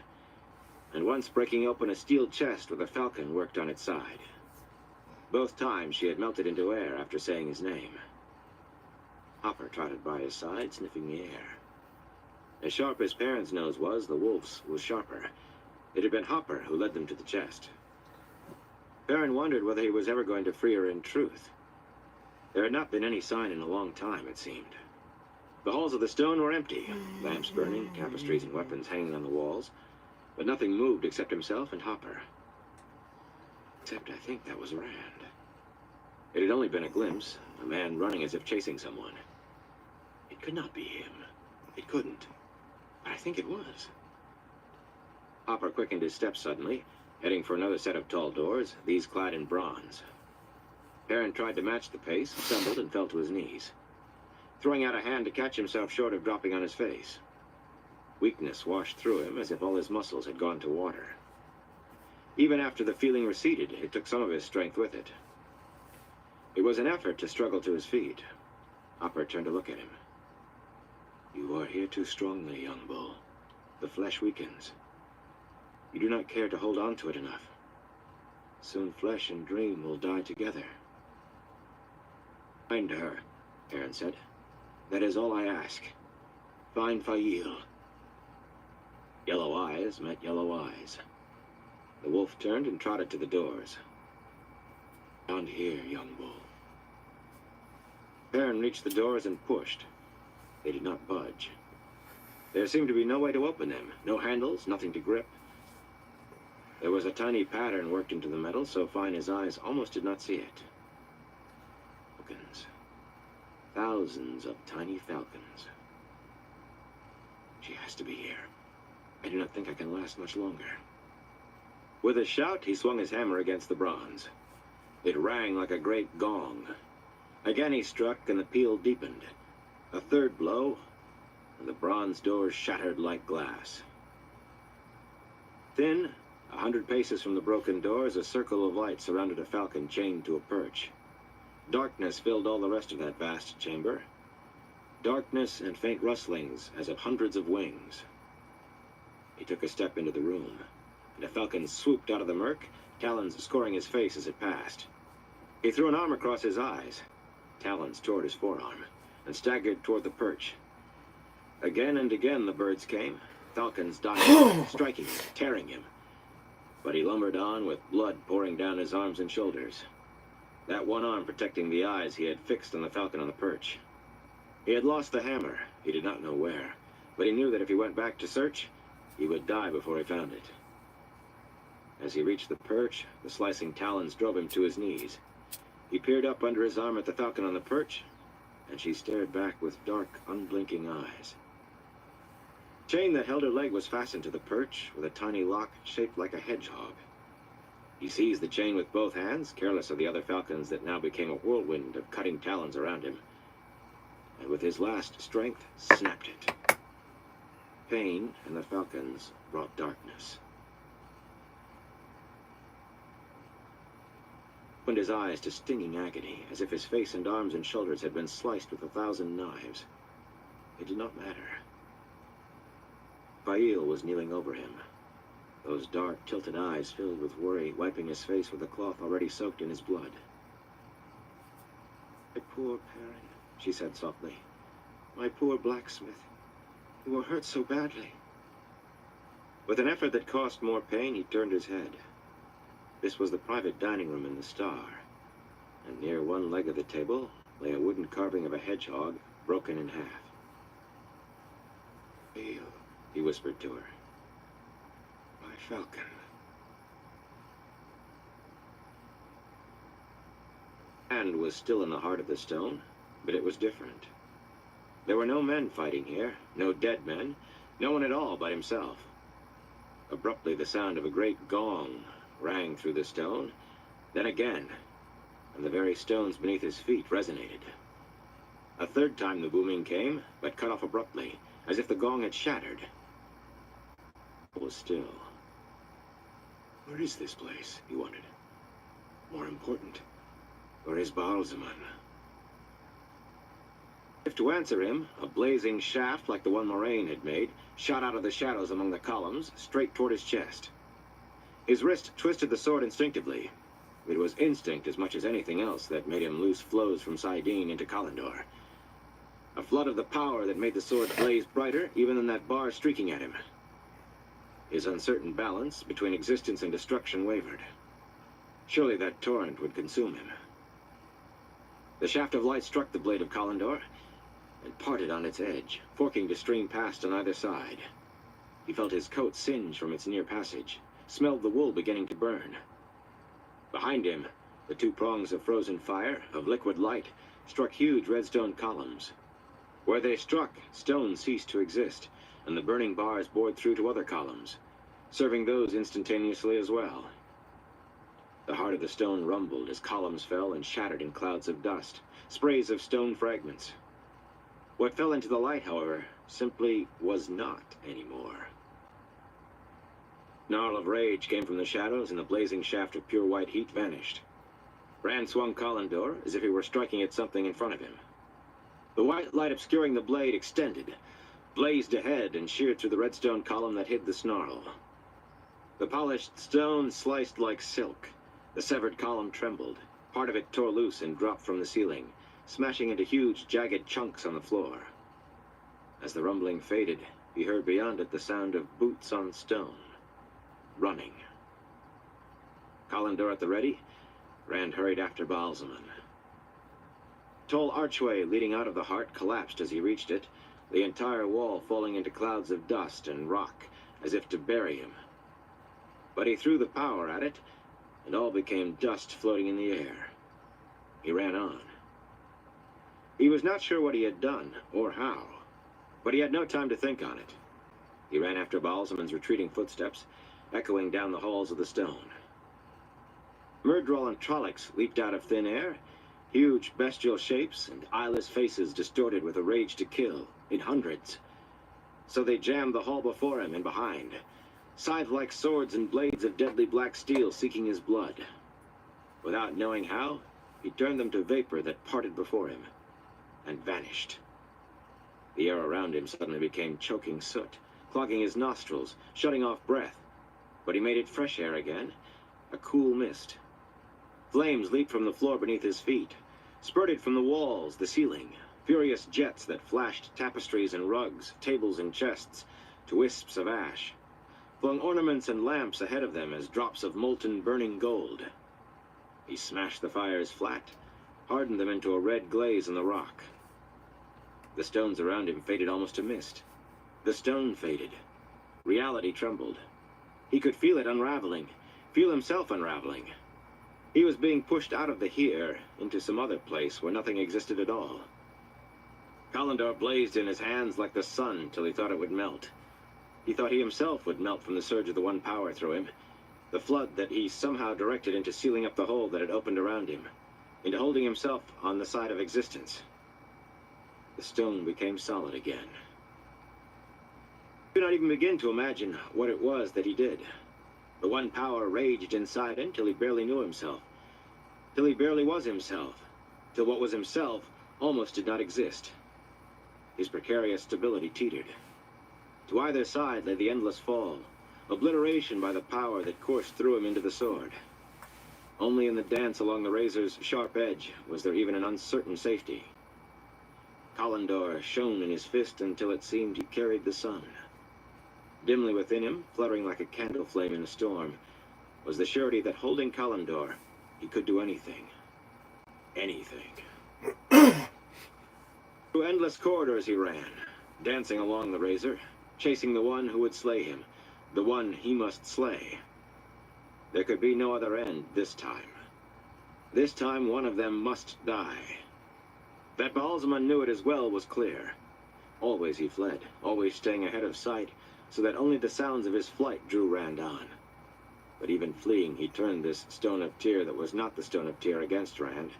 and once breaking open a steel chest with a falcon worked on its side. Both times she had melted into air after saying his name. Hopper trotted by his side, sniffing the air. As sharp as Perrin's nose was, the wolf's was sharper. It had been Hopper who led them to the chest. Perrin wondered whether he was ever going to free her in truth. There had not been any sign in a long time, it seemed. The halls of the stone were empty, lamps burning, tapestries and weapons hanging on the walls, but nothing moved except himself and Hopper. Except I think that was Rand. It had only been a glimpse, a man running as if chasing someone. It could not be him. It couldn't. But I think it was. Hopper quickened his steps suddenly, heading for another set of tall doors, these clad in bronze. Perrin tried to match the pace, stumbled, and fell to his knees, throwing out a hand to catch himself short of dropping on his face. Weakness washed through him as if all his muscles had gone to water. Even after the feeling receded, it took some of his strength with it. It was an effort to struggle to his feet. Hopper turned to look at him. You are here too strongly, young bull. The flesh weakens. You do not care to hold on to it enough. Soon flesh and dream will die together. Find her, Perrin said. That is all I ask. Find Faile. Yellow eyes met yellow eyes. The wolf turned and trotted to the doors. Down here, young bull. Perrin reached the doors and pushed. They did not budge. There seemed to be no way to open them. No handles, nothing to grip. There was a tiny pattern worked into the metal, so fine his eyes almost did not see it. Falcons. Thousands of tiny falcons. She has to be here. I do not think I can last much longer. With a shout, he swung his hammer against the bronze. It rang like a great gong. Again he struck, and the peal deepened. A third blow, and the bronze doors shattered like glass. Then, 100 paces from the broken doors, a circle of light surrounded a falcon chained to a perch. Darkness filled all the rest of that vast chamber. Darkness and faint rustlings as of hundreds of wings. He took a step into the room, and a falcon swooped out of the murk, talons scoring his face as it passed. He threw an arm across his eyes. Talons tore his forearm, and staggered toward the perch. Again and again the birds came, falcons diving, striking him, tearing him. But he lumbered on with blood pouring down his arms and shoulders. That one arm protecting the eyes he had fixed on the falcon on the perch. He had lost the hammer, he did not know where, but he knew that if he went back to search, he would die before he found it. As he reached the perch, the slicing talons drove him to his knees. He peered up under his arm at the falcon on the perch, and she stared back with dark, unblinking eyes. The chain that held her leg was fastened to the perch with a tiny lock shaped like a hedgehog. He seized the chain with both hands, careless of the other falcons that now became a whirlwind of cutting talons around him, and with his last strength, snapped it. Pain and the falcons brought darkness. Opened his eyes to stinging agony, as if his face and arms and shoulders had been sliced with 1,000 knives. It did not matter. Fail was kneeling over him, those dark, tilted eyes filled with worry, wiping his face with a cloth already soaked in his blood. "My poor Perrin," she said softly. "My poor blacksmith. You were hurt so badly." With an effort that caused more pain, he turned his head. This was the private dining room in the Star, and near one leg of the table lay a wooden carving of a hedgehog, broken in half. "Fail," he whispered to her. "My falcon." Hand was still in the heart of the stone, but it was different. There were no men fighting here, no dead men, no one at all but himself. Abruptly, the sound of a great gong rang through the stone, then again, and the very stones beneath his feet resonated. A third time the booming came, but cut off abruptly, as if the gong had shattered. It was still. Where is this place, he wondered. More important, where is Baalzamon? If to answer him, a blazing shaft like the one Moraine had made shot out of the shadows among the columns, straight toward his chest. His wrist twisted the sword instinctively. It was instinct as much as anything else that made him loose flows from Saidin into Kalendor. A flood of the power that made the sword blaze brighter even than that bar streaking at him. His uncertain balance between existence and destruction wavered. Surely that torrent would consume him. The shaft of light struck the blade of Kalendor and parted on its edge, forking to stream past on either side. He felt his coat singe from its near passage, smelled the wool beginning to burn. Behind him, the two prongs of frozen fire, of liquid light, struck huge redstone columns. Where they struck, stone ceased to exist, and the burning bars bored through to other columns, serving those instantaneously as well. The heart of the stone rumbled as columns fell and shattered in clouds of dust, sprays of stone fragments. What fell into the light, however, simply was not anymore. Snarl of rage came from the shadows, and the blazing shaft of pure white heat vanished. Rand swung Kalendor as if he were striking at something in front of him. The white light obscuring the blade extended, blazed ahead, and sheared through the redstone column that hid the snarl. The polished stone sliced like silk. The severed column trembled. Part of it tore loose and dropped from the ceiling, smashing into huge, jagged chunks on the floor. As the rumbling faded, he heard beyond it the sound of boots on stone. Running. Kalendor at the ready, Rand hurried after Baalzamon. Tall archway leading out of the heart collapsed as he reached it, the entire wall falling into clouds of dust and rock, as if to bury him. But he threw the power at it, and all became dust floating in the air. He ran on. He was not sure what he had done, or how, but he had no time to think on it. He ran after Baalzamon's retreating footsteps, echoing down the halls of the stone. Myrddraal and Trollocs leaped out of thin air, huge bestial shapes and eyeless faces distorted with a rage to kill, in hundreds. So they jammed the hall before him and behind, scythe-like swords and blades of deadly black steel seeking his blood. Without knowing how, he turned them to vapor that parted before him, and vanished. The air around him suddenly became choking soot, clogging his nostrils, shutting off breath. But he made it fresh air again, a cool mist. Flames leaped from the floor beneath his feet, spurted from the walls, the ceiling, furious jets that flashed tapestries and rugs, tables and chests, to wisps of ash, flung ornaments and lamps ahead of them as drops of molten, burning gold. He smashed the fires flat, hardened them into a red glaze in the rock. The stones around him faded almost to mist. The stone faded. Reality trembled. He could feel it unraveling, feel himself unraveling. He was being pushed out of the here into some other place where nothing existed at all. Kalendor blazed in his hands like the sun till he thought it would melt. He thought he himself would melt from the surge of the one power through him, the flood that he somehow directed into sealing up the hole that had opened around him, into holding himself on the side of existence. The stone became solid again. could not even begin to imagine what it was that he did. The one power raged inside him till he barely knew himself, till he barely was himself, till what was himself almost did not exist. His precarious stability teetered. To either side lay the endless fall, obliteration by the power that coursed through him into the sword. Only in the dance along the razor's sharp edge was there even an uncertain safety. Kalendor shone in his fist until it seemed he carried the sun. Dimly within him, fluttering like a candle flame in a storm, was the surety that holding Kalendor, he could do anything. Anything. Through endless corridors he ran, dancing along the razor, chasing the one who would slay him, the one he must slay. There could be no other end this time. This time one of them must die. That Baalzamon knew it as well was clear. Always he fled, always staying ahead of sight, so that only the sounds of his flight drew Rand on. But even fleeing, he turned this Stone of Tyr that was not the Stone of Tyr against Rand.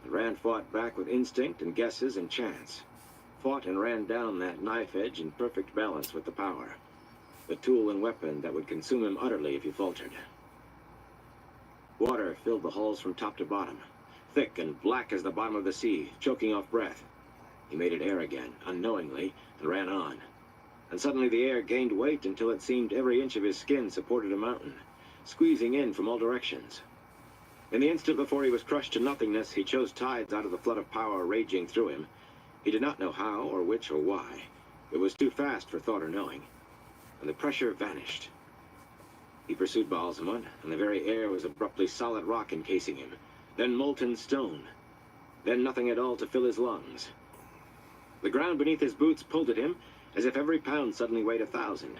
And Rand fought back with instinct and guesses and chance. Fought and ran down that knife edge in perfect balance with the power. The tool and weapon that would consume him utterly if he faltered. Water filled the halls from top to bottom, thick and black as the bottom of the sea, choking off breath. He made it air again, unknowingly, and ran on. And suddenly the air gained weight until it seemed every inch of his skin supported a mountain, squeezing in from all directions. In the instant before he was crushed to nothingness, he chose tides out of the flood of power raging through him. He did not know how, or which, or why. It was too fast for thought or knowing. And the pressure vanished. He pursued Baalzamon, and the very air was abruptly solid rock encasing him. Then molten stone. Then nothing at all to fill his lungs. The ground beneath his boots pulled at him, as if every pound suddenly weighed 1,000.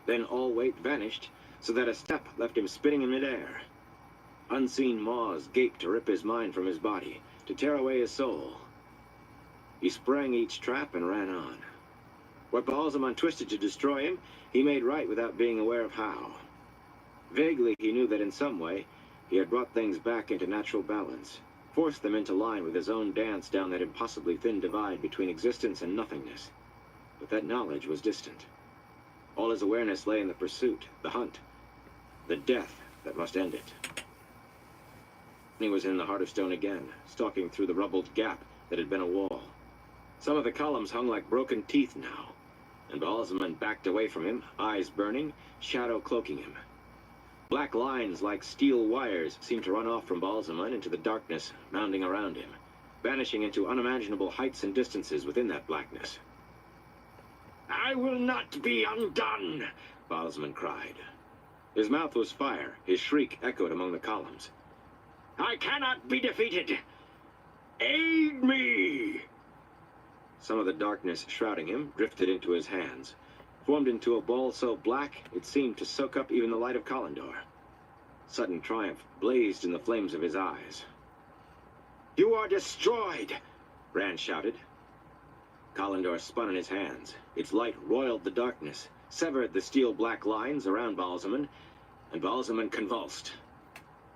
Then all weight vanished, so that a step left him spinning in midair. Unseen maws gaped to rip his mind from his body, to tear away his soul. He sprang each trap and ran on. What Baalzamon twisted to destroy him, he made right without being aware of how. Vaguely, he knew that in some way, he had brought things back into natural balance, forced them into line with his own dance down that impossibly thin divide between existence and nothingness. But that knowledge was distant. All his awareness lay in the pursuit, the hunt, the death that must end it. He was in the heart of stone again, stalking through the rubbled gap that had been a wall. Some of the columns hung like broken teeth now, and Baalzamon backed away from him, eyes burning, shadow cloaking him. Black lines like steel wires seemed to run off from Baalzamon into the darkness mounding around him, vanishing into unimaginable heights and distances within that blackness. "I will not be undone!" Baalzamon cried. His mouth was fire, his shriek echoed among the columns. "I cannot be defeated! Aid me!" Some of the darkness shrouding him drifted into his hands, formed into a ball so black it seemed to soak up even the light of Kalendor. Sudden triumph blazed in the flames of his eyes. "You are destroyed!" Rand shouted. Kalendor spun in his hands. Its light roiled the darkness, severed the steel-black lines around Baalzamon, and Baalzamon convulsed.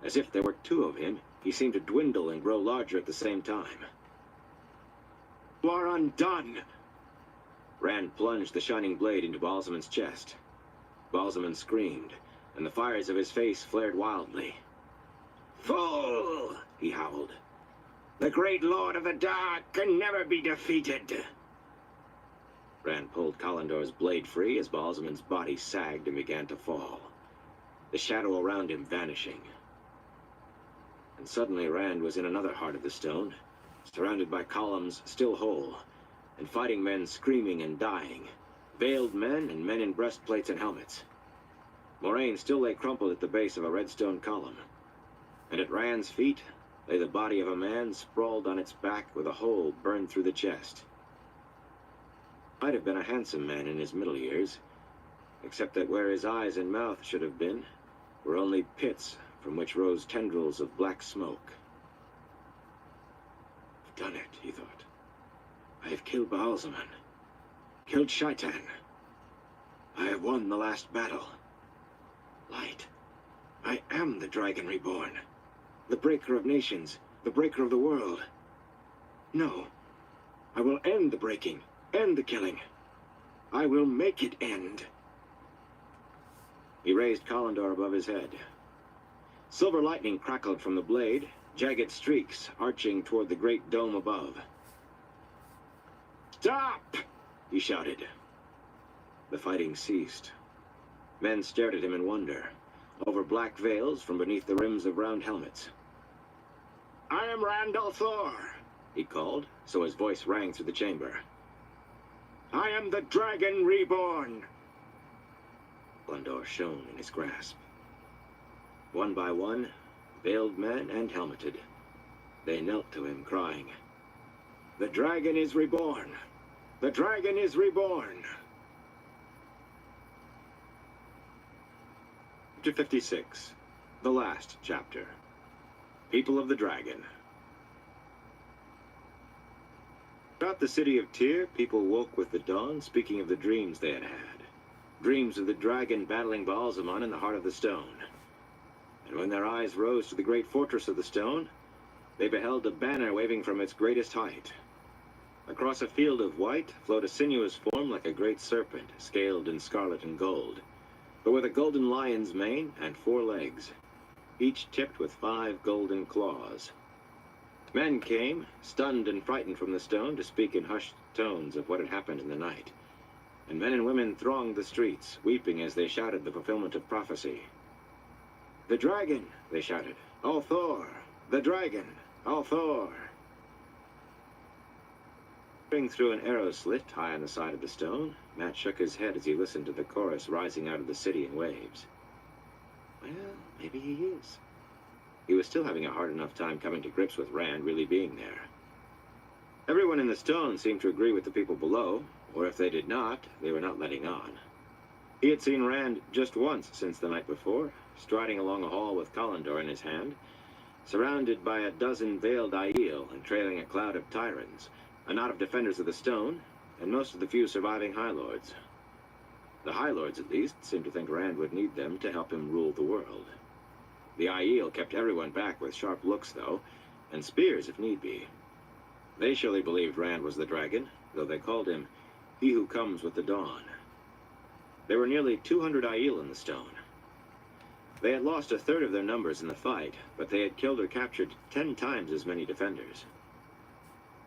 As if there were two of him, he seemed to dwindle and grow larger at the same time. "You are undone!" Rand plunged the shining blade into Baalzamon's chest. Baalzamon screamed, and the fires of his face flared wildly. "Fool!" he howled. "The great Lord of the Dark can never be defeated!" Rand pulled Kalendor's blade free as Baalzamon's body sagged and began to fall, the shadow around him vanishing. And suddenly Rand was in another heart of the stone, surrounded by columns still whole, and fighting men screaming and dying, veiled men and men in breastplates and helmets. Moraine still lay crumpled at the base of a red stone column, and at Rand's feet lay the body of a man sprawled on its back with a hole burned through the chest. Might have been a handsome man in his middle years, except that where his eyes and mouth should have been were only pits from which rose tendrils of black smoke. "I've done it," he thought. "I have killed Baalzamon, killed Shaitan. I have won the last battle. Light. I am the Dragon Reborn, the breaker of nations, the breaker of the world. No, I will end the breaking, end the killing. I will make it end. He raised Kalendor above his head. Silver lightning crackled from the blade, jagged streaks arching toward the great dome above. "Stop!" he shouted. The fighting ceased. Men stared at him in wonder, over black veils from beneath the rims of round helmets. "I am Rand al'Thor," he called, so his voice rang through the chamber. "I am the Dragon Reborn." Kalendor shone in his grasp. One by one, veiled men and helmeted, they knelt to him, crying, "The dragon is reborn! The dragon is reborn!" Chapter 56, the last chapter. People of the Dragon. Throughout the city of Tyr, people woke with the dawn, speaking of the dreams they had had. Dreams of the dragon battling Baalzamon in the heart of the stone. And when their eyes rose to the great fortress of the stone, they beheld a banner waving from its greatest height. Across a field of white flowed a sinuous form like a great serpent, scaled in scarlet and gold, but with a golden lion's mane and 4 legs, each tipped with 5 golden claws. Men came, stunned and frightened from the stone, to speak in hushed tones of what had happened in the night. And men and women thronged the streets, weeping as they shouted the fulfillment of prophecy. "The dragon!" they shouted. "al'Thor! The dragon! al'Thor!" Peering through an arrow slit high on the side of the stone, Matt shook his head as he listened to the chorus rising out of the city in waves. Well, maybe he is. He was still having a hard enough time coming to grips with Rand really being there. Everyone in the stone seemed to agree with the people below, or if they did not, they were not letting on. He had seen Rand just once since the night before, striding along a hall with Kalendor in his hand, surrounded by a dozen veiled Aiel and trailing a cloud of Tyrants, a knot of defenders of the stone, and most of the few surviving High Lords. The High Lords, at least, seemed to think Rand would need them to help him rule the world. The Aiel kept everyone back with sharp looks, though, and spears if need be. They surely believed Rand was the dragon, though they called him He Who Comes with the Dawn. There were nearly 200 Aiel in the stone. They had lost a third of their numbers in the fight, but they had killed or captured 10 times as many defenders.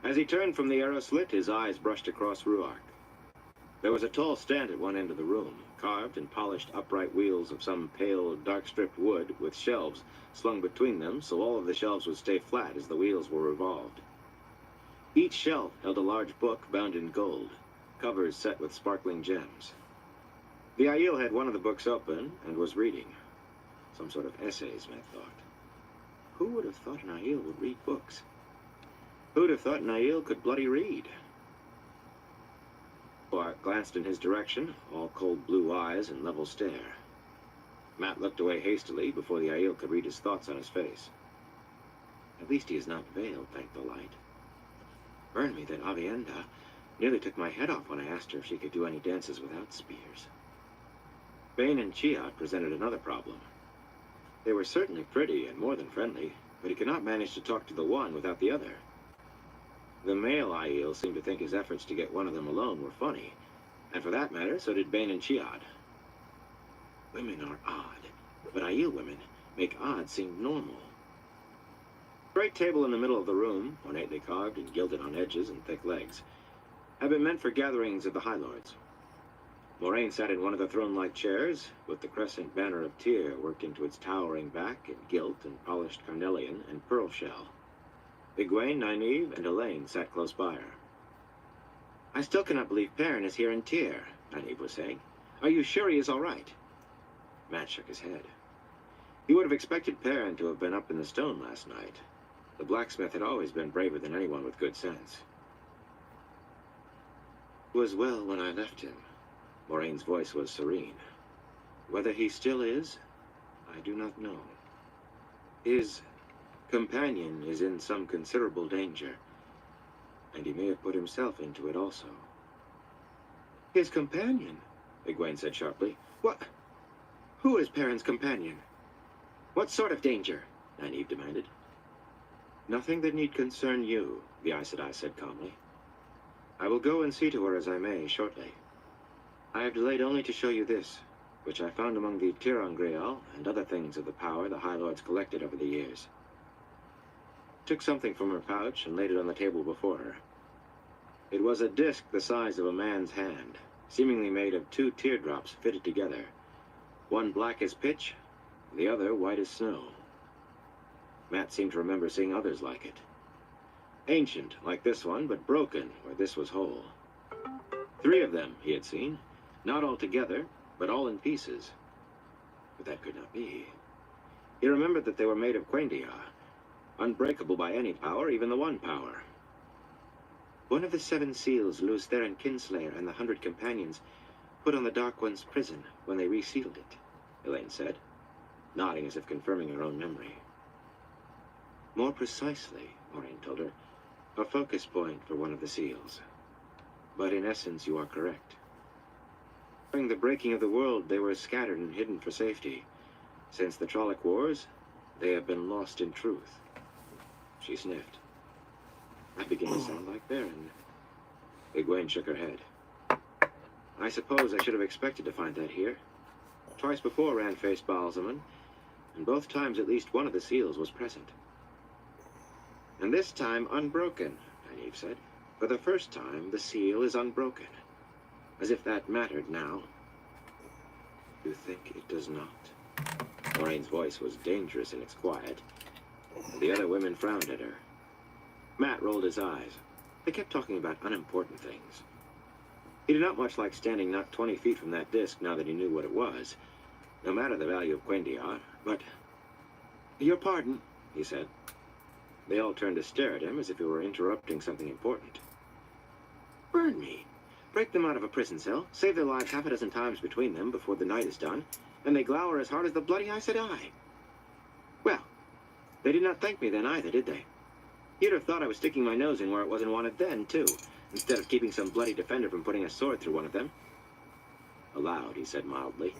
As he turned from the arrow slit, his eyes brushed across Ruark. There was a tall stand at one end of the room, carved and polished upright wheels of some pale, dark-stripped wood with shelves slung between them so all of the shelves would stay flat as the wheels were revolved. Each shelf held a large book bound in gold, covers set with sparkling gems. The Aiel had one of the books open and was reading. Some sort of essays, Matt thought. Who would have thought an Aiel would read books? Who would have thought an Aiel could bloody read? Clark glanced in his direction, all cold blue eyes and level stare. Matt looked away hastily before the Aiel could read his thoughts on his face. At least he is not veiled, thank the light. Burn me that Aviendha nearly took my head off when I asked her if she could do any dances without spears. Bane and Chiat presented another problem. They were certainly pretty and more than friendly, but he could not manage to talk to the one without the other. The male Aiel seemed to think his efforts to get one of them alone were funny, and for that matter, so did Bane and Chiat. Women are odd, but Aiel women make odd seem normal. The great table in the middle of the room, ornately carved and gilded on edges and thick legs, had been meant for gatherings of the High Lords. Moraine sat in one of the throne-like chairs, with the crescent banner of Tyr worked into its towering back in gilt and polished carnelian and pearl shell. Egwene, Nynaeve, and Elaine sat close by her. I still cannot believe Perrin is here in Tyr, Nynaeve was saying. Are you sure he is all right? Matt shook his head. He would have expected Perrin to have been up in the stone last night. The blacksmith had always been braver than anyone with good sense. It was well when I left him. Moraine's voice was serene. Whether he still is, I do not know. His companion is in some considerable danger, and he may have put himself into it also. His companion? Egwene said sharply. What? Who is Perrin's companion? What sort of danger? Nynaeve demanded. Nothing that need concern you, the Aes Sedai said calmly. I will go and see to her as I may shortly. I have delayed only to show you this, which I found among the Tirangreal and other things of the power the High Lords collected over the years. Took something from her pouch and laid it on the table before her. It was a disc the size of a man's hand, seemingly made of 2 teardrops fitted together, one black as pitch, the other white as snow. Matt seemed to remember seeing others like it. Ancient, like this one, but broken where this was whole. 3 of them he had seen, not all together, but all in pieces. But that could not be. He remembered that they were made of Quendia, unbreakable by any power, even the One Power. One of the 7 seals Lews Therin Kinslayer and the 100 companions put on the Dark One's prison when they resealed it, Elaine said, nodding as if confirming her own memory. More precisely, Moraine told her, a focus point for one of the seals. But in essence, you are correct. During the breaking of the world, they were scattered and hidden for safety. Since the Trolloc Wars, they have been lost in truth. She sniffed. I begin to sound like Baron. Egwene shook her head. I suppose I should have expected to find that here. Twice before Rand faced Baalzamon, and both times at least one of the seals was present. And this time unbroken, Nynaeve said. For the first time, the seal is unbroken. As if that mattered now. You think it does not? Moraine's voice was dangerous in its quiet. The other women frowned at her. Matt rolled his eyes. They kept talking about unimportant things. He did not much like standing not 20 feet from that disc now that he knew what it was. No matter the value of Quendia, but... Your pardon, he said. They all turned to stare at him as if he were interrupting something important. Burn me. Break them out of a prison cell, save their lives half a dozen times between them before the night is done, and they glower as hard as the bloody Aes Sedai. Well, they did not thank me then either, did they? You'd have thought I was sticking my nose in where it wasn't wanted then, too, instead of keeping some bloody defender from putting a sword through one of them. Aloud, he said mildly.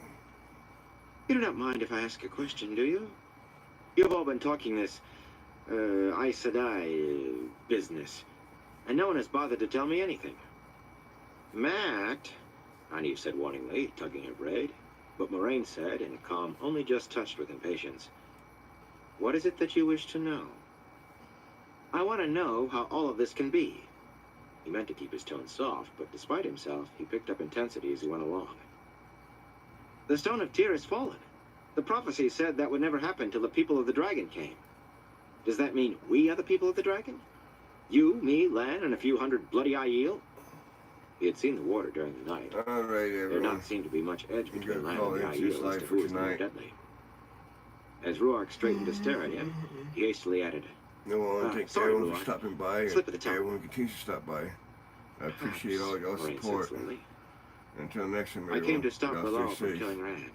You do not mind if I ask a question, do you? You've all been talking this, Aes Sedai, business, and no one has bothered to tell me anything. Matt, Nynaeve said warningly, tugging her braid, but Moraine said, in a calm only just touched with impatience, what is it that you wish to know? I want to know how all of this can be. He meant to keep his tone soft, but despite himself, he picked up intensity as he went along. The Stone of Tyr has fallen. The prophecy said that would never happen till the people of the dragon came. Does that mean we are the people of the dragon? You, me, Lan, and a few hundred bloody Aiel? He had seen the water during the night. All right, There did everyone. not seem to be much edge You between got Lan call and the into this Aiel as life to for who was more tonight. deadly. As Ruark straightened to stare at him, he hastily added, No, I want to thank sorry, everyone Lord. for stopping by, Slip of and the tongue. everyone continues to stop by. I appreciate all y'all's Moraine said support. slowly. Until next time, I everyone. came to stop y'all Bilal stay from safe. killing Rand.